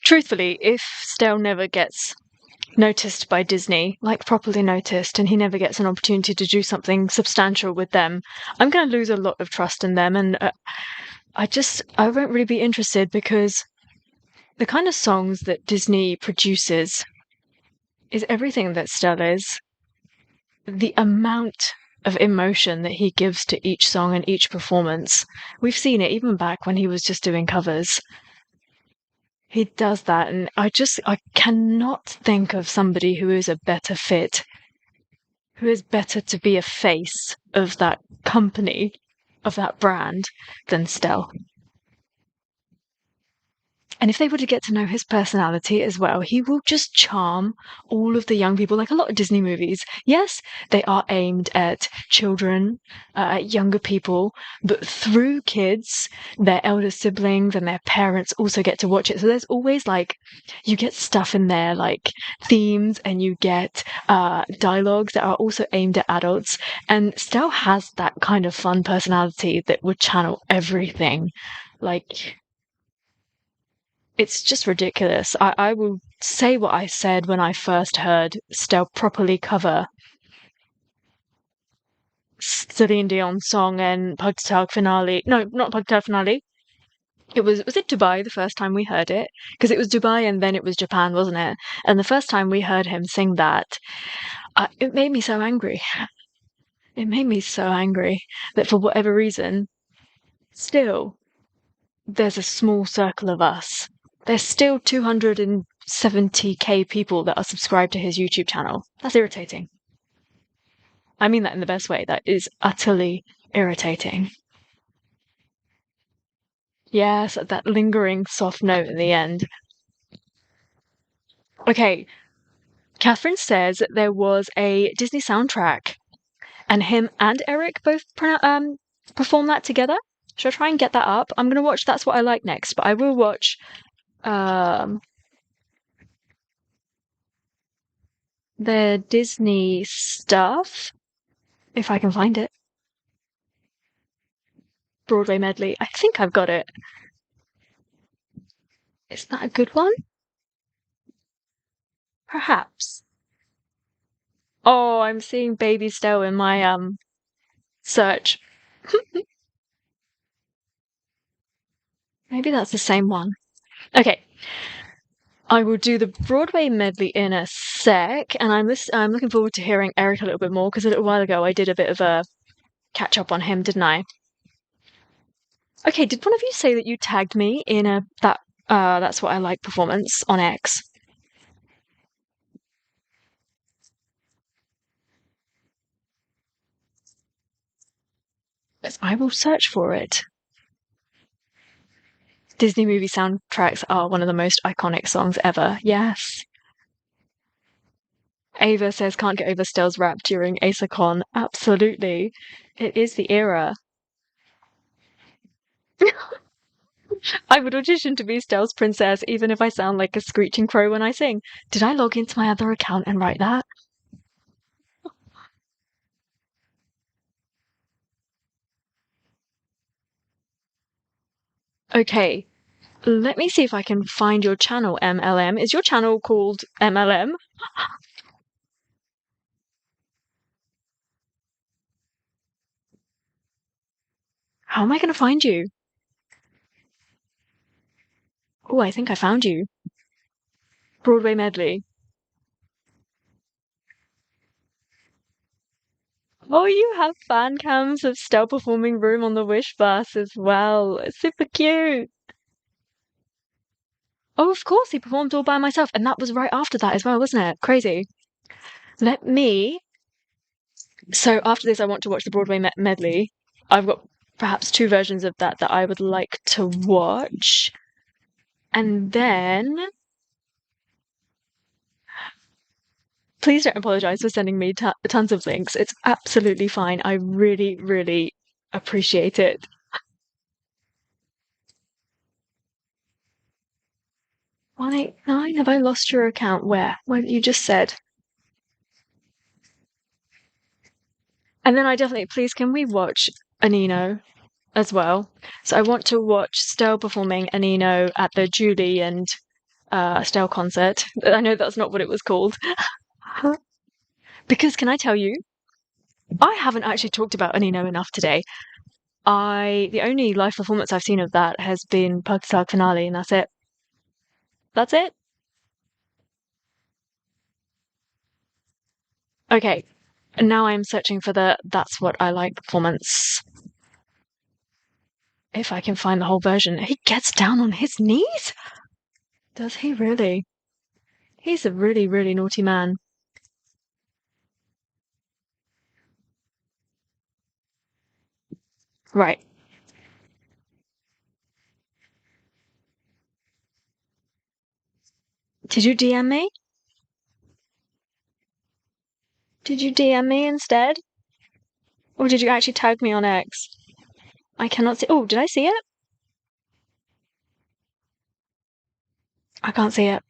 truthfully, if Stell never gets noticed by Disney, like properly noticed, and he never gets an opportunity to do something substantial with them, I'm going to lose a lot of trust in them, and I won't really be interested, because the kind of songs that Disney produces is everything that Stell is. The amount of emotion that he gives to each song and each performance. We've seen it even back when he was just doing covers. He does that, and I cannot think of somebody who is a better fit, who is better to be a face of that company, of that brand, than Stell. And if they were to get to know his personality as well, he will just charm all of the young people, like a lot of Disney movies. Yes, they are aimed at children, at younger people, but through kids, their elder siblings and their parents also get to watch it. So there's always you get stuff in there like themes, and you get dialogues that are also aimed at adults. And Stell has that kind of fun personality that would channel everything. It's just ridiculous. I will say what I said when I first heard Stell properly cover Celine Dion's song and Pugtag Finale. No, not Pugtag Finale. Was it Dubai the first time we heard it? Because it was Dubai and then it was Japan, wasn't it? And the first time we heard him sing that, it made me so angry. It made me so angry that for whatever reason, still, there's a small circle of us. There's still 270k people that are subscribed to his YouTube channel. That's irritating. I mean that in the best way. That is utterly irritating. Yes, that lingering soft note at the end. Okay, Catherine says that there was a Disney soundtrack, and him and Erik both perform that together. Should I try and get that up? I'm going to watch That's What I Like next, but I will watch the Disney stuff, if I can find it. Broadway medley. I think I've got it. Is that a good one? Perhaps. Oh, I'm seeing Baby Stell in my search. Maybe that's the same one. Okay. I will do the Broadway medley in a sec, and I'm looking forward to hearing Erik a little bit more, because a little while ago I did a bit of a catch up on him, didn't I? Okay, did one of you say that you tagged me in That's What I Like performance on X? Yes, I will search for it. Disney movie soundtracks are one of the most iconic songs ever. Yes. Ava says can't get over Stell's rap during ACOUSTIC. Absolutely. It is the era. I would audition to be Stell's princess, even if I sound like a screeching crow when I sing. Did I log into my other account and write that? Okay, let me see if I can find your channel, MLM. Is your channel called MLM? How am I going to find you? Oh, I think I found you. Broadway medley. Oh, you have fan cams of Stell performing Room on the Wish bus as well. It's super cute. Oh, of course, he performed All by Myself, and that was right after that as well, wasn't it? Crazy. Let me. So after this, I want to watch the Broadway medley. I've got perhaps two versions of that I would like to watch. And then. Please don't apologize for sending me tons of links. It's absolutely fine. I really, really appreciate it. Why, nine? Have I lost your account? Where? Where you just said? And then I definitely, please, can we watch Anino as well? So I want to watch Stell performing Anino at the Julie and Stell Concert. I know that's not what it was called. Because can I tell you, I haven't actually talked about Anino enough today. The only live performance I've seen of that has been Pagtag Finale, and that's it. That's it. Okay, and now I'm searching for the That's What I Like performance. If I can find the whole version. He gets down on his knees? Does he really? He's a really, really naughty man. Right. Did you DM me? Did you DM me instead? Or did you actually tag me on X? I cannot see. Oh, did I see it? I can't see it.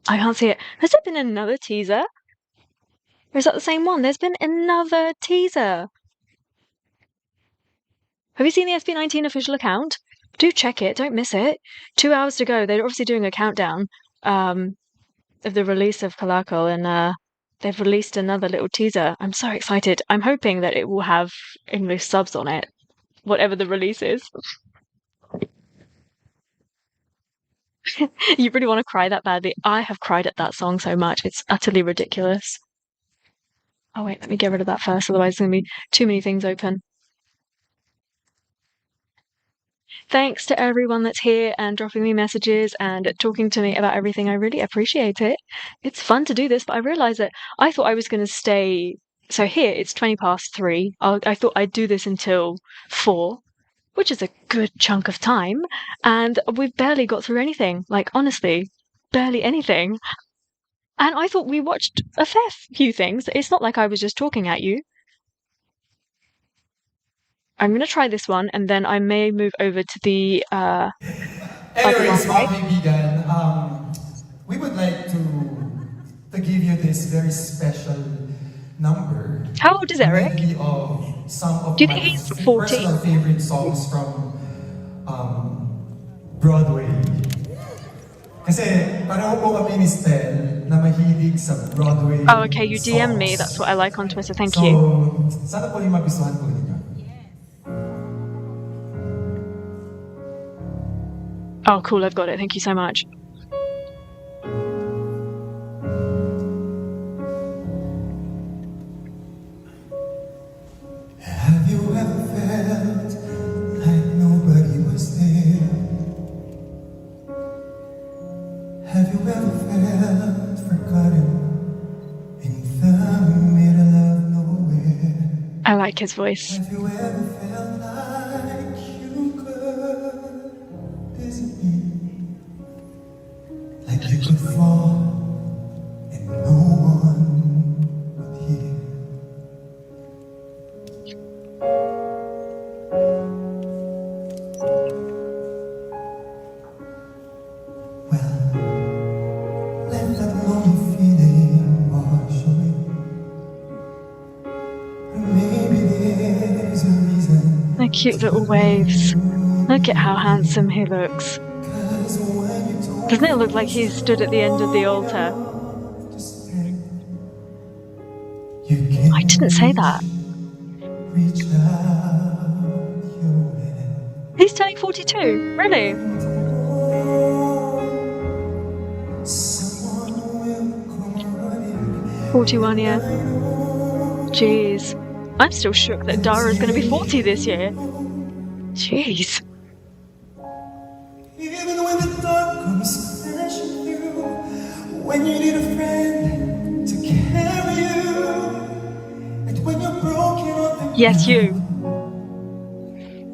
I can't see it. Has there been another teaser? Or is that the same one? There's been another teaser. Have you seen the SB19 official account? Do check it. Don't miss it. 2 hours to go. They're obviously doing a countdown of the release of Kalakal, and they've released another little teaser. I'm so excited. I'm hoping that it will have English subs on it, whatever the release is. You really want to cry that badly? I have cried at that song so much. It's utterly ridiculous. Oh, wait, let me get rid of that first, otherwise there's going to be too many things open. Thanks to everyone that's here and dropping me messages and talking to me about everything. I really appreciate it. It's fun to do this, but I realised that I thought I was going to stay. So here it's 3:20. I thought I'd do this until 4, which is a good chunk of time, and we've barely got through anything. Like, honestly, barely anything. And I thought we watched a fair few things. It's not like I was just talking at you. I'm going to try this one, and then I may move over to the other Anyways, one, right? mga kaibigan, we would like to give you this very special number. How old is Erik? Medley of some of Do you my think he's 40? personal favorite songs from Broadway. Kasi pareho po kami ni Stell na mahilig sa Broadway. Oh, okay, you DM'd me. songs. That's what I like on Twitter. Thank So, you. sana po yung magustuhan po ninyo. Oh, cool. I've got it. Thank you so much. Have you ever felt like nobody was there? Have you ever felt forgotten in the middle of nowhere? I like his voice. Have you ever felt like you could disappear? Like you could fall and no one would hear? Well, let that lonely feeling wash away. Maybe there's a reason. The cute little waves. Look at how handsome he looks. 'Cause when you told Doesn't it look like he's stood at the end of the altar? me to stay, you came I didn't say that. reach out your hand. He's turning 42. Really? Someone will come running. 41, yeah. Jeez. I'm still shook that Dara's going to be 40 this year. Jeez. Even when the dark comes crashing through, when you need a friend to carry you, and when you're broken on the Yes, you.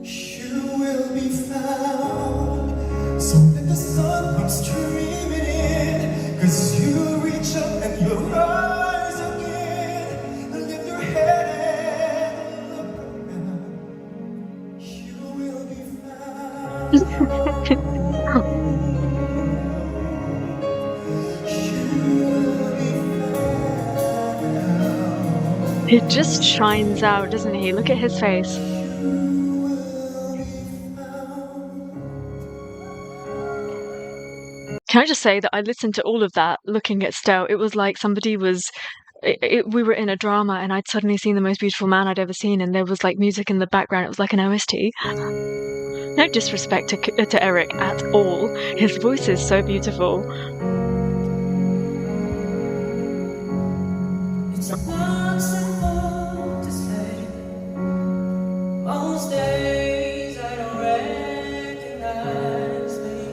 you will be found. So let the sun come streaming in, 'cause you reach up and you rise again. Lift your head and look around. You will be found. He just shines out, doesn't he? Look at his face. Can I just say that I listened to all of that looking at Stell? It was like somebody was. We were in a drama, and I'd suddenly seen the most beautiful man I'd ever seen, and there was like music in the background. It was like an OST. No disrespect to Erik at all. His voice is so beautiful. It's not simple to say. Most days I don't recognize me.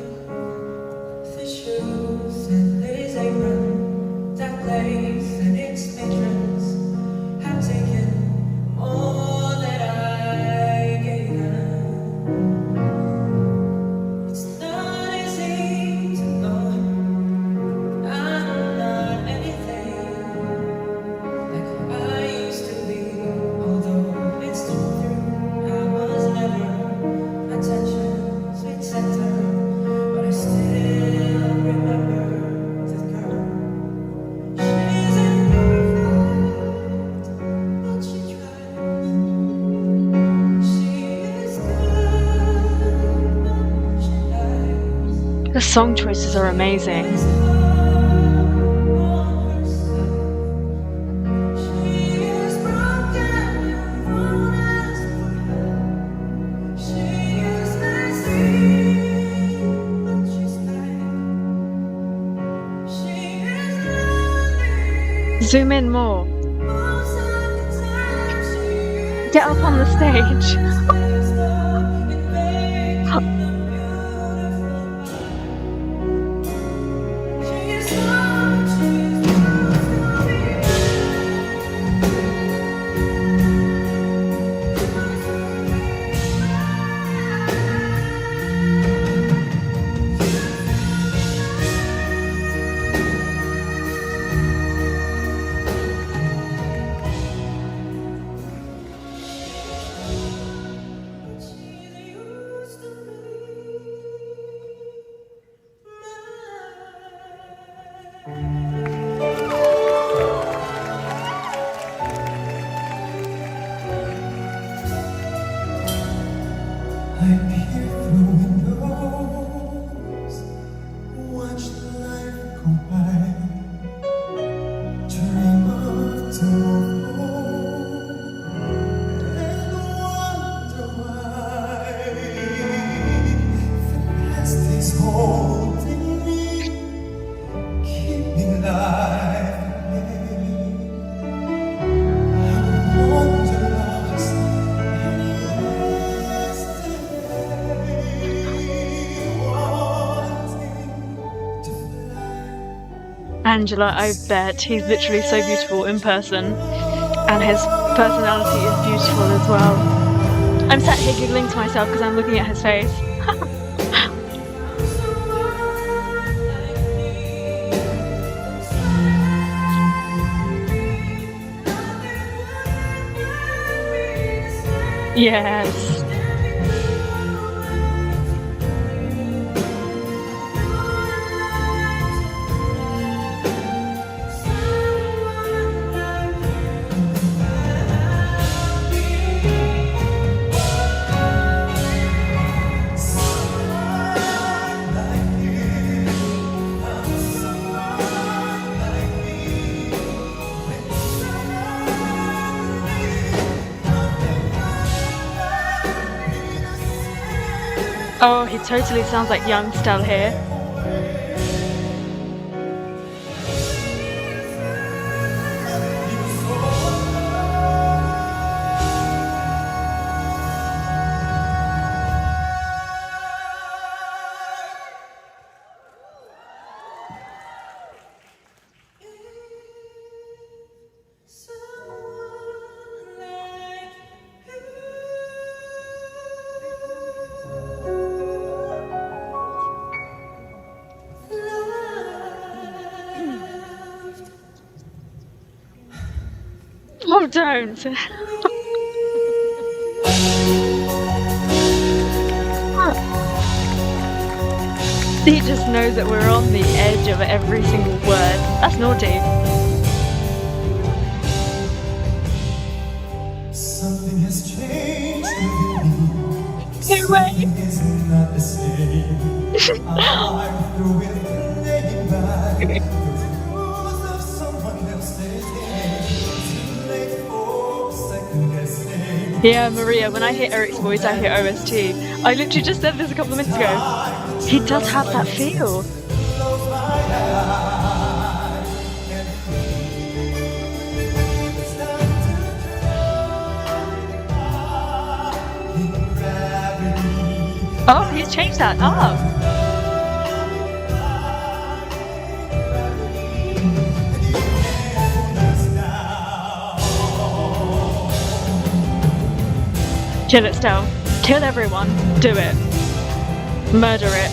The shoes and his apron, that place and its entrance have taken more than I gave them. It's not easy to know I'm not anything like I used to be. Although it's not true, I was never attention's sweet center, but I still remember that girl. She's imperfect, but she tries. She is good, but she lies. The song choices are amazing. It's hard on herself. She is broken and won't ask for help. She is messy, but she's kind. She is lonely. Zoom in more. Most of the time she is Get up on the stage. I peer through windows, watch life go by, dream of tomorrow, and wonder why the past is holding me, keeping life at bay. I wander lost in Angela, I bet he's literally so beautiful in person, and his personality is beautiful as well. I'm sat here giggling to myself because I'm looking at his face. Yes. Oh, he totally sounds like young Stell here. Oh, don't. He just knows that we're on the edge of every single word. That's naughty. Something has changed within me. No way. Something is not the same. I'm through with Yeah, Maria, when I hear Eric's voice, I hear OST. I literally just said this a couple of minutes ago. He does have that feel. Oh, he's changed that up. Kill it, Stell. Kill everyone. Do it. Murder it.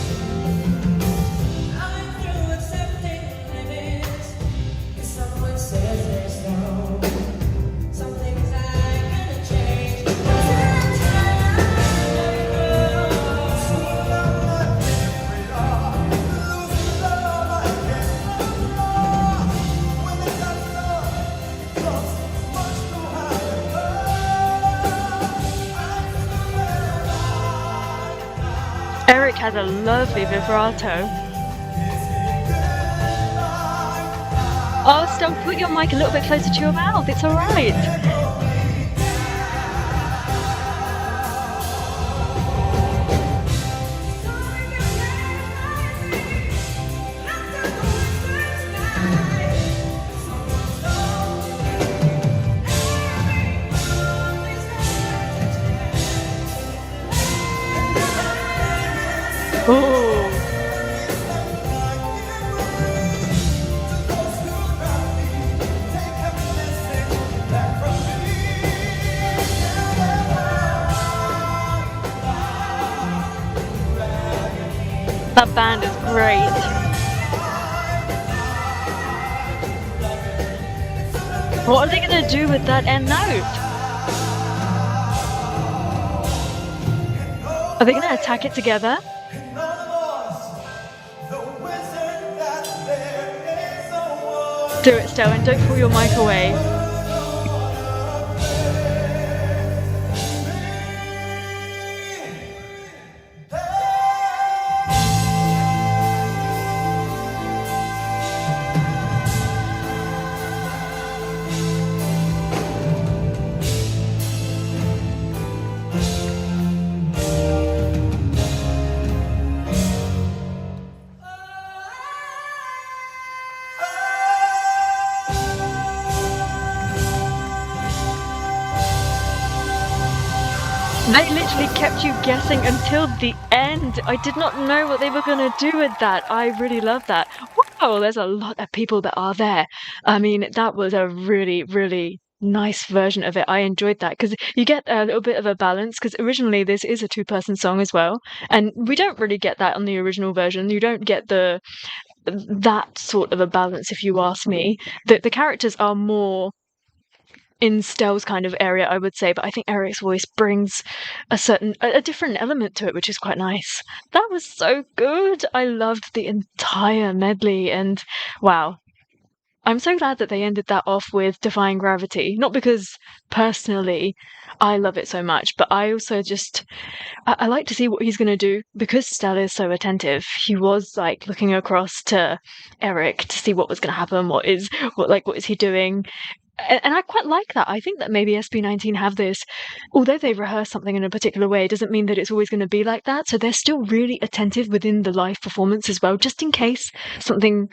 I'm through accepting limits. If someone says there's no, some things I cannot change. Erik has a lovely vibrato. Oh, Stell, put your mic a little bit closer to your mouth. It's alright. Oh. That band is great. What are they going to do with that end note? Are they going to attack it together? Do it, Stell, and don't pull your mic away. They literally kept you guessing until the end. I did not know what they were going to do with that. I really love that. Wow, there's a lot of people that are there. I mean, that was a really, really nice version of it. I enjoyed that because you get a little bit of a balance because originally this is a two-person song as well. And we don't really get that on the original version. You don't get that sort of a balance, if you ask me. The characters are more in Stell's kind of area, I would say, but I think Erik's voice brings a different element to it, which is quite nice. That was so good. I loved the entire medley, and wow. I'm so glad that they ended that off with Defying Gravity. Not because personally I love it so much, but I also just I like to see what he's going to do because Stell is so attentive. He was like looking across to Erik to see what was going to happen. What is he doing? And I quite like that. I think that maybe SB19 have this, although they rehearse something in a particular way, it doesn't mean that it's always going to be like that. So they're still really attentive within the live performance as well, just in case something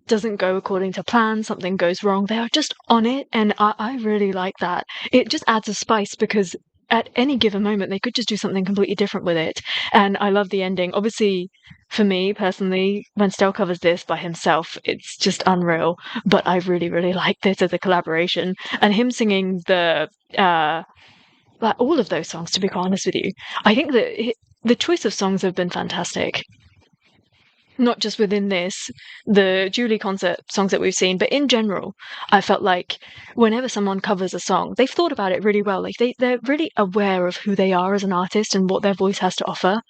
doesn't go according to plan, something goes wrong. They are just on it, and I really like that. It just adds a spice because at any given moment they could just do something completely different with it. And I love the ending. Obviously, for me personally, when Stell covers this by himself, it's just unreal. But I really, really like this as a collaboration. And him singing like all of those songs, to be quite honest with you. I think that the choice of songs have been fantastic. Not just within the Julie concert songs that we've seen, but in general, I felt like whenever someone covers a song, they've thought about it really well. Like they're really aware of who they are as an artist and what their voice has to offer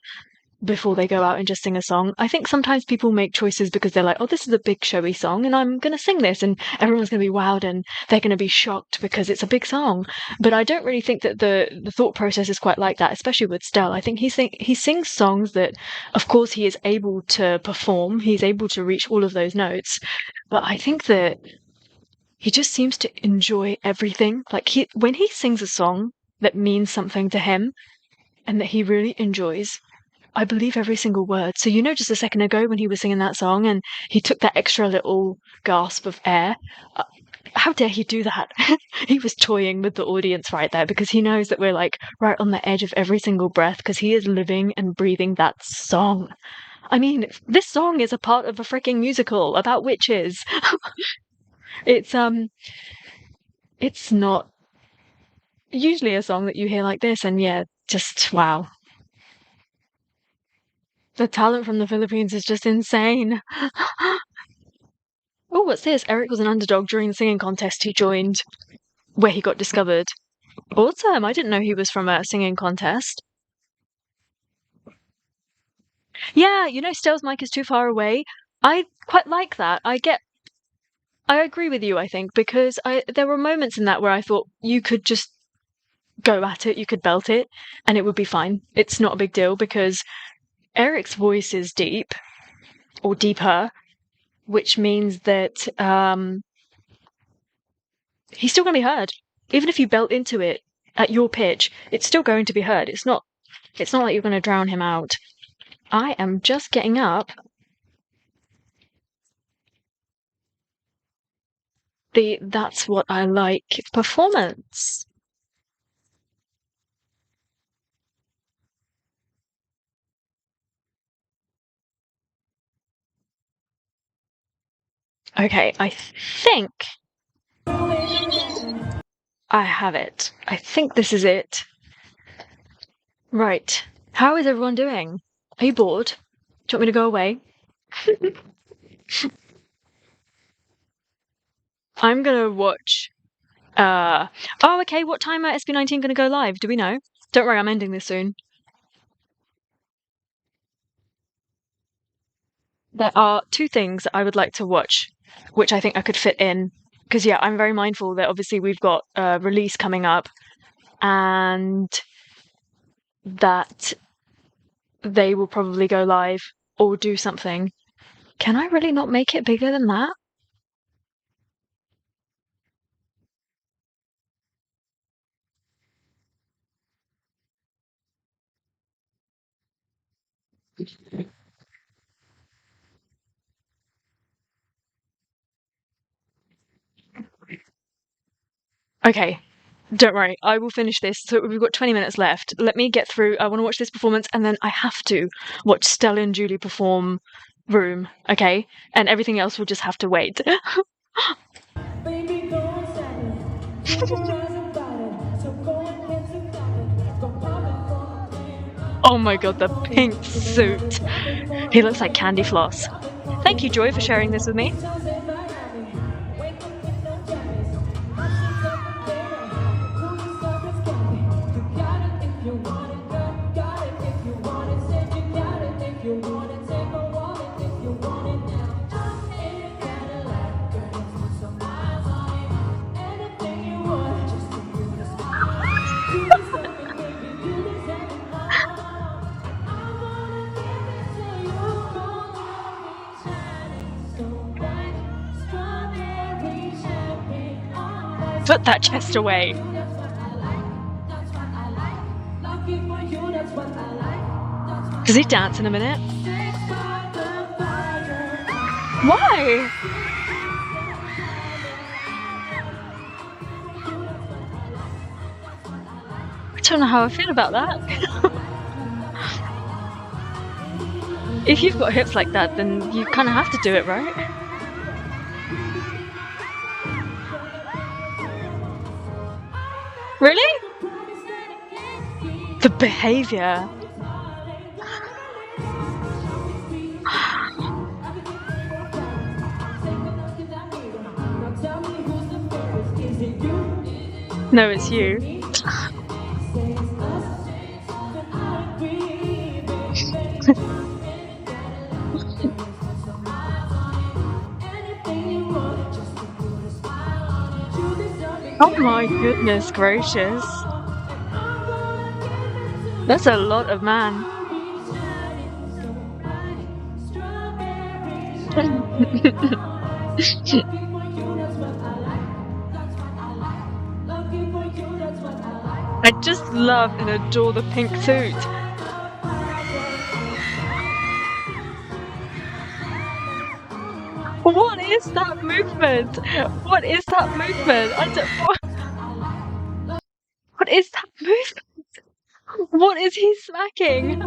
before they go out and just sing a song. I think sometimes people make choices because they're like, oh, this is a big showy song and I'm going to sing this and everyone's going to be wowed and they're going to be shocked because it's a big song. But I don't really think that the thought process is quite like that, especially with Stell. I think he sings songs that, of course, he is able to perform. He's able to reach all of those notes. But I think that he just seems to enjoy everything. Like when he sings a song, that means something to him and that he really enjoys, I believe every single word. So, just a second ago when he was singing that song and he took that extra little gasp of air, how dare he do that? He was toying with the audience right there because he knows that we're like right on the edge of every single breath because he is living and breathing that song. I mean, this song is a part of a freaking musical about witches. It's not usually a song that you hear like this, and yeah, just wow. The talent from the Philippines is just insane. Oh, what's this? Erik was an underdog during the singing contest he joined, where he got discovered. Awesome! I didn't know he was from a singing contest. Yeah, Stell's mic is too far away. I quite like that. I agree with you, I think, because there were moments in that where I thought you could just go at it, you could belt it, and it would be fine. It's not a big deal because Erik's voice is deep, or deeper, which means that he's still going to be heard. Even if you belt into it at your pitch, it's still going to be heard. It's not like you're going to drown him out. I am just getting up the That's What I Like performance. Okay, I think I have it. I think this is it. Right. How is everyone doing? Are you bored? Do you want me to go away? I'm gonna watch. Oh, okay. What time are SB19 gonna go live? Do we know? Don't worry, I'm ending this soon. There are two things I would like to watch, which I think I could fit in. Because, yeah, I'm very mindful that obviously we've got a release coming up and that they will probably go live or do something. Can I really not make it bigger than that? Okay, don't worry. I will finish this. So we've got 20 minutes left. Let me get through. I want to watch this performance and then I have to watch Stella and Julie perform Room, okay? And everything else will just have to wait. Baby, don't stand it. Keep your eyes about it. So go and get to it. Go pop it for me. Oh my god, the pink suit. He looks like Candy Floss. Thank you, Joy, for sharing this with me. Put that chest away. Does he dance in a minute? Why? I don't know how I feel about that. If you've got hips like that, then you kind of have to do it, right? Really? The behavior. No, it's you. Oh my goodness gracious. That's a lot of man. I just love and adore the pink suit. What is that movement? What is that movement? What is that movement? What is he smacking?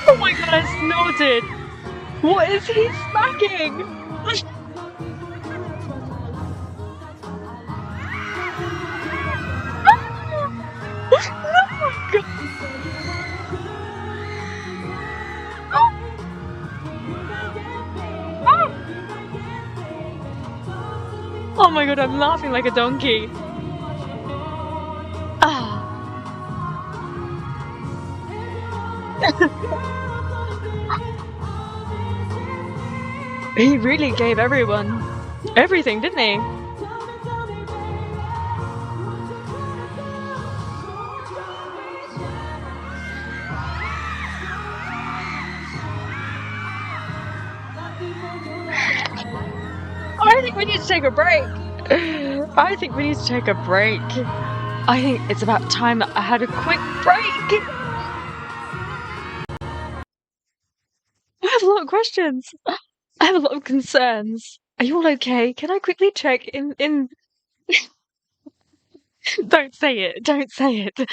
Oh my god, I snorted. What is he smacking? Oh my god. Oh my god, I'm laughing like a donkey. Ah. He really gave everyone everything, didn't he? I think we need to take a break. I think we need to take a break. I think it's about time that I had a quick break. I have a lot of questions. I have a lot of concerns. Are you all okay? Can I quickly check in Don't say it. Don't say it.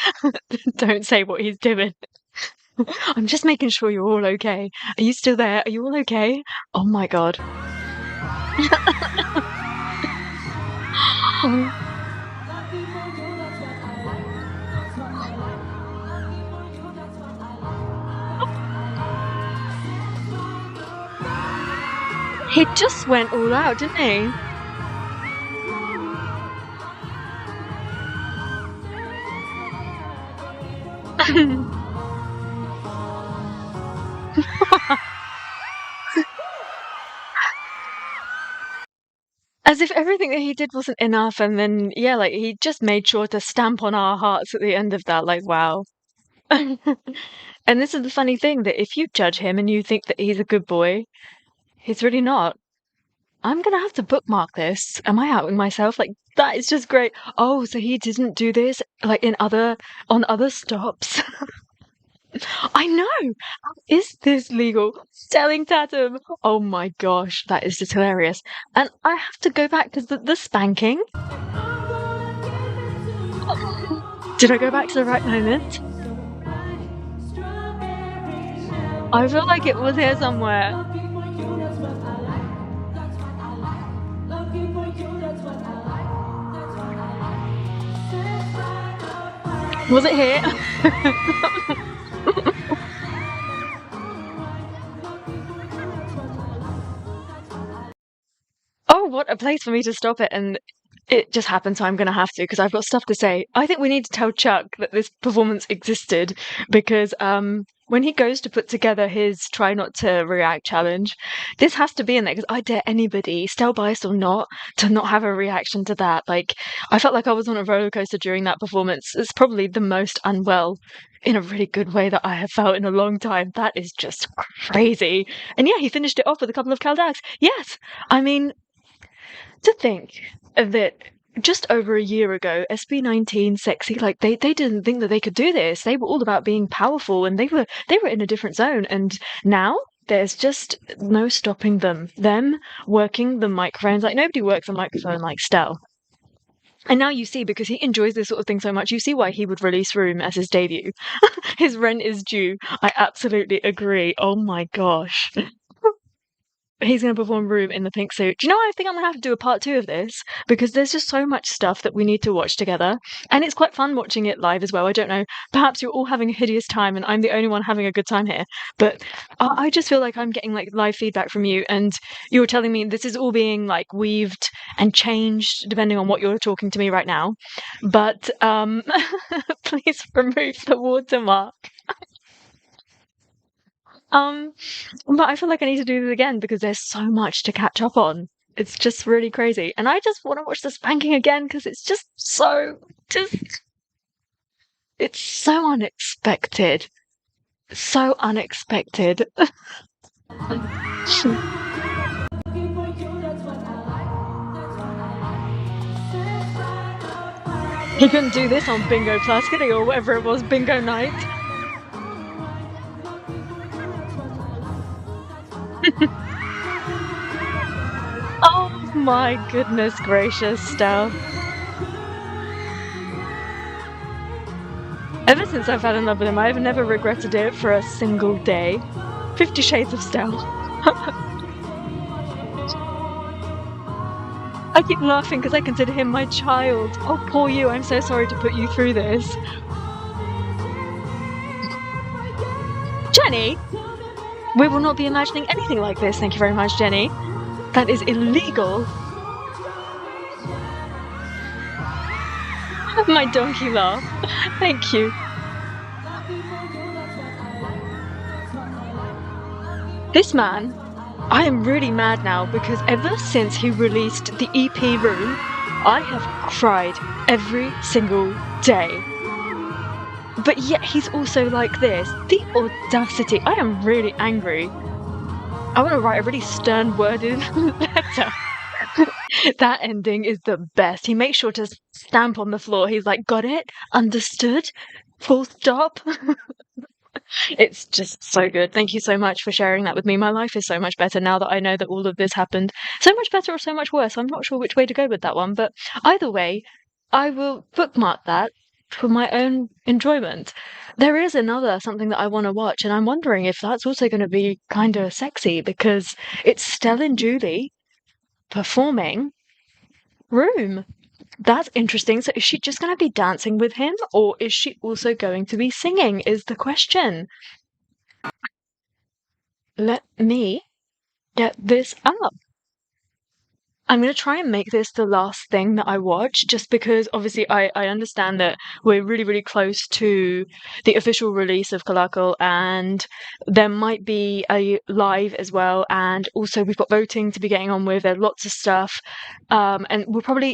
Don't say what he's doing. I'm just making sure you're all okay. Are you still there? Are you all okay? Oh my god. He just went all out, didn't he? As if everything that he did wasn't enough, and then, yeah, like, he just made sure to stamp on our hearts at the end of that, like, wow. And this is the funny thing, that if you judge him and you think that he's a good boy, he's really not. I'm gonna have to bookmark this. Am I outing myself? Like, that is just great. Oh, so he didn't do this, like, on other stops. I know! How is this legal? Selling tatum! Oh my gosh, that is just hilarious. And I have to go back to the spanking. Did I go back to the right moment? I feel like it was here somewhere. Was it here? Oh, what a place for me to stop it, and it just happened, so I'm going to have to, because I've got stuff to say. I think we need to tell Chuck that this performance existed, because when he goes to put together his Try Not to React challenge, this has to be in there, because I dare anybody, Stell biased or not, to not have a reaction to that. Like, I felt like I was on a roller coaster during that performance. It's probably the most unwell, in a really good way, that I have felt in a long time. That is just crazy. And yeah, he finished it off with a couple of Caldags. Yes! I mean, to think that just over a year ago, SB19 Sexy, like they didn't think that they could do this. They were all about being powerful, and they were in a different zone. And now there's just no stopping them. Them working the microphones, like nobody works a microphone like Stell. And now you see, because he enjoys this sort of thing so much, you see why he would release Room as his debut. His rent is due. I absolutely agree. Oh my gosh. He's going to perform Room in the pink suit. Do you know, I think I'm going to have to do a part 2 of this, because there's just so much stuff that we need to watch together. And it's quite fun watching it live as well. I don't know, perhaps you're all having a hideous time and I'm the only one having a good time here. But I just feel like I'm getting like live feedback from you, and you're telling me this is all being like weaved and changed depending on what you're talking to me right now. But please remove the watermark. But I feel like I need to do this again, because there's so much to catch up on. It's just really crazy. And I just want to watch the spanking again, because it's just it's so unexpected. So unexpected. He couldn't do this on Bingo Plus, could he? Or whatever it was, Bingo Night. Oh my goodness gracious, Stell. Ever since I fell in love with him, I've never regretted it for a single day. 50 Shades of Stell. I keep laughing because I consider him my child. Oh, poor you, I'm so sorry to put you through this. Jenny! We will not be imagining anything like this, thank you very much, Jenny. That is illegal. My donkey laugh. Thank you. This man, I am really mad now because ever since he released the EP Room, I have cried every single day. But yet he's also like this. The audacity. I am really angry. I want to write a really stern-worded letter. That ending is the best. He makes sure to stamp on the floor. He's like, got it? Understood? Full stop? It's just so good. Thank you so much for sharing that with me. My life is so much better now that I know that all of this happened. So much better or so much worse. I'm not sure which way to go with that one. But either way, I will bookmark that for my own enjoyment. There is something that I want to watch, and I'm wondering if that's also going to be kind of sexy because it's Stell and Julie performing Room. That's interesting. So is she just going to be dancing with him, or is she also going to be singing, is the question. Let me get this up. I'm going to try and make this the last thing that I watch, just because obviously I understand that we're really, really close to the official release of Kalakal, and there might be a live as well, and also we've got voting to be getting on with. There's lots of stuff, and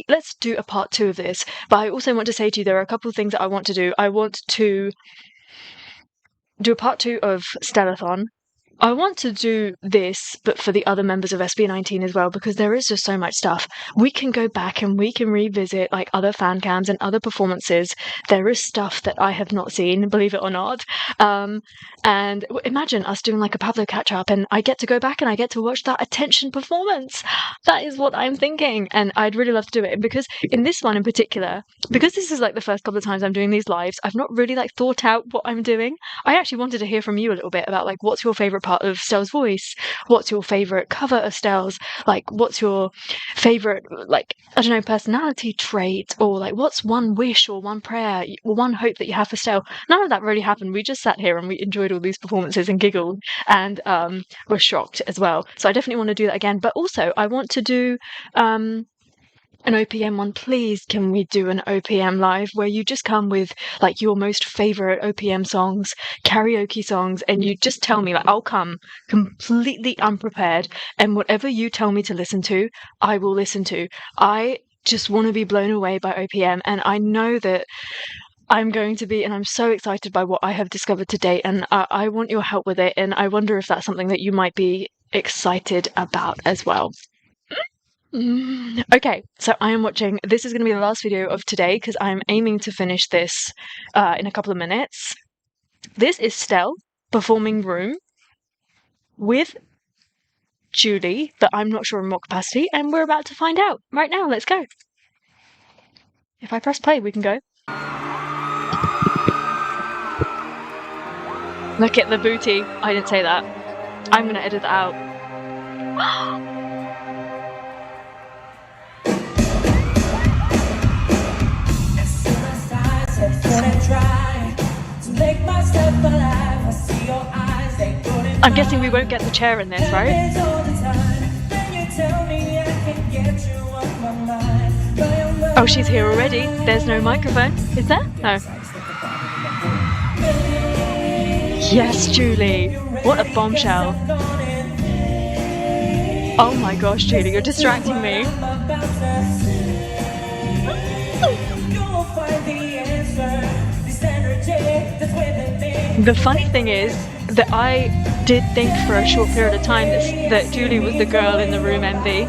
let's do a part 2 of this. But I also want to say to you, there are a couple of things that I want to do. I want to do a part 2 of Stellathon. I want to do this, but for the other members of SB19 as well, because there is just so much stuff. We can go back and we can revisit like other fan cams and other performances. There is stuff that I have not seen, believe it or not. And imagine us doing like a Pablo catch-up, and I get to go back and I get to watch that Attention performance. That is what I'm thinking, and I'd really love to do it. And because in this one in particular, because this is like the first couple of times I'm doing these lives, I've not really like thought out what I'm doing. I actually wanted to hear from you a little bit about like what's your favorite part of Stell's voice, what's your favorite cover of Stell's, like what's your favorite, like, I don't know, personality trait, or like what's one wish or one prayer or one hope that you have for Stell. None of that really happened. We just sat here and we enjoyed all these performances and giggled and were shocked as well. So I definitely want to do that again. But also I want to do an OPM one. Please, can we do an OPM live where you just come with like your most favorite OPM songs, karaoke songs, and you just tell me, like, I'll come completely unprepared, and whatever you tell me to listen to, I will listen to. I just want to be blown away by OPM, and I know that I'm going to be, and I'm so excited by what I have discovered to date, and I want your help with it, and I wonder if that's something that you might be excited about as well. Okay, so I am watching. This is going to be the last video of today because I'm aiming to finish this in a couple of minutes. This is Stell performing Room with Julie, but I'm not sure in what capacity, and we're about to find out right now. Let's go. If I press play, we can go. Look at the booty. I didn't say that. I'm going to edit that out. I'm guessing we won't get the chair in this, right? Oh, she's here already. There's no microphone. Is there? No. Yes, Julie. What a bombshell. Oh my gosh, Julie, you're distracting me. The funny thing is that I did think for a short period of time that Julie was the girl in the Room MV.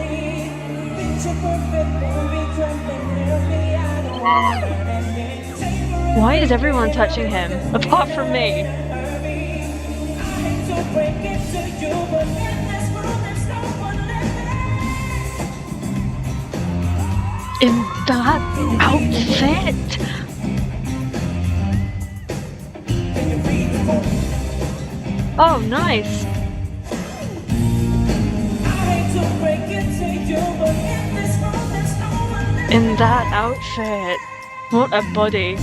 Why is everyone touching him apart from me? In that outfit. Oh, nice. In that outfit. What a body.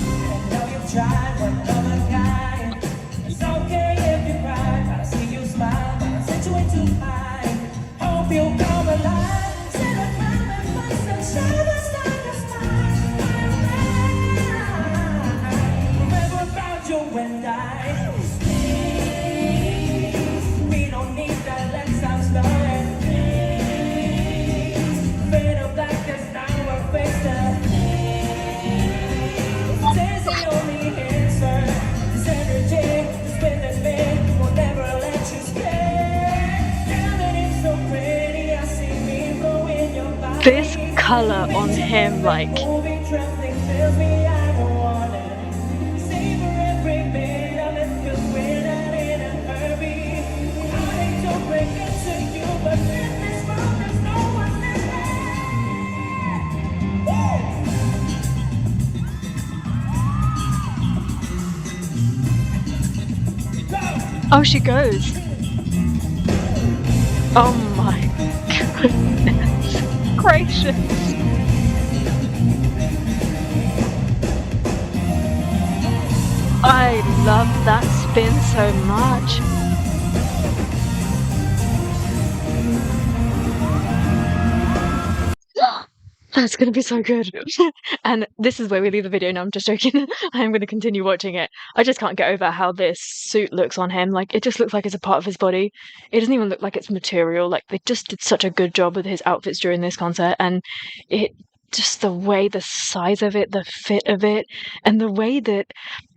This color on him, like... Oh, she goes. Oh my goodness gracious. I love that spin so much. That's gonna be so good. And this is where we leave the video. No, I'm just joking. I am gonna continue watching it. I just can't get over how this suit looks on him. Like, it just looks like it's a part of his body. It doesn't even look like it's material. Like, they just did such a good job with his outfits during this concert. And it just the way, the size of it, the fit of it, and the way that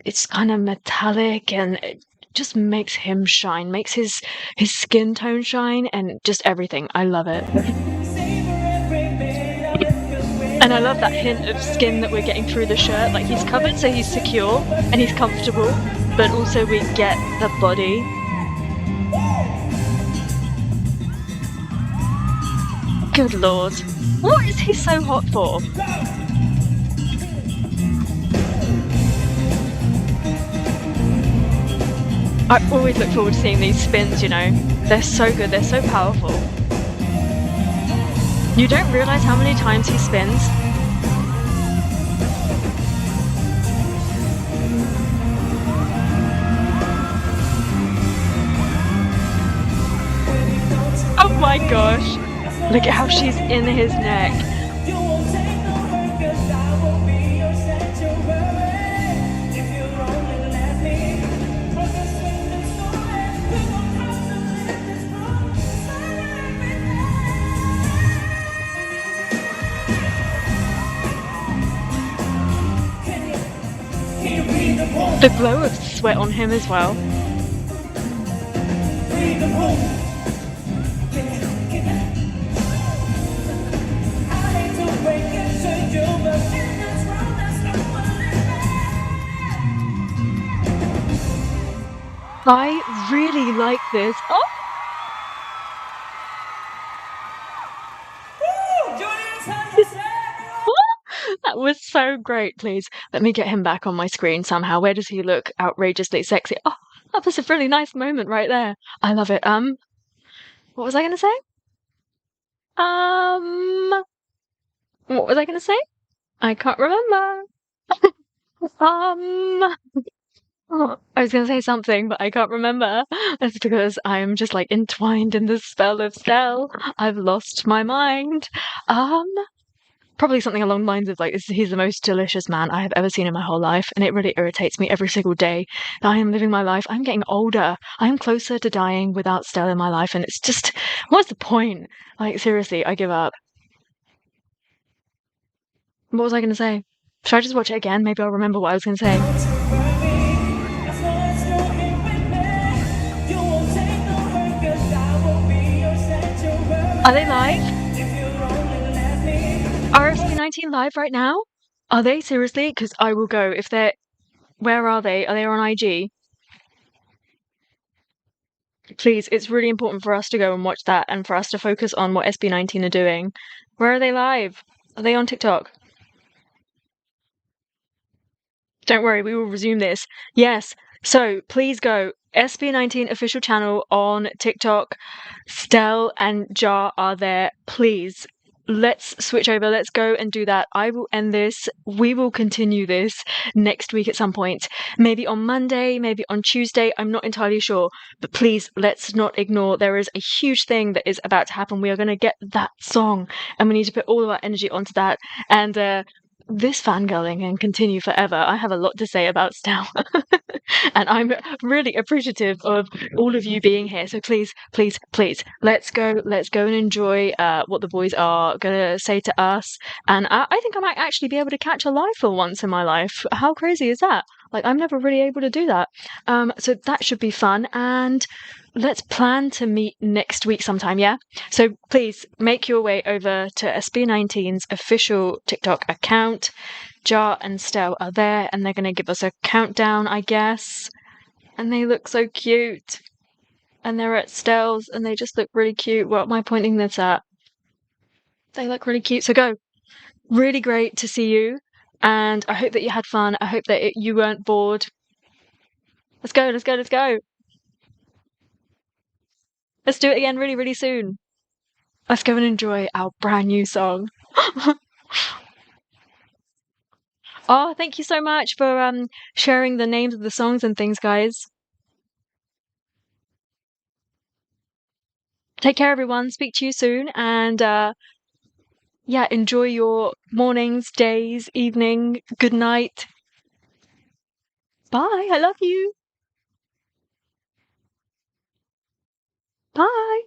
it's kind of metallic, and it just makes him shine, makes his skin tone shine, and just everything. I love it. And I love that hint of skin that we're getting through the shirt. Like, he's covered, so he's secure and he's comfortable, but also we get the body. Good lord. What is he so hot for? I always look forward to seeing these spins, you know. They're so good, they're so powerful. You don't realise how many times he spins. Oh my gosh! Look at how she's in his neck. The glow of sweat on him as well. I really like this. Oh! That was so great. Please let me get him back on my screen somehow. Where does he look outrageously sexy? Oh, that was a really nice moment right there. I love it. What was I gonna say? What was I gonna say? I can't remember. I was gonna say something, but I can't remember. That's because I'm just like entwined in the spell of Stell. I've lost my mind. Probably something along the lines of like, he's the most delicious man I have ever seen in my whole life, and it really irritates me every single day. I am living my life. I'm getting older. I am closer to dying without Stell in my life, and it's just, what's the point? Like, seriously, I give up. What was I going to say? Should I just watch it again? Maybe I'll remember what I was going to say. Are they live? RSP19 live right now? Are they? Seriously? Because I will go. If they're Where are they? Are they on IG? Please, it's really important for us to go and watch that and for us to focus on what SB19 are doing. Where are they live? Are they on TikTok? Don't worry, we will resume this. Yes, so please go. SB19 official channel on TikTok. Stell and Jar are there. Please, let's switch over. Let's go and do that. I will end this. We will continue this next week at some point. Maybe on Monday, maybe on Tuesday. I'm not entirely sure. But please, let's not ignore. There is a huge thing that is about to happen. We are going to get that song, and we need to put all of our energy onto that. And this fangirling can continue forever. I have a lot to say about Stell. And I'm really appreciative of all of you being here. So please, please, please, let's go and enjoy what the boys are gonna say to us. And I think I might actually be able to catch a live for once in my life. How crazy is that? Like, I'm never really able to do that. So that should be fun. And let's plan to meet next week sometime, yeah? So please make your way over to SB19's official TikTok account. Jar and Stell are there, and they're going to give us a countdown, I guess. And they look so cute. And they're at Stell's, and they just look really cute. What am I pointing this at? They look really cute. So go. Really great to see you. And I hope that you had fun. I hope that you weren't bored. Let's go, let's go, let's go. Let's do it again really, really soon. Let's go and enjoy our brand new song. Oh, thank you so much for sharing the names of the songs and things, guys. Take care, everyone. Speak to you soon. And yeah, enjoy your mornings, days, evening, good night. Bye. I love you. Bye.